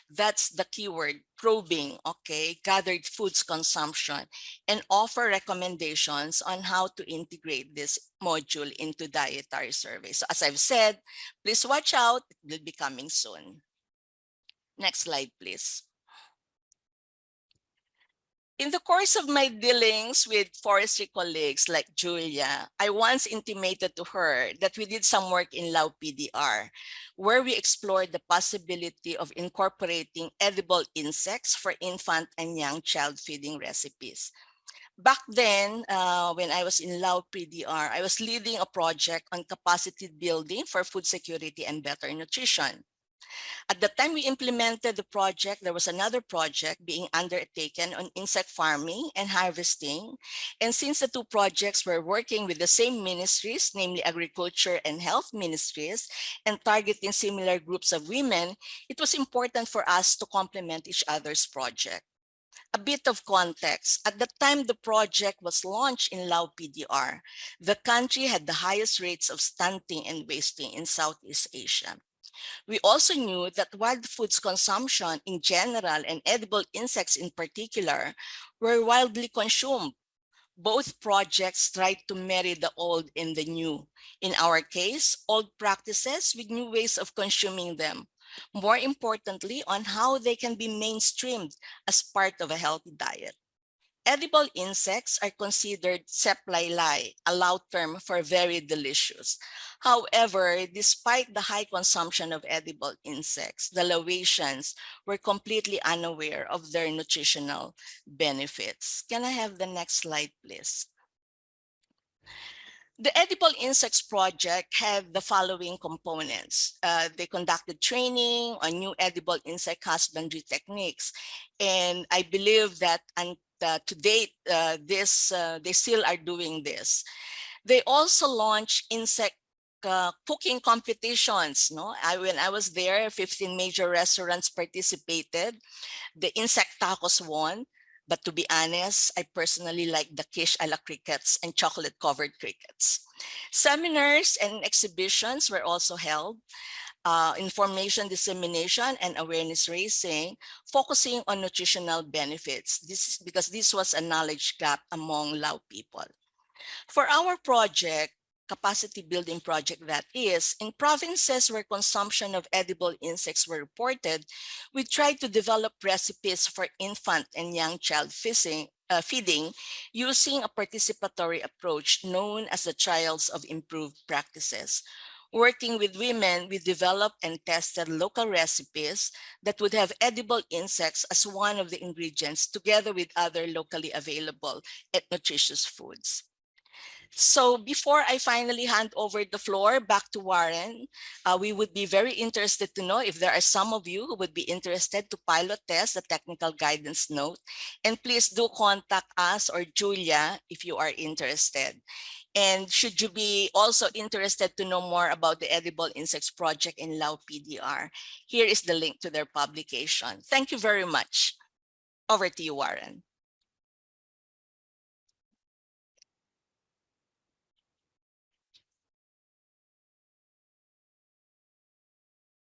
Speaker 15: that's the keyword, probing, okay, gathered foods consumption, and offer recommendations on how to integrate this module into dietary surveys. So as I've said, please watch out, it will be coming soon. Next slide, please. In the course of my dealings with forestry colleagues like Julia, I once intimated to her that we did some work in Lao PDR, where we explored the possibility of incorporating edible insects for infant and young child feeding recipes. Back then, when I was in Lao PDR, I was leading a project on capacity building for food security and better nutrition. At the time we implemented the project, there was another project being undertaken on insect farming and harvesting. And since the two projects were working with the same ministries, namely agriculture and health ministries, and targeting similar groups of women, it was important for us to complement each other's project. A bit of context, at the time the project was launched in Lao PDR, the country had the highest rates of stunting and wasting in Southeast Asia. We also knew that wild foods consumption in general and edible insects in particular were widely consumed. Both projects tried to marry the old and the new. In our case, old practices with new ways of consuming them. More importantly, on how they can be mainstreamed as part of a healthy diet. Edible insects are considered seplailai, a Lao term for very delicious. However, despite the high consumption of edible insects, the Laotians were completely unaware of their nutritional benefits. Can I have the next slide, please? The Edible Insects Project had the following components. They conducted training on new edible insect husbandry techniques. And I believe that to date, they still are doing this. They also launched insect cooking competitions. No? When I was there, 15 major restaurants participated. The insect tacos won. But to be honest, I personally like the quiche a la crickets and chocolate-covered crickets. Seminars and exhibitions were also held. Information dissemination and awareness raising, focusing on nutritional benefits. This is because this was a knowledge gap among Lao people. For our project, capacity building project that is, in provinces where consumption of edible insects were reported, we tried to develop recipes for infant and young child feeding using a participatory approach known as the Trials of Improved Practices. Working with women, we developed and tested local recipes that would have edible insects as one of the ingredients, together with other locally available and nutritious foods. So before I finally hand over the floor back to Warren, we would be very interested to know if there are some of you who would be interested to pilot test the technical guidance note. And please do contact us or Julia if you are interested. And should you be also interested to know more about the Edible Insects Project in Lao PDR, here is the link to their publication. Thank you very much. Over to you, Warren.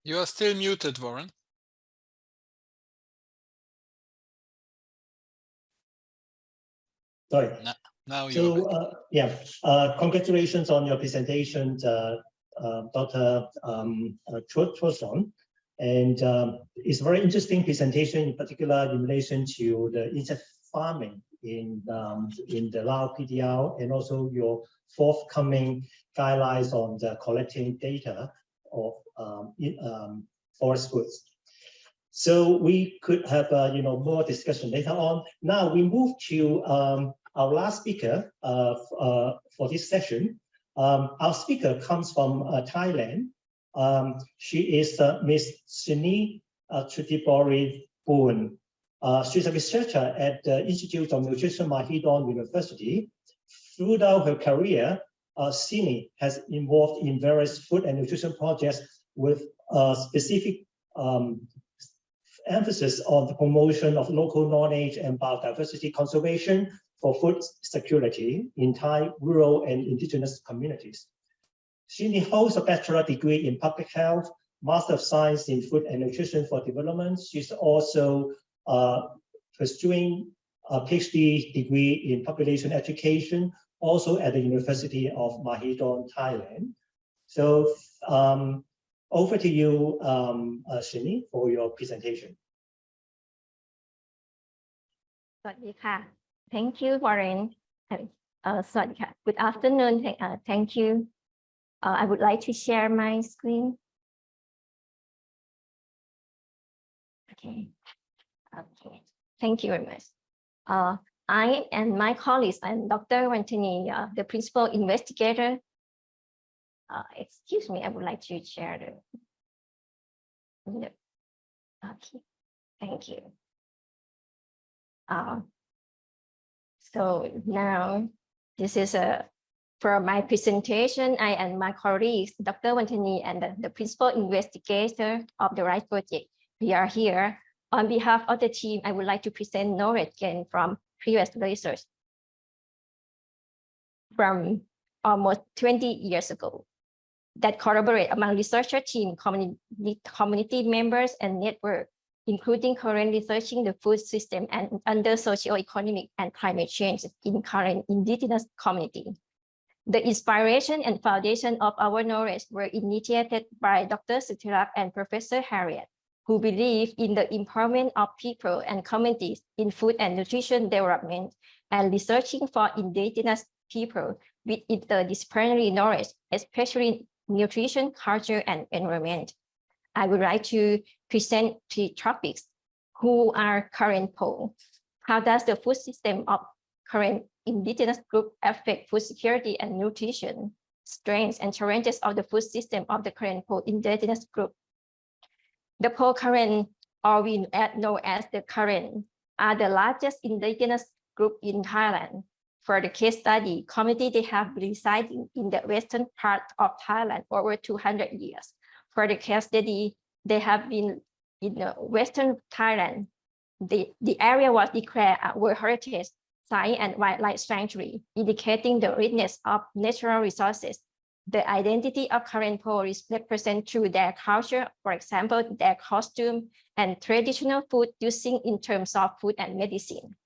Speaker 17: You are still muted, Warren.
Speaker 7: Sorry.
Speaker 17: Now you.
Speaker 7: So congratulations on your presentation, Dr. Chorson. And it's a very interesting presentation, in particular in relation to the insect farming in the Lao PDR, and also your forthcoming guidelines on the collecting data of forest foods. So we could have more discussion later on. Now we move to our last speaker for this session. Our speaker comes from Thailand. She is Ms. Sini Chutibori-Boon. She's a researcher at the Institute of Nutrition, Mahidol University. Throughout her career, Sini has involved in various food and nutrition projects with specific emphasis on the promotion of local knowledge and biodiversity conservation for food security in Thai rural and indigenous communities. Sini holds a bachelor degree in public health, Master of Science in Food and Nutrition for Development. She's also pursuing a PhD degree in population education, also at the University of Mahidol, Thailand. So over to you, Sini, for your presentation.
Speaker 18: Thank you, Warren. Good afternoon. Thank you. I would like to share my screen. Okay. Thank you very much. I and my colleagues and Dr. Wantini, the principal investigator. Excuse me, I would like to share the. Okay, thank you. So now this is for my presentation. I and my colleagues, Dr. Wantini and the principal investigator of the RISE project, we are here. On behalf of the team, I would like to present knowledge gained from previous research from almost 20 years ago that collaborate among researcher team, community members, and network, including current researching the food system and under socio-economic and climate change in current indigenous community. The inspiration and foundation of our knowledge were initiated by Dr. Sutirak and Professor Harriet, who believe in the empowerment of people and communities in food and nutrition development and researching for indigenous people with interdisciplinary knowledge, especially nutrition, culture, and environment. I would like to present 3 topics. Who are current PO? How does the food system of current indigenous group affect food security and nutrition? Strengths and challenges of the food system of the current PO indigenous group. The PO Karen, or we know as the Karen, are the largest indigenous group in Thailand. For the case study, community they have been residing in the western part of Thailand over 200 years. For the case study, they have been in the western Thailand. The area was declared a World Heritage Site and Wildlife Sanctuary, indicating the richness of natural resources. The identity of current PO is represented through their culture, for example, their costume and traditional food using in terms of food and medicine.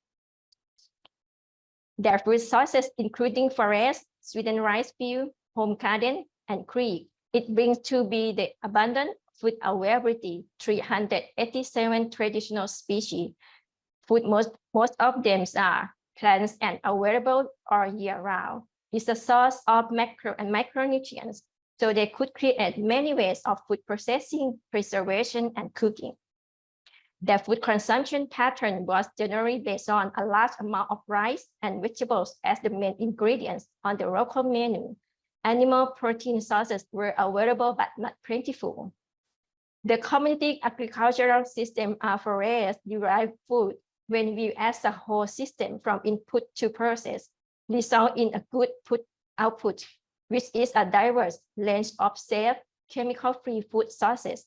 Speaker 18: Their food sources, including forest, sweetened rice field, home garden, and creek. It brings to be the abundant food availability, 387 traditional species. Food, most of them are plants and available all year round. It's a source of macro and micronutrients, so they could create many ways of food processing, preservation, and cooking. Their food consumption pattern was generally based on a large amount of rice and vegetables as the main ingredients on the local menu. Animal protein sources were available but not plentiful. The community agricultural system of forest-derived food, when viewed as a whole system from input to process, result in a good food output, which is a diverse range of safe, chemical-free food sources.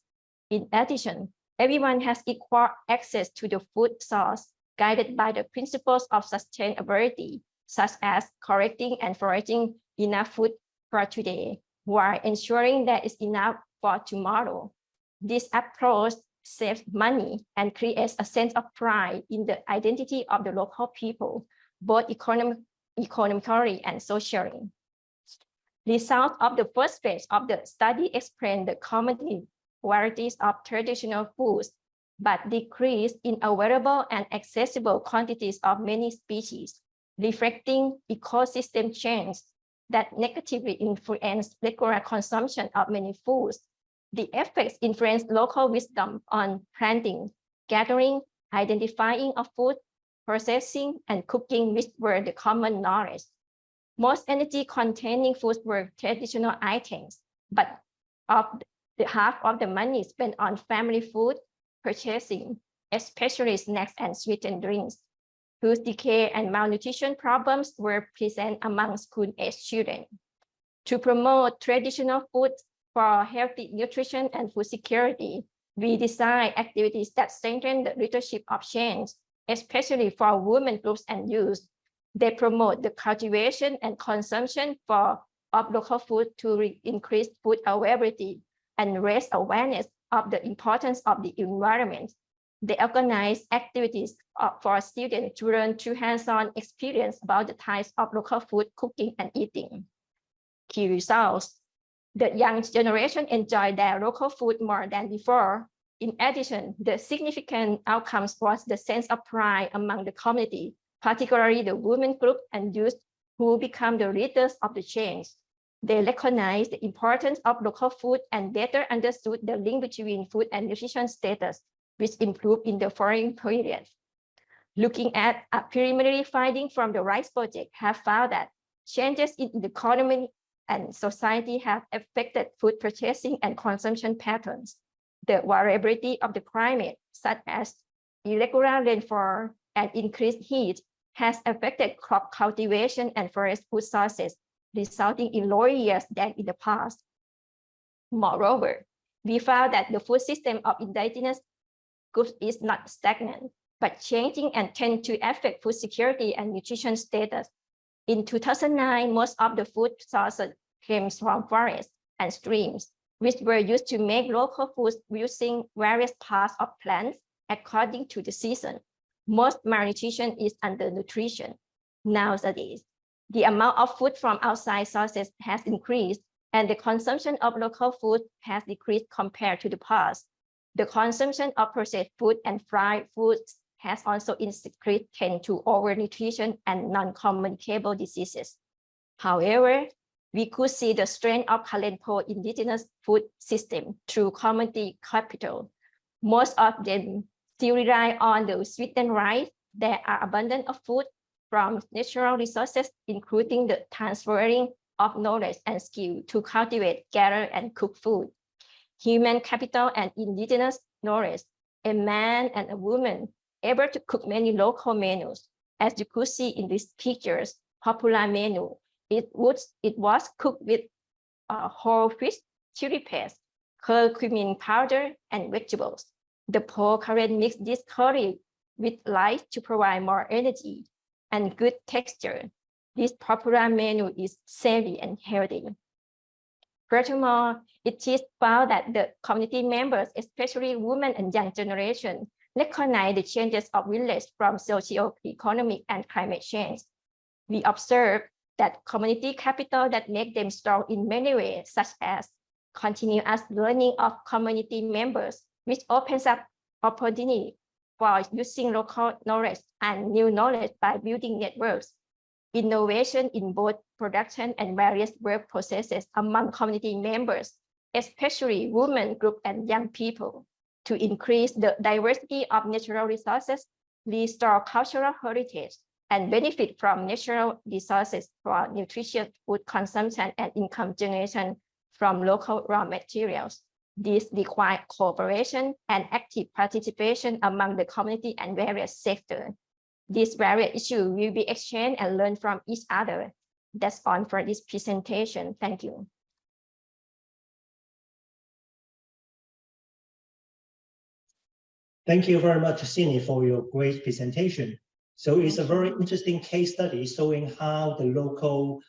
Speaker 18: In addition, everyone has equal access to the food source, guided by the principles of sustainability, such as collecting and foraging enough food for today, while ensuring there is enough for tomorrow. This approach saves money and creates a sense of pride in the identity of the local people, both economically and socially. Results of the first phase of the study explain the common varieties of traditional foods, but decrease in available and accessible quantities of many species, reflecting ecosystem change that negatively influence regular consumption of many foods. The effects influence local wisdom on planting, gathering, identifying of food, processing, and cooking, which were the common knowledge. Most energy-containing foods were traditional items, but half of the money spent on family food purchasing, especially snacks and sweetened drinks. Food decay and malnutrition problems were present among school-aged children. To promote traditional foods for healthy nutrition and food security, we design activities that strengthen the leadership of change, especially for women groups and youth. They promote the cultivation and consumption of local food to increase food availability and raise awareness of the importance of the environment. They organize activities for students to learn through hands-on experience about the types of local food cooking and eating. Key results: the young generation enjoy their local food more than before. In addition, the significant outcomes was the sense of pride among the community, particularly the women group and youth who become the leaders of the change. They recognize the importance of local food and better understood the link between food and nutrition status, which improved in the following period. Looking at a preliminary finding from the RISE project have found that changes in the economy and society have affected food purchasing and consumption patterns. The variability of the climate, such as irregular rainfall and increased heat, has affected crop cultivation and forest food sources, resulting in lower yields than in the past. Moreover, we found that the food system of indigenous groups is not stagnant, but changing and tend to affect food security and nutrition status. In 2009, most of the food sources came from forests and streams, which were used to make local foods using various parts of plants according to the season. Most malnutrition is undernutrition. Nowadays, the amount of food from outside sources has increased, and the consumption of local food has decreased compared to the past. The consumption of processed food and fried foods has also increased, tend to overnutrition and non-communicable diseases. However, we could see the strength of Kalenpo indigenous food system through community capital. Most of them still rely on the sweetened rice. There are abundance of food from natural resources, including the transferring of knowledge and skill to cultivate, gather, and cook food. Human capital and indigenous knowledge, a man and a woman able to cook many local menus. As you could see in these pictures, popular menu, it was cooked with whole fish, chili paste, curcumin powder, and vegetables. The Paul Karen mixed this curry with rice to provide more energy and good texture. This popular menu is savory and healthy. Furthermore, it is found that the community members, especially women and young generation, recognize the changes of village from socio-economic and climate change. We observe that community capital that make them strong in many ways, such as continuous learning of community members, which opens up opportunity for using local knowledge and new knowledge by building networks. innovation in both production and various work processes among community members, especially women group and young people, to increase the diversity of natural resources, restore cultural heritage, and benefit from natural resources for nutritious food consumption and income generation from local raw materials. This requires cooperation and active participation among the community and various sectors. These various issues will be exchanged and learned from each other. That's all for this presentation. Thank you.
Speaker 7: Thank you very much, Cindy, for your great presentation. So it's a very interesting case study showing how the local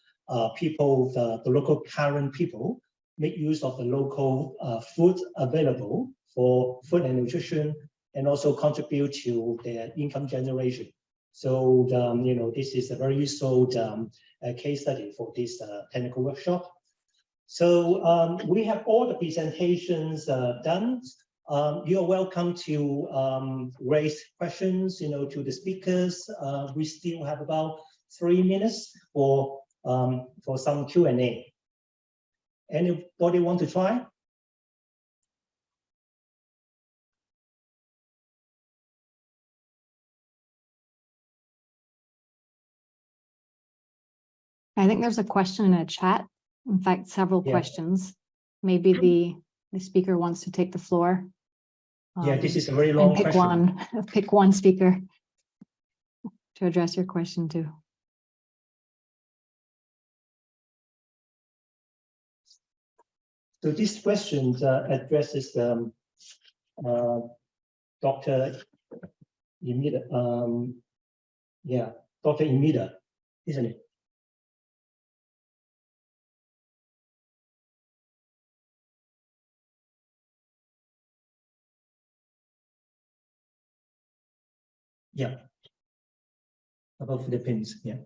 Speaker 7: people, the local current people, make use of the local food available for food and nutrition, and also contribute to their income generation. So, you know, this is a very useful case study for this technical workshop. So we have all the presentations done. You're welcome to raise questions, you know, to the speakers. We still have about 3 minutes for some Q&A. Anybody want to try?
Speaker 12: I think there's a question in a chat. In fact, several questions. Maybe the speaker wants to take the floor.
Speaker 7: Yeah, this is a very long question.
Speaker 12: Pick one speaker to address your question to.
Speaker 7: So this question addresses Dr. Imida. Dr. Imida, isn't it? Yeah, about Philippines, yeah.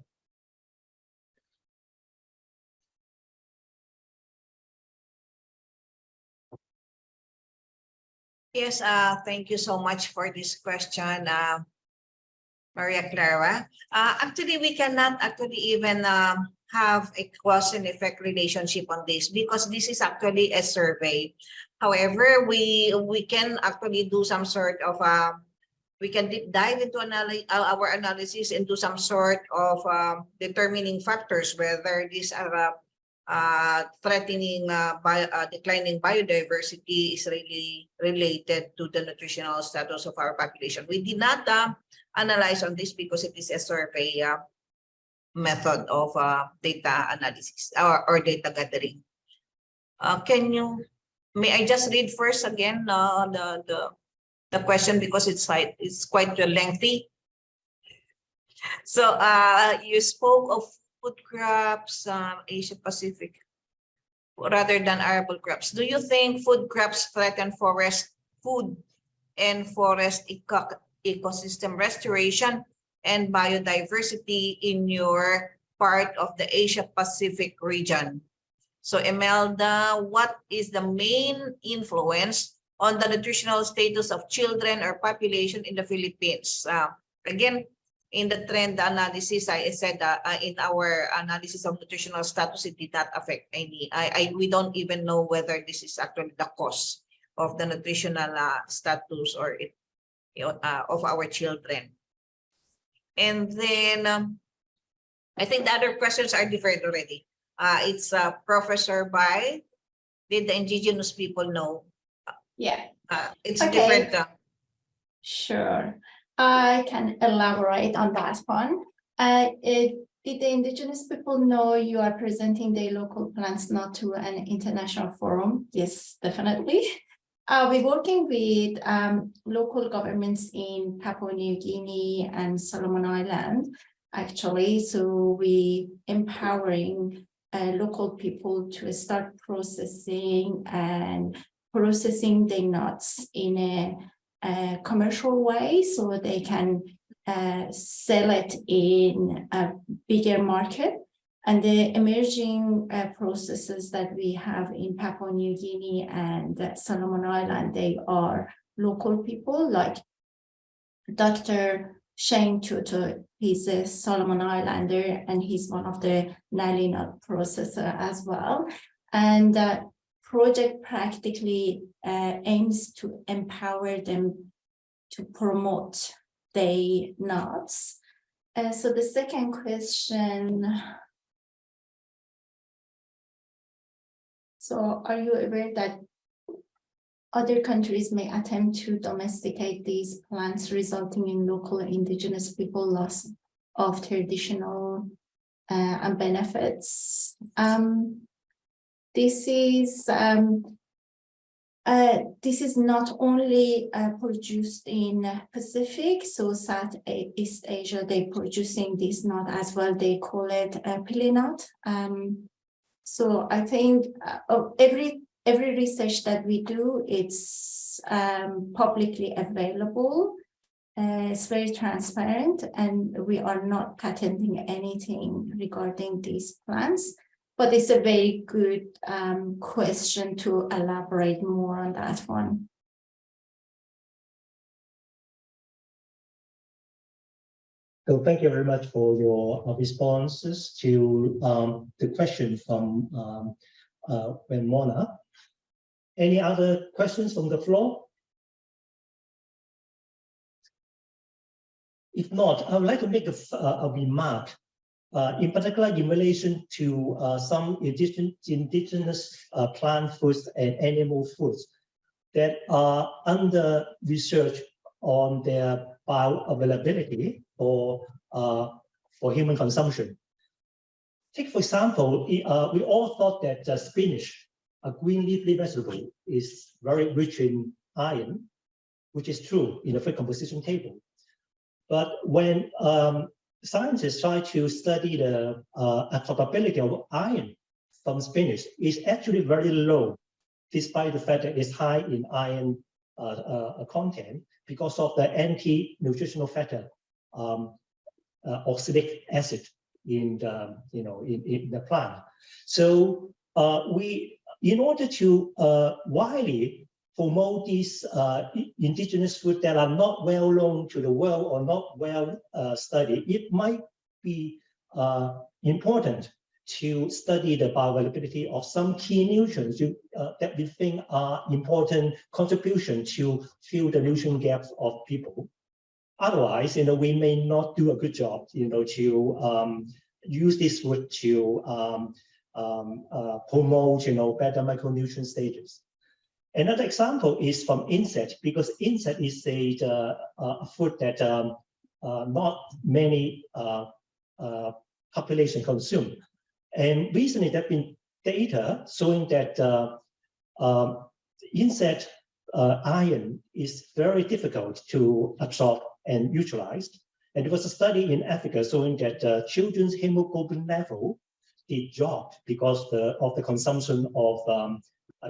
Speaker 8: Yes, thank you so much for this question, Maria Clara. Actually, we cannot actually even have a cause and effect relationship on this because this is actually a survey. However, we can actually do some sort of we can deep dive into our analysis into some sort of determining factors, whether these are threatening declining biodiversity is really related to the nutritional status of our population. We did not analyze on this because it is a survey method of data analysis or data gathering. May I just read first again the question because it's quite lengthy. So you spoke of food crops, Asia Pacific, rather than arable crops. Do you think food crops threaten forest food and forest ecosystem restoration and biodiversity in your part of the Asia Pacific region? So Imelda, what is the main influence on the nutritional status of children or population in the Philippines? Again, in the trend analysis, I said in our analysis of nutritional status, it did not affect any. We don't even know whether this is actually the cause of the nutritional status or of our children. And then I think the other questions are different already. It's Professor Bai. Did the indigenous people know?
Speaker 14: Yeah.
Speaker 8: It's
Speaker 14: okay.
Speaker 8: different.
Speaker 14: Sure. I can elaborate on that one. Did the indigenous people know you are presenting their local plants not to an international forum? Yes, definitely. We're working with local governments in Papua New Guinea and Solomon Island, actually. So we empowering local people to start processing the nuts in a commercial way so they can sell it in a bigger market. And the emerging processes that we have in Papua New Guinea and Solomon Island, they are local people like Dr. Shane Tutor. He's a Solomon Islander, and he's one of the Nali nut processor as well. And that project practically aims to empower them to promote their nuts. So the second question. So are you aware that other countries may attempt to domesticate these plants, resulting in local indigenous people loss of traditional benefits? This is not only produced in Pacific, so Southeast Asia, they're producing this nut as well. They call it pili nut. So I think every research that we do, it's publicly available. It's very transparent, and we are not patenting anything regarding these plants. But it's a very good question to elaborate more on that one.
Speaker 7: So thank you very much for your responses to the question from Mona. Any other questions from the floor? If not, I would like to make a remark, in particular in relation to some indigenous plant foods and animal foods that are under research on their bioavailability for human consumption. Take, for example, we all thought that spinach, a green leafy vegetable, is very rich in iron, which is true in the food composition table. But when scientists try to study the absorbability of iron from spinach, it's actually very low, despite the fact that it's high in iron content because of the anti-nutritional factor, oxalic acid in the in the plant. So in order to widely promote these indigenous food that are not well known to the world or not well studied, it might be important to study the bioavailability of some key nutrients that we think are important contribution to fill the nutrient gaps of people. Otherwise, we may not do a good job, to use this food to promote, better micronutrient status. Another example is from insect, because insect is a food that not many population consume. And recently there have been data showing that insect iron is very difficult to absorb and utilize. And there was a study in Africa showing that children's hemoglobin level did drop because of the consumption of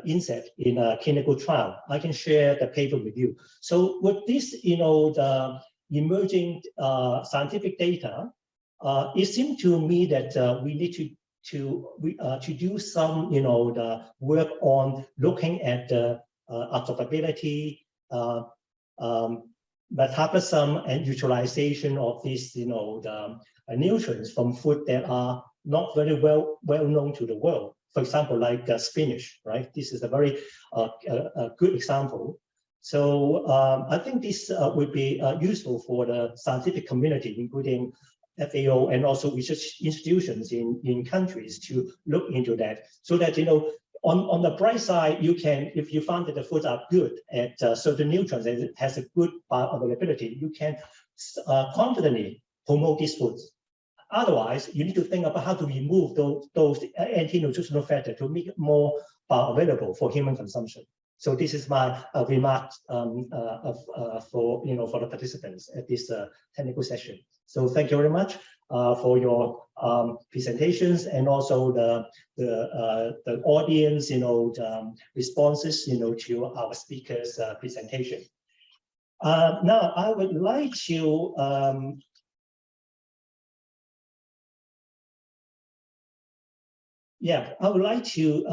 Speaker 7: insect in a clinical trial. I can share the paper with you. So with this, the emerging scientific data, it seemed to me that we need to do some, the work on looking at the absorbability, metabolism, and utilization of these, the nutrients from food that are not very well known to the world. For example, like spinach, right? This is a very good example. So I think this would be useful for the scientific community, including FAO and also research institutions in countries to look into that, so that on the bright side, you can, if you find that the foods are good at certain nutrients and it has a good bioavailability, you can confidently promote these foods. Otherwise, you need to think about how to remove those anti-nutritional factors to make it more bioavailable for human consumption. So this is my remark for the participants at this technical session. So thank you very much for your presentations, and also the audience, the responses, to our speakers' presentation. Now I would like to I would like to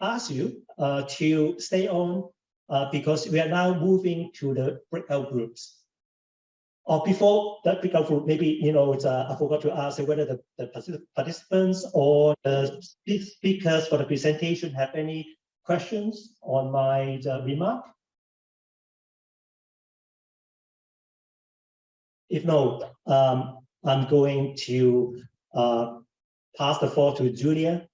Speaker 7: ask you to stay on because we are now moving to the breakout groups. Or before that breakout group, maybe, it's I forgot to ask whether the participants or the speakers for the presentation have any questions on my remark. If no, I'm going to pass the floor to Julia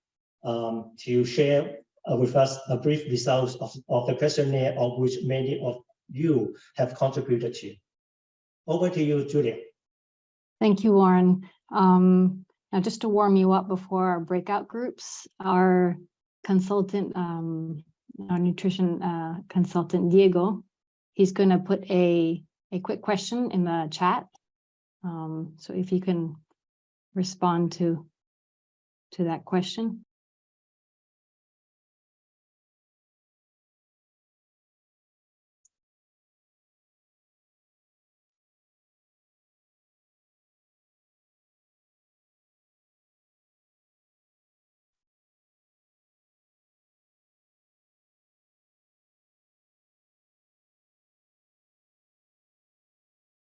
Speaker 7: to share with us a brief results of the questionnaire, of which many of you have contributed to. Over to you, Julia.
Speaker 12: Thank you, Warren. Now, just to warm you up before our breakout groups, our consultant, our nutrition consultant, Diego, he's going to put a quick question in the chat. So if you can respond to that question.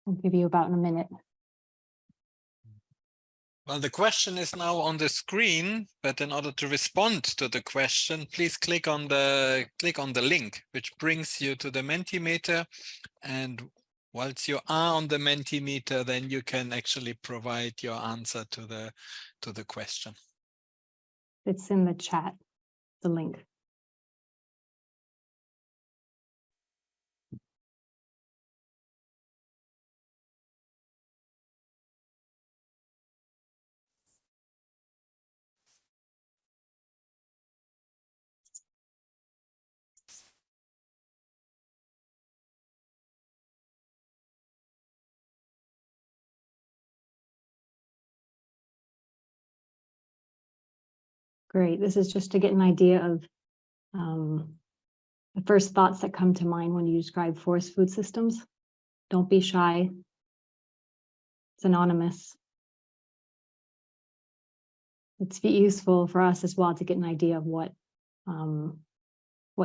Speaker 12: I'll give you about a minute.
Speaker 17: Well, the question is now on the screen, but in order to respond to the question, please click on the link, which brings you to the Mentimeter. And once you are on the Mentimeter, then you can actually provide your answer to the question.
Speaker 12: It's in the chat, the link. Great. This is just to get an idea of the first thoughts that come to mind when you describe forest food systems. Don't be shy. It's anonymous. It's useful for us as well to get an idea of what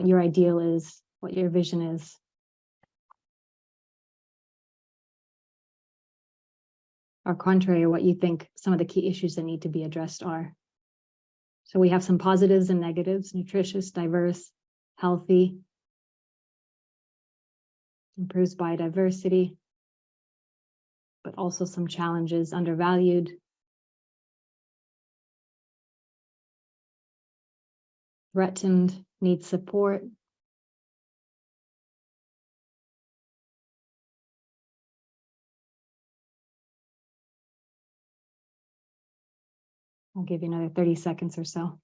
Speaker 12: your ideal is, what your vision is. Or contrary, or what you think some of the key issues that need to be addressed are. So we have some positives and negatives: nutritious, diverse, healthy, improves biodiversity, but also some challenges: undervalued, threatened, needs support, I'll give you another 30 seconds or so.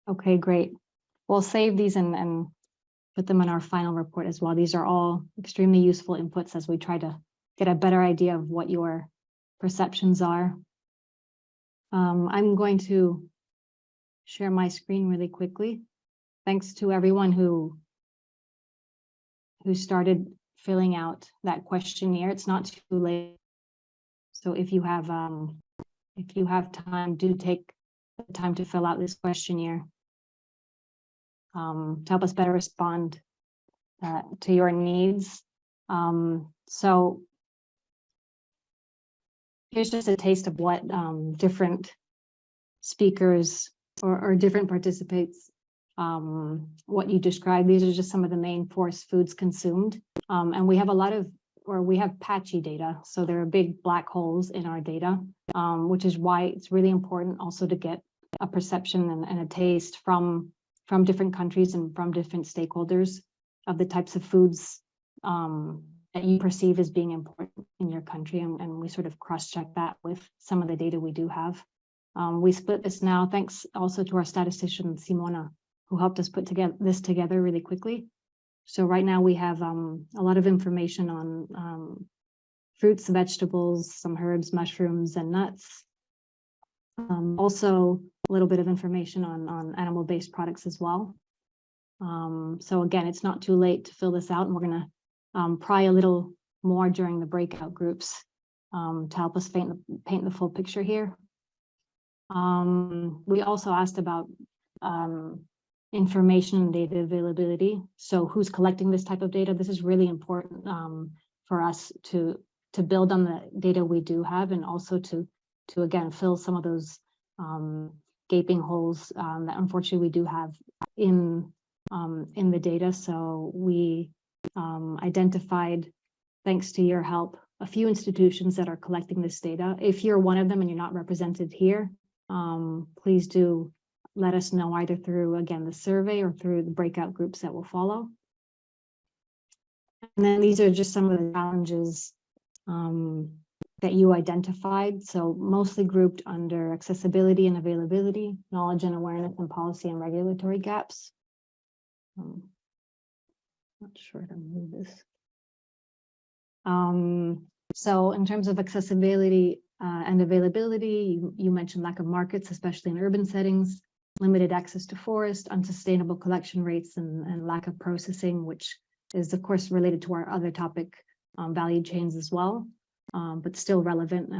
Speaker 12: Okay, great. We'll save these and put them in our final report as well. These are all extremely useful inputs as we try to get a better idea of what your perceptions are. I'm going to share my screen really quickly. Thanks to everyone who started filling out that questionnaire. It's not too late. So if you have time, do take the time to fill out this questionnaire to help us better respond to your needs. So here's just a taste of what different speakers or different participants, what you described. These are just some of the main forest foods consumed. And we have we have patchy data. So there are big black holes in our data, which is why it's really important also to get a perception and a taste from different countries and from different stakeholders of the types of foods that you perceive as being important in your country. And we sort of cross-check that with some of the data we do have. We split this now, thanks also to our statistician, Simona, who helped us put this together really quickly. So right now we have a lot of information on fruits, vegetables, some herbs, mushrooms, and nuts. Also a little bit of information on animal-based products as well. So again, it's not too late to fill this out, and we're gonna pry a little more during the breakout groups to help us paint the full picture here. We also asked about information and data availability. So who's collecting this type of data? This is really important for us to build on the data we do have, and also to again fill some of those gaping holes that unfortunately we do have in the data. So we identified, thanks to your help, a few institutions that are collecting this data. If you're one of them and you're not represented here, please do let us know either through, again, the survey or through the breakout groups that will follow. And then these are just some of the challenges that you identified. So mostly grouped under accessibility and availability, knowledge and awareness, and policy and regulatory gaps. Not sure how to move this. So in terms of accessibility and availability, you mentioned lack of markets, especially in urban settings, limited access to forest, unsustainable collection rates, and lack of processing, which is of course related to our other topic, value chains as well, but still relevant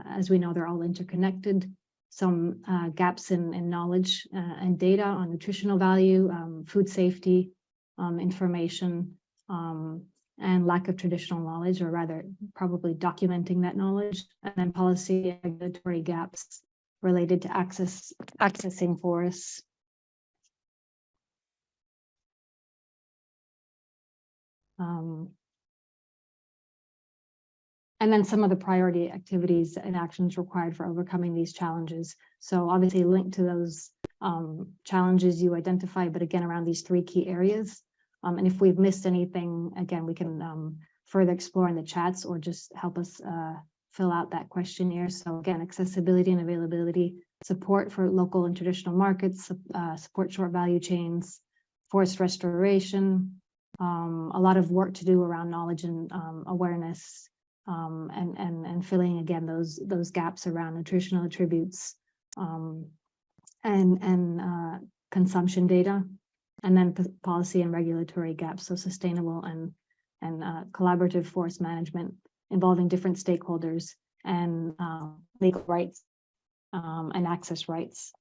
Speaker 12: as we know they're all interconnected. Some gaps in knowledge and data on nutritional value, food safety, information, and lack of traditional knowledge, or rather probably documenting that knowledge, and then policy and regulatory gaps related to accessing forests. And then some of the priority activities and actions required for overcoming these challenges. So obviously linked to those challenges you identified, but again, around these three key areas. And if we've missed anything, again, we can further explore in the chats or just help us fill out that questionnaire. So again, accessibility and availability, support for local and traditional markets, support short value chains, forest restoration, a lot of work to do around knowledge and awareness, and filling again those gaps around nutritional attributes, and consumption data, and then policy and regulatory gaps, so sustainable and collaborative forest management involving different stakeholders, and legal rights and access rights.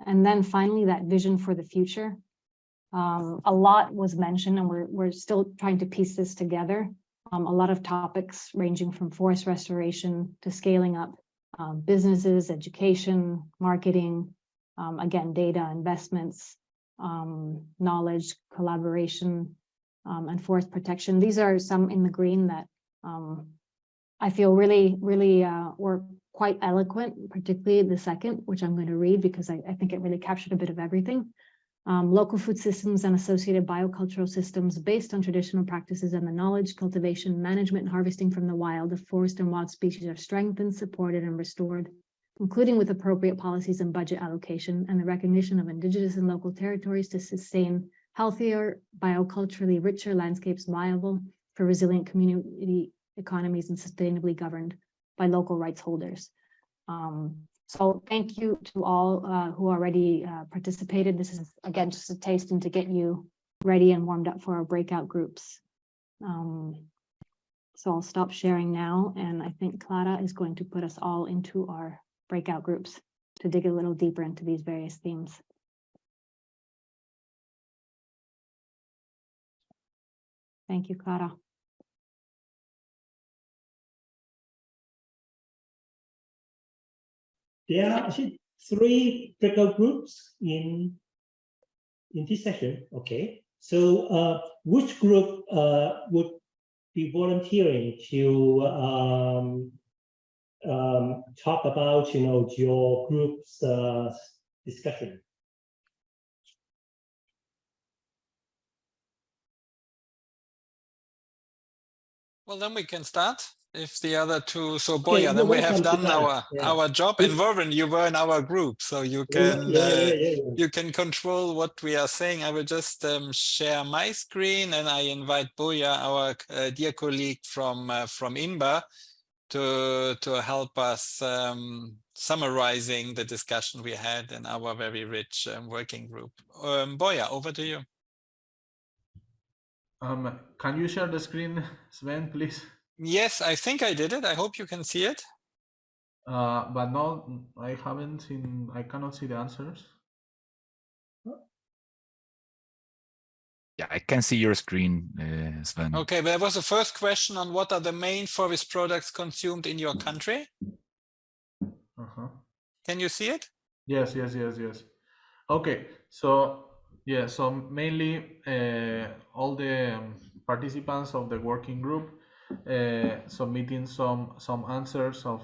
Speaker 12: And then finally, that vision for the future. A lot was mentioned, and we're still trying to piece this together. A lot of topics ranging from forest restoration to scaling up businesses, education, marketing, again, data, investments, knowledge, collaboration, and forest protection. These are some in the green that I feel really were quite eloquent, particularly the second, which I'm going to read because I think it really captured a bit of everything. Local food systems and associated biocultural systems based on traditional practices and the knowledge, cultivation, management, and harvesting from the wild of forest and wild species are strengthened, supported, and restored, including with appropriate policies and budget allocation and the recognition of indigenous and local territories to sustain healthier, bioculturally richer landscapes viable for resilient community economies and sustainably governed by local rights holders. So thank you to all who already participated. This is, again, just a taste and to get you ready and warmed up for our breakout groups. So I'll stop sharing now, and I think Clara is going to put us all into our breakout groups to dig a little deeper into these various themes. Thank you, Clara.
Speaker 7: There are actually 3 breakout groups in this session. Okay, so which group would be volunteering to talk about your group's discussion?
Speaker 17: Well, then we can start. If the other two, so Boya, then we have done our job. And Warren, you were in our group, so you can you can control what we are saying. I will just share my screen, and I invite Boya, our dear colleague from INBA, to help us summarizing the discussion we had in our very rich working group. Boya, over to you.
Speaker 19: Can you share the screen, Sven, please?
Speaker 17: Yes, I think I did it. I hope you can see it.
Speaker 19: But no, I haven't seen, I cannot see the answers.
Speaker 20: Yeah, I can see your screen, Sven.
Speaker 17: Okay, but there was a first question on what are the main forest products consumed in your country? Can you see it?
Speaker 19: Yes. Okay, so yeah, so mainly all the participants of the working group submitting some answers of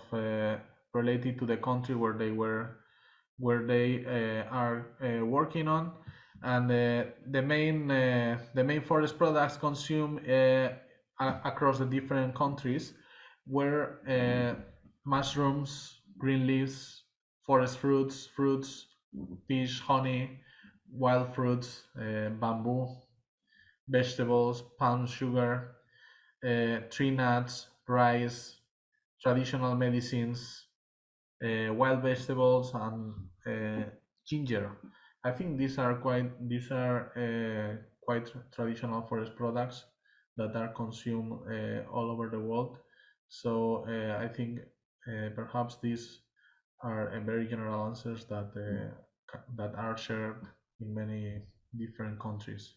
Speaker 19: related to the country where they are working on, and the main forest products consumed across the different countries were mushrooms, green leaves, forest fruits, fish, honey, wild fruits, bamboo, vegetables, palm sugar, tree nuts, rice, traditional medicines, wild vegetables, and ginger. I think these are quite traditional forest products that are consumed all over the world. So I think perhaps these are very general answers that are shared in many different countries.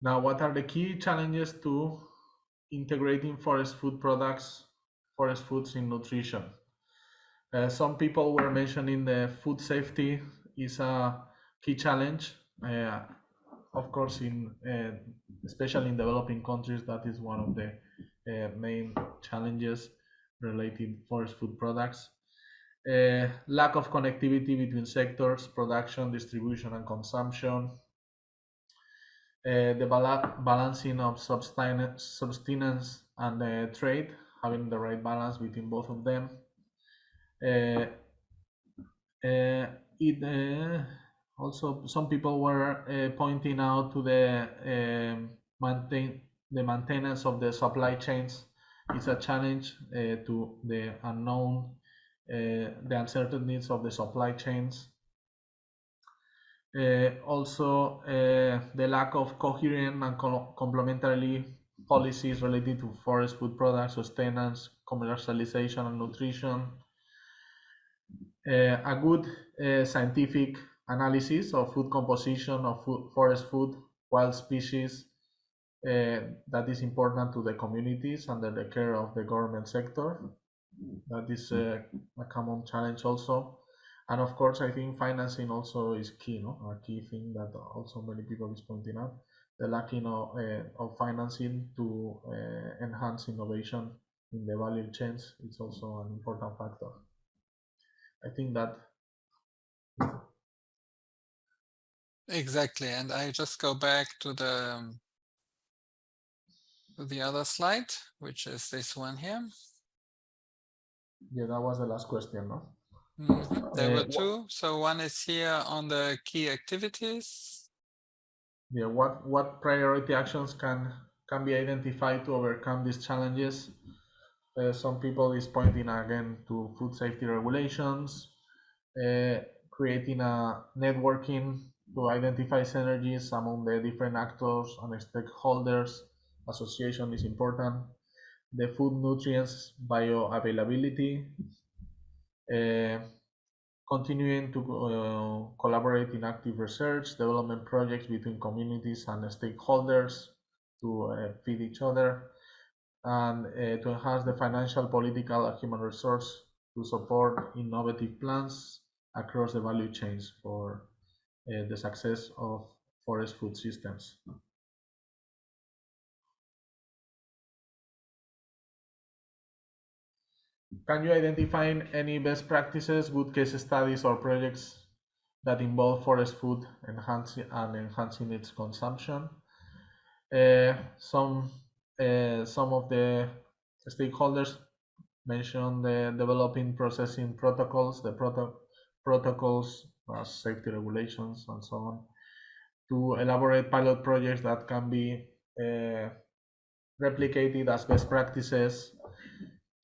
Speaker 19: Now, what are the key challenges to integrating forest foods in nutrition? Some people were mentioning the food safety is a key challenge. Of course, especially in developing countries, that is one of the main challenges related forest food products. Lack of connectivity between sectors, production, distribution, and consumption. The balancing of subsistence and trade, having the right balance between both of them. Also, some people were pointing out to the maintenance of the supply chains. It's a challenge to the unknown, the uncertainties of the supply chains. Also, the lack of coherent and complementary policies related to forest food products, sustenance, commercialization, and nutrition. A good scientific analysis of food composition of forest food, wild species, that is important to the communities under the care of the government sector. That is a common challenge also. And of course, I think financing also is key, no? A key thing that also many people is pointing out. The lacking of financing to enhance innovation in the value chains is also an important factor. I think that.
Speaker 17: Exactly, and I just go back to the other slide, which is this one here.
Speaker 19: Yeah, that was the last question, no?
Speaker 17: There were two. So one is here on the key activities.
Speaker 19: Yeah, what priority actions can be identified to overcome these challenges? Some people is pointing again to food safety regulations, creating a networking to identify synergies among the different actors and stakeholders. Association is important. The food nutrients bioavailability, continuing to collaborate in active research, development projects between communities and stakeholders to feed each other, and to enhance the financial, political, and human resource to support innovative plans across the value chains for the success of forest food systems. Can you identify any best practices, good case studies, or projects that involve forest food enhancing its consumption? Some of the stakeholders mentioned the developing processing protocols, the protocols, safety regulations, and so on, to elaborate pilot projects that can be replicated as best practices,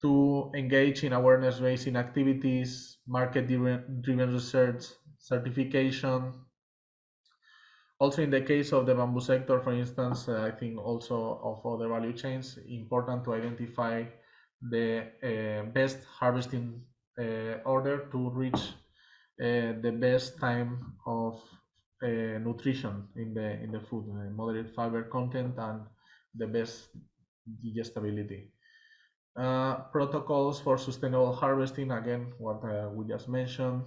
Speaker 19: to engage in awareness-raising activities, market-driven research, certification, Also, in the case of the bamboo sector, for instance, I think also of other value chains, important to identify the best harvesting order to reach the best time of nutrition in the food, moderate fiber content and the best digestibility. Protocols for sustainable harvesting, again, what we just mentioned.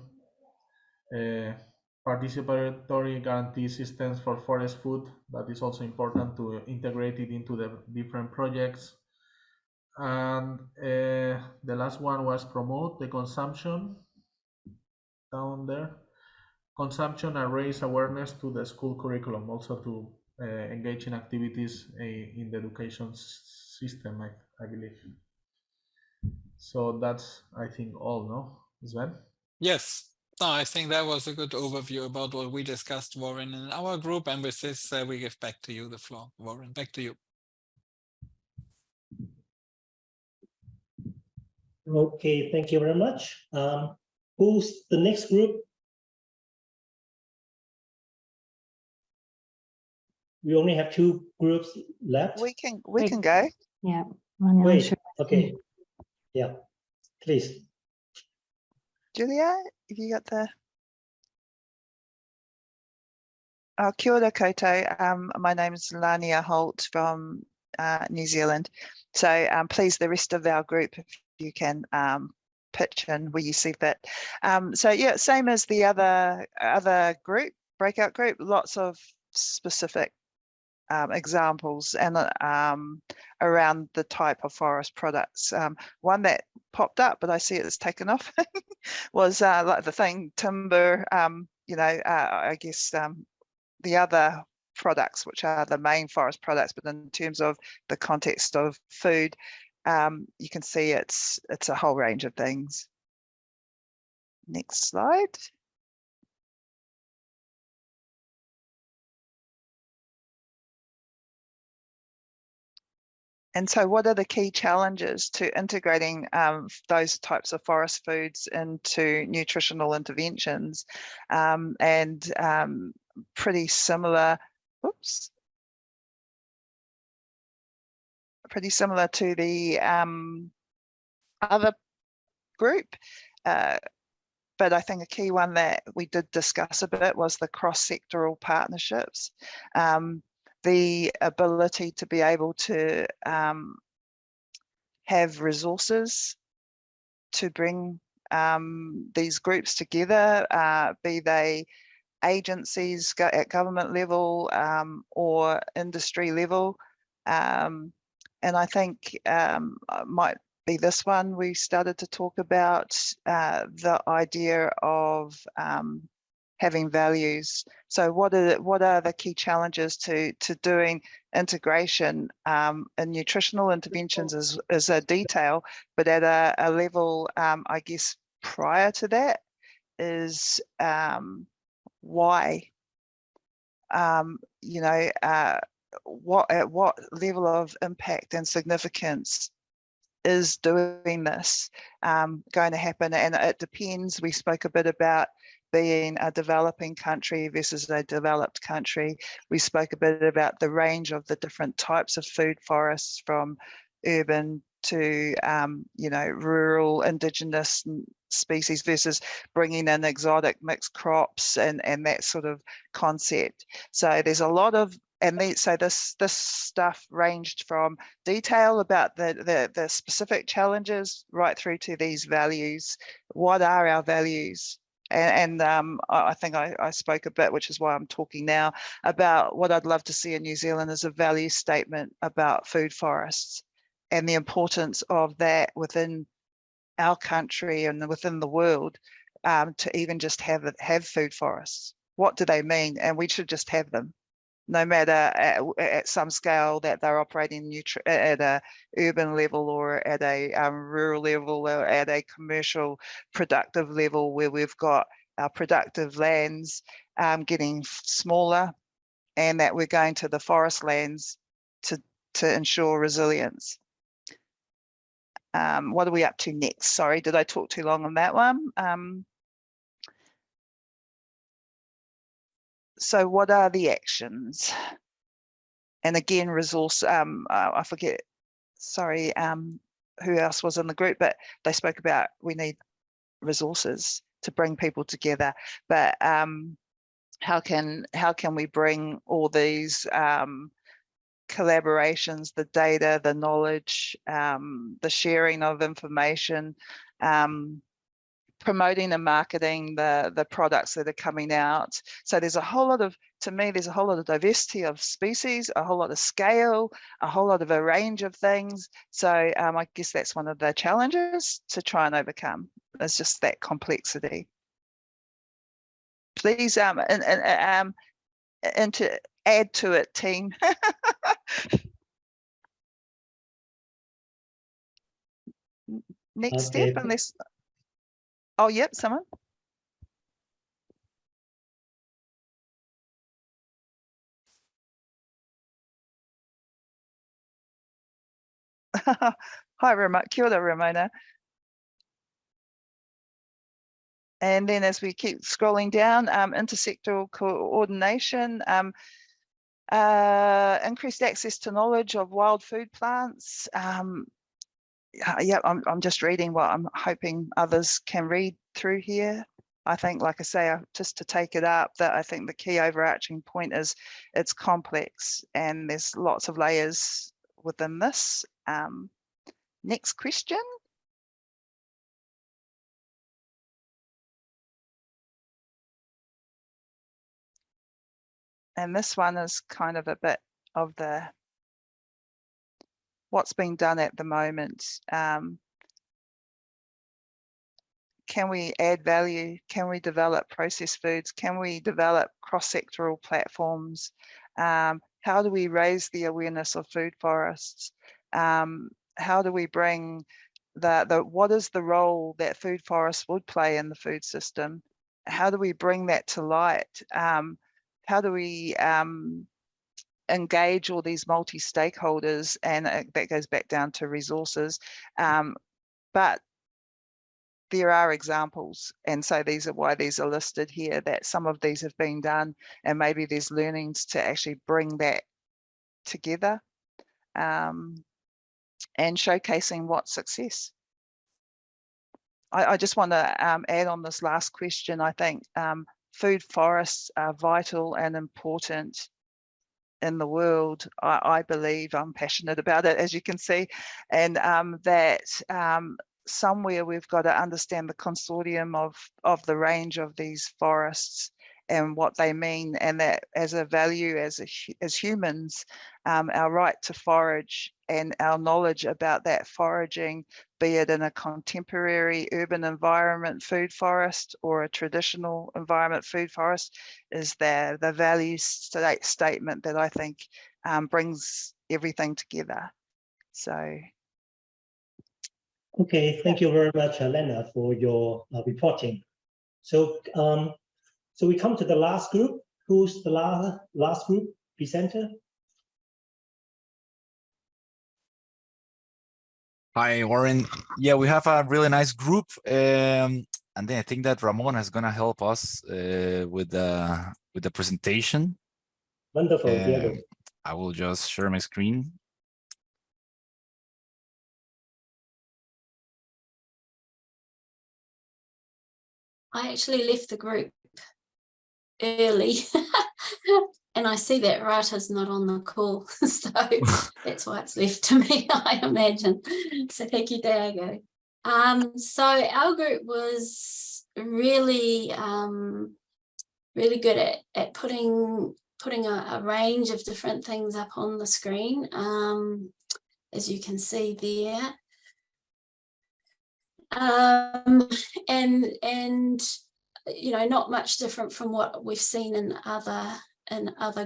Speaker 19: Participatory guarantee systems for forest food, that is also important to integrate it into the different projects. And the last one was promote the consumption down there. Consumption and raise awareness to the school curriculum, also to engage in activities in the education system, I believe. So that's, I think, all, no, Sven?
Speaker 17: Yes. No, I think that was a good overview about what we discussed, Warren, in our group. And with this, we give back to you the floor. Warren, back to you.
Speaker 7: Okay, thank you very much. Who's the next group? We only have 2 groups left.
Speaker 21: We can go.
Speaker 12: Yeah.
Speaker 7: Wait,
Speaker 12: Sure.
Speaker 7: okay. Yeah, please.
Speaker 21: Julia, have you got the... Oh, kia ora koutou. My name is Lania Holt from New Zealand. So please, the rest of our group, if you can pitch in where you see fit. So yeah, same as the other group, breakout group, lots of specific examples and around the type of forest products. One that popped up, but I see it's taken off, was like the thing, timber, you know, I guess the other products, which are the main forest products, but in terms of the context of food, you can see it's a whole range of things. Next slide. And so what are the key challenges to integrating those types of forest foods into nutritional interventions? Pretty similar, oops, pretty similar to the other group. But I think a key one that we did discuss a bit was the cross-sectoral partnerships. The ability to be able to have resources to bring these groups together, be they agencies at government level or industry level. And I think might be this one we started to talk about, the idea of having values. So what are the key challenges to doing integration in nutritional interventions is a detail, but at a level, I guess, prior to that is why, you know, at what level of impact and significance is doing this going to happen? And it depends. We spoke a bit about being a developing country versus a developed country. We spoke a bit about the range of the different types of food forests, from urban to you know, rural indigenous species versus bringing in exotic mixed crops and that sort of concept. So there's a lot of, so this stuff ranged from detail about the specific challenges right through to these values. What are our values? And I think I spoke a bit, which is why I'm talking now, about what I'd love to see in New Zealand as a value statement about food forests and the importance of that within our country and within the world, to even just have food forests. What do they mean? And we should just have them, no matter at some scale that they're operating at a urban level or at a rural level or at a commercial productive level, where we've got our productive lands getting smaller, and that we're going to the forest lands to ensure resilience. What are we up to next? Sorry, did I talk too long on that one? so what are the actions? And again, resource, I forget, sorry, who else was in the group, but they spoke about we need resources to bring people together. But how can we bring all these collaborations, the data, the knowledge, the sharing of information, promoting and marketing the products that are coming out. So there's a whole lot of, to me, there's a whole lot of diversity of species, a whole lot of scale, a whole lot of a range of things. So I guess that's one of the challenges to try and overcome. It's just that complexity. Please and to add to it, team. Next step, unless. Oh, yep, someone. Hi, Ramona. Kia ora, Ramona. And then as we keep scrolling down, intersectoral coordination, increased access to knowledge of wild food plants. Yeah, I'm just reading what I'm hoping others can read through here. I think, like I say, just to take it up, that I think the key overarching point is it's complex and there's lots of layers within this. Next question. And this one is kind of a bit of the what's being done at the moment. Can we add value? Can we develop processed foods? Can we develop cross-sectoral platforms? How do we raise the awareness of food forests? How do we bring what is the role that food forests would play in the food system? How do we bring that to light? How do we engage all these multi-stakeholders? And that goes back down to resources. But there are examples, and so these are why these are listed here, that some of these have been done, and maybe there's learnings to actually bring that together, and showcasing what success. I just want to add on this last question. I think food forests are vital and important in the world. I believe, I'm passionate about it, as you can see, and that somewhere we've got to understand the consortium of the range of these forests and what they mean, and that as a value as humans, our right to forage and our knowledge about that foraging, be it in a contemporary urban environment food forest or a traditional environment food forest, is the value statement that I think brings everything together. So.
Speaker 7: Okay, thank you very much, Lena, for your reporting. So, so we come to the last group. Who's the last group presenter?
Speaker 20: Hi, Warren. Yeah, we have a really nice group, and then I think that Ramon is gonna help us with the presentation.
Speaker 7: Wonderful, Diego.
Speaker 20: I will just share my screen.
Speaker 14: I actually left the group early and I see that Rata's not on the call, so that's why it's left to me, I imagine. So thank you, Diego. So our group was really, really good at putting a range of different things up on the screen, as you can see there. And you know, not much different from what we've seen in other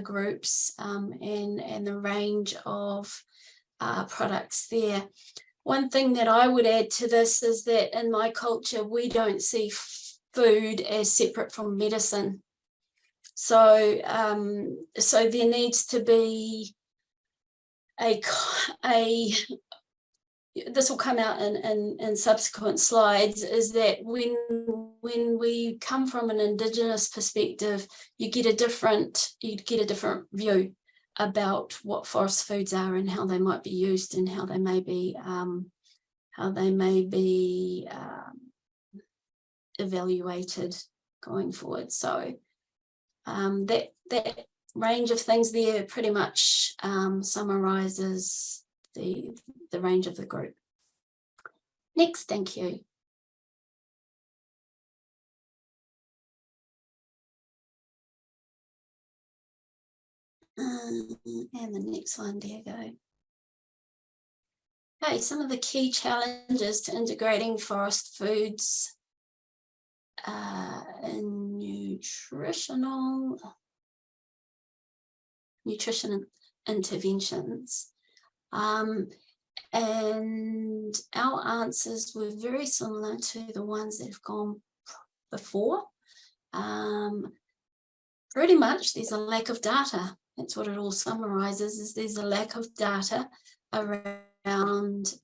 Speaker 14: groups, and the range of products there. One thing that I would add to this is that in my culture, we don't see food as separate from medicine. So so there needs to be this will come out in subsequent slides, is that when when we come from an Indigenous perspective, you get a different view about what forest foods are and how they might be used and how they may be evaluated going forward. So that range of things there pretty much summarizes the range of the group. Next, thank you. And the next one, Diego. Okay, some of the key challenges to integrating forest foods in nutrition interventions. And our answers were very similar to the ones that have gone before. Pretty much there's a lack of data. That's what it all summarizes, is there's a lack of data around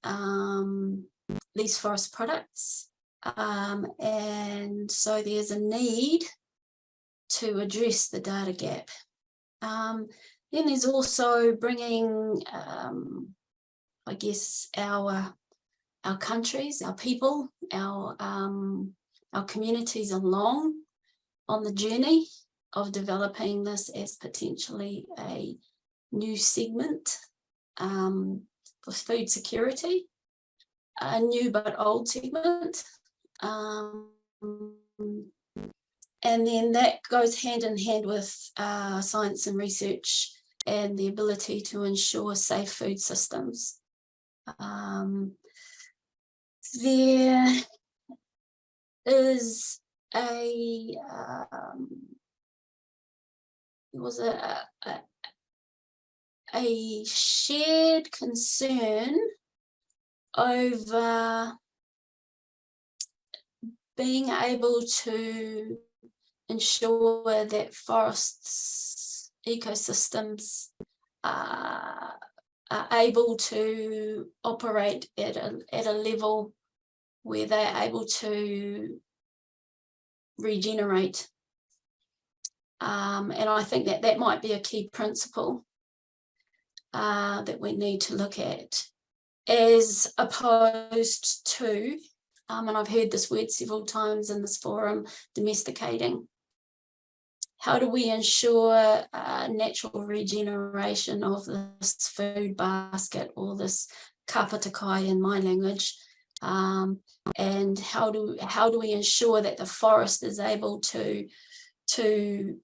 Speaker 14: these forest products. And so there's a need to address the data gap. Then there's also bringing, I guess, our countries, our people, our communities along on the journey of developing this as potentially a new segment for food security, a new but old segment. And then that goes hand in hand with science and research and the ability to ensure safe food systems. There is a shared concern over being able to ensure that forests ecosystems are able to operate at a level where they're able to regenerate. And I think that might be a key principle that we need to look at, as opposed to, and I've heard this word several times in this forum, domesticating. How do we ensure natural regeneration of this food basket, or this kapatakai in my language? And how do we ensure that the forest is able to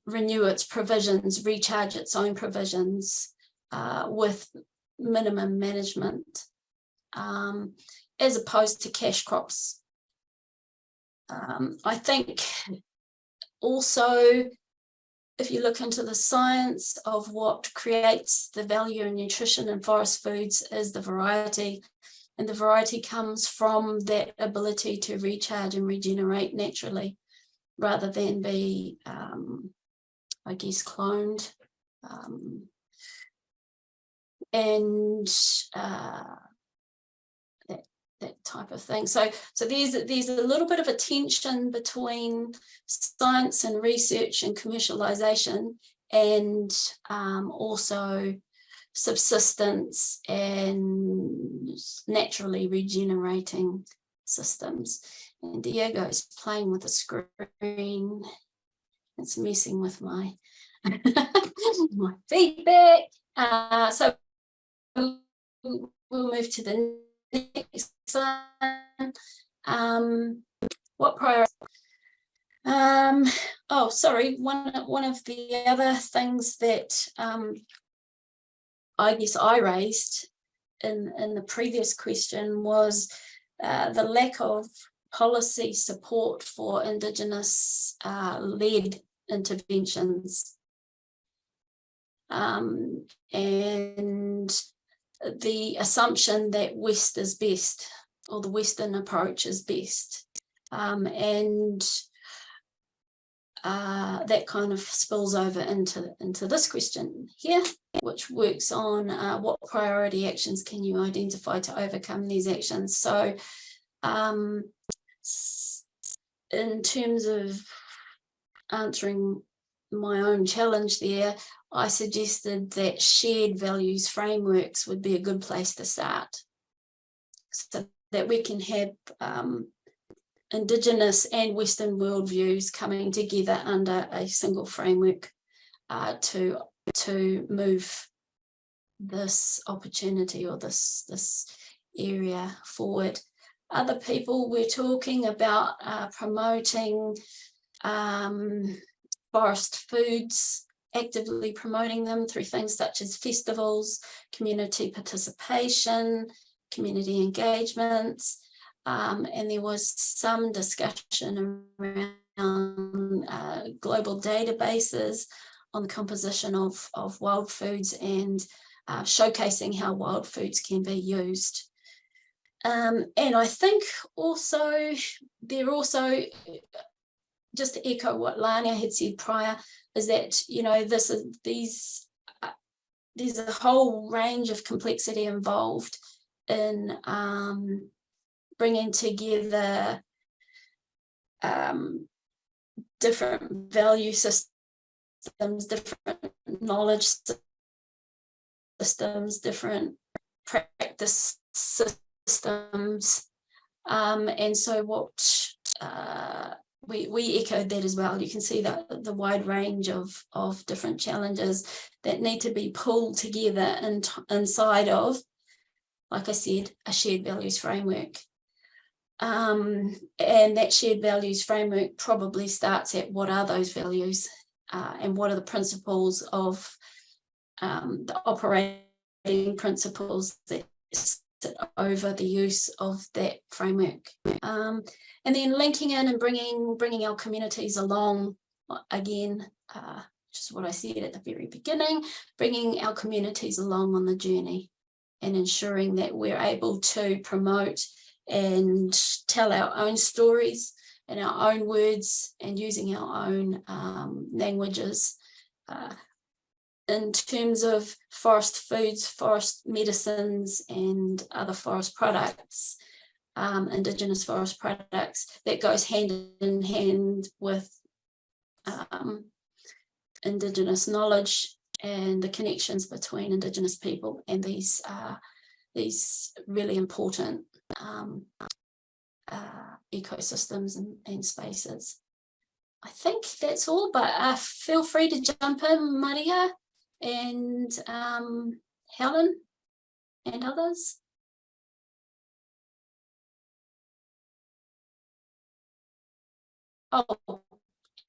Speaker 14: renew its provisions, recharge its own provisions with minimum management, as opposed to cash crops? I think also, if you look into the science of what creates the value and nutrition in forest foods, is the variety. And the variety comes from that ability to recharge and regenerate naturally, rather than be, I guess, cloned. That type of thing. So there's a little bit of a tension between science and research and commercialization, and also subsistence and naturally regenerating systems. And Diego's playing with the screen. It's messing with my my feedback. So we'll move to the next one. What priority? Oh, sorry. One of the other things that I guess I raised in the previous question was the lack of policy support for Indigenous led interventions, and the assumption that West is best, or the Western approach is best, and that kind of spills over into this question here, which works on what priority actions can you identify to overcome these actions. So in terms of answering my own challenge there, I suggested that shared values frameworks would be a good place to start, so that we can have Indigenous and Western worldviews coming together under a single framework to move this opportunity or this area forward. Other people were talking about promoting forest foods, actively promoting them through things such as festivals, community participation, community engagements, and there was some discussion around global databases on the composition of wild foods and showcasing how wild foods can be used. And I think also, just to echo what Lania had said prior, is that, you know, there's a whole range of complexity involved in bringing together different value systems, different knowledge systems, different practice systems. And so what we echoed that as well. You can see that the wide range of different challenges that need to be pulled together inside of, like I said, a shared values framework. And that shared values framework probably starts at what are those values and what are the principles of the operating principles that sit over the use of that framework. And then linking in and bringing our communities along, again, just what I said at the very beginning, bringing our communities along on the journey and ensuring that we're able to promote and tell our own stories in our own words and using our own languages. In terms of forest foods, forest medicines, and other forest products, Indigenous forest products, that goes hand in hand with Indigenous knowledge and the connections between Indigenous people and these really important ecosystems and spaces. I think that's all, but feel free to jump in, Maria and Helen and others. Oh,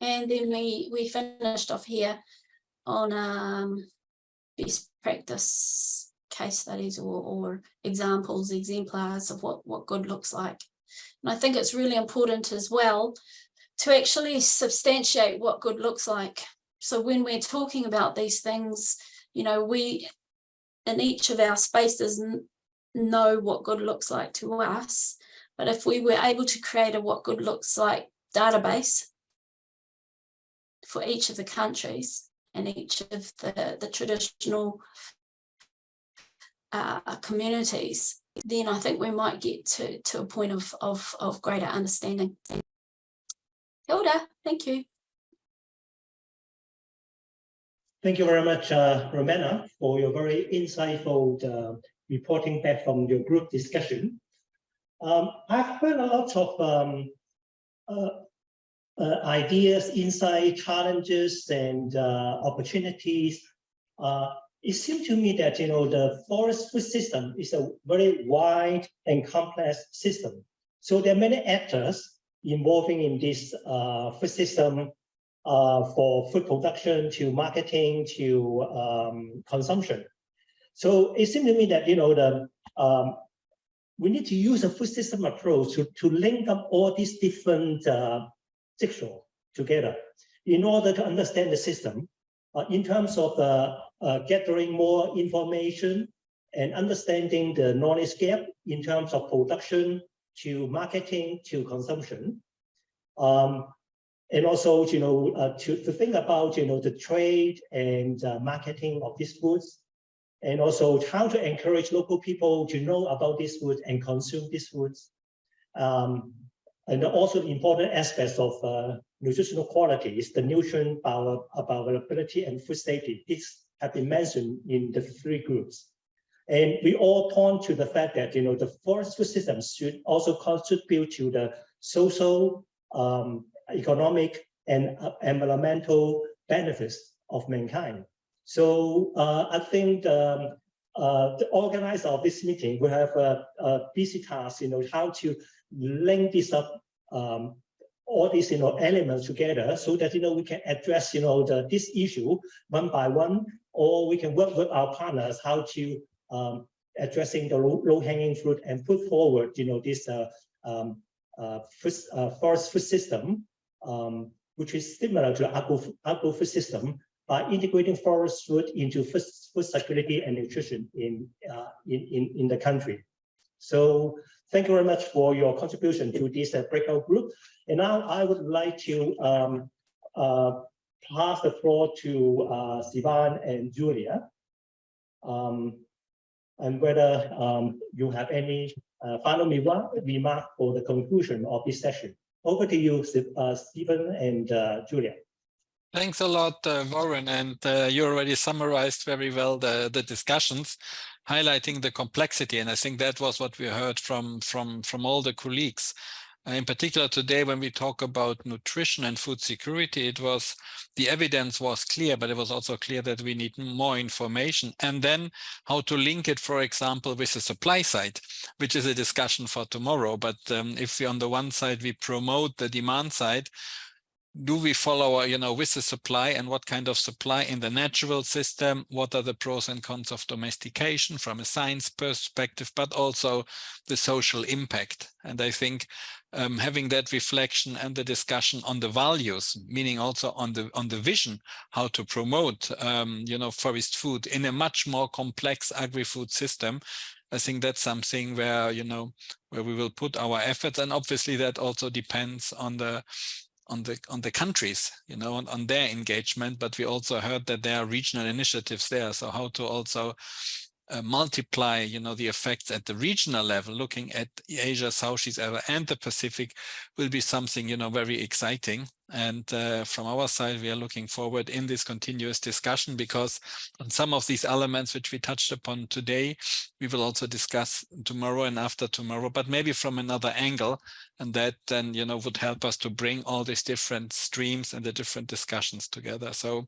Speaker 14: and then we finished off here on best practice case studies or examples, exemplars of what good looks like. And I think it's really important as well to actually substantiate what good looks like. So when we're talking about these things, you know, we in each of our spaces know what good looks like to us. But if we were able to create a what good looks like database for each of the countries and each of the traditional communities, then I think we might get to a point of greater understanding. Hilda, thank you.
Speaker 7: Thank you very much, Romana, for your very insightful reporting back from your group discussion. I've heard a lot of ideas, insight, challenges, and opportunities. It seems to me that, you know, the forest food system is a very wide and complex system. So there are many actors involving in this food system, for food production to marketing to consumption. So it seems to me that, you know, we need to use a food system approach to link up all these different jigsaw together in order to understand the system in terms of gathering more information and understanding the knowledge gap in terms of production to marketing to consumption. And also, you know, to think about, you know, the trade and marketing of these foods, and also how to encourage local people to know about these foods and consume these foods. And also important aspects of nutritional quality is the nutrient bioavailability and food safety. These have been mentioned in the 3 groups. And we all point to the fact that, you know, the forest food system should also contribute to the social, economic, and environmental benefits of mankind. So I think the organizer of this meeting will have a busy task, you know, how to link this up, all these, you know, elements together so that, you know, we can address, you know, this issue one by one, or we can work with our partners how to addressing the low-hanging fruit and put forward, you know, this forest food system, which is similar to agro food system, by integrating forest food into food security and nutrition in the country. So thank you very much for your contribution to this breakout group. And now I would like to pass the floor to Sivan and Julia. And whether you have any final remark for the conclusion of this session. Over to you, Stephen and Julia.
Speaker 17: Thanks a lot, Warren, and you already summarized very well the discussions, highlighting the complexity, and I think that was what we heard from all the colleagues. In particular today, when we talk about nutrition and food security, the evidence was clear, but it was also clear that we need more information, and then how to link it, for example, with the supply side, which is a discussion for tomorrow. But if we, on the one side, we promote the demand side, do we follow, you know, with the supply, and what kind of supply in the natural system? What are the pros and cons of domestication from a science perspective, but also the social impact? And I think having that reflection and the discussion on the values, meaning also on the vision, how to promote, you know, forest food in a much more complex agri-food system. I think that's something where, you know, where we will put our efforts, and obviously that also depends on the countries, you know, on their engagement. But we also heard that there are regional initiatives there. So how to also multiply, you know, the effects at the regional level, looking at Asia, Southeast Asia, and the Pacific, will be something, you know, very exciting. And from our side, we are looking forward in this continuous discussion, because on some of these elements which we touched upon today, we will also discuss tomorrow and after tomorrow, but maybe from another angle, and that then, you know, would help us to bring all these different streams and the different discussions together. So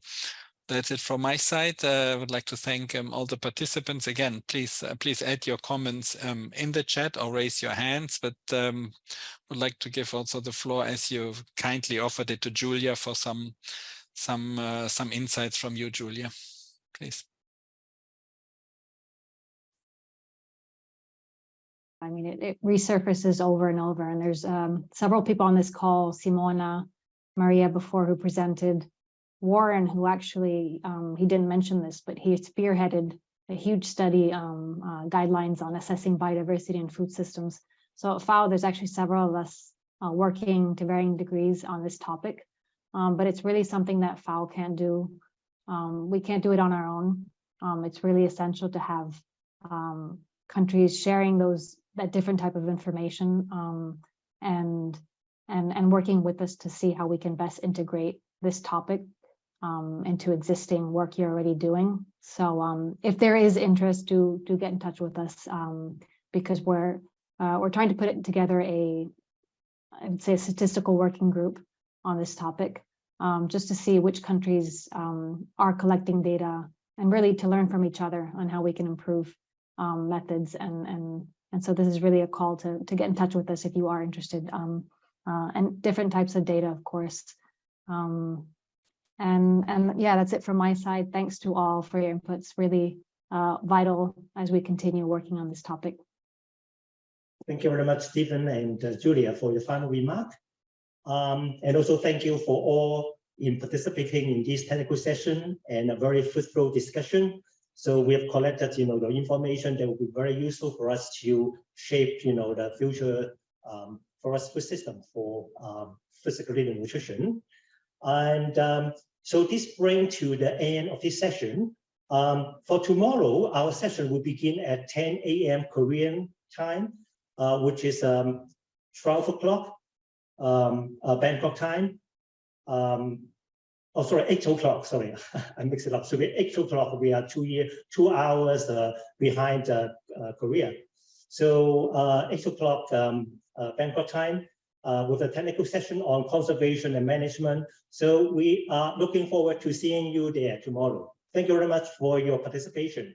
Speaker 17: that's it from my side. I would like to thank all the participants. Again, please add your comments in the chat or raise your hands, but would like to give also the floor, as you kindly offered it, to Julia for some insights from you, Julia, please.
Speaker 12: I mean, it resurfaces over and over, and there's several people on this call, Simona, Maria before, who presented. Warren, who actually, he didn't mention this, but he spearheaded a huge study, guidelines on assessing biodiversity in food systems. So at FAO, there's actually several of us working to varying degrees on this topic, but it's really something that FAO can't do. We can't do it on our own. It's really essential to have countries sharing that different type of information and working with us to see how we can best integrate this topic into existing work you're already doing. So if there is interest, do get in touch with us, because we're trying to put it together I would say a statistical working group on this topic, just to see which countries are collecting data, and really to learn from each other on how we can improve methods. And so this is really a call to get in touch with us if you are interested, and different types of data, of course. And yeah, that's it from my side. Thanks to all for your inputs, really vital as we continue working on this topic.
Speaker 7: Thank you very much, Stephen and Julia, for your final remark. And also thank you for all in participating in this technical session and a very fruitful discussion. So we have collected, you know, the information that will be very useful for us to shape, you know, the future forest food system for food security and nutrition. And so this brings to the end of this session. For tomorrow, our session will begin at 10 a.m. Korean time, which is 12 o'clock Bangkok time. Oh, sorry, 8 o'clock. Sorry, I mixed it up. So we're 8 o'clock. We are 2 hours behind Korea. So 8 o'clock Bangkok time with a technical session on conservation and management. So we are looking forward to seeing you there tomorrow. Thank you very much for your participation.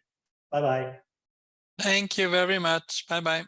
Speaker 7: Bye-bye.
Speaker 17: Thank you very much. Bye-bye.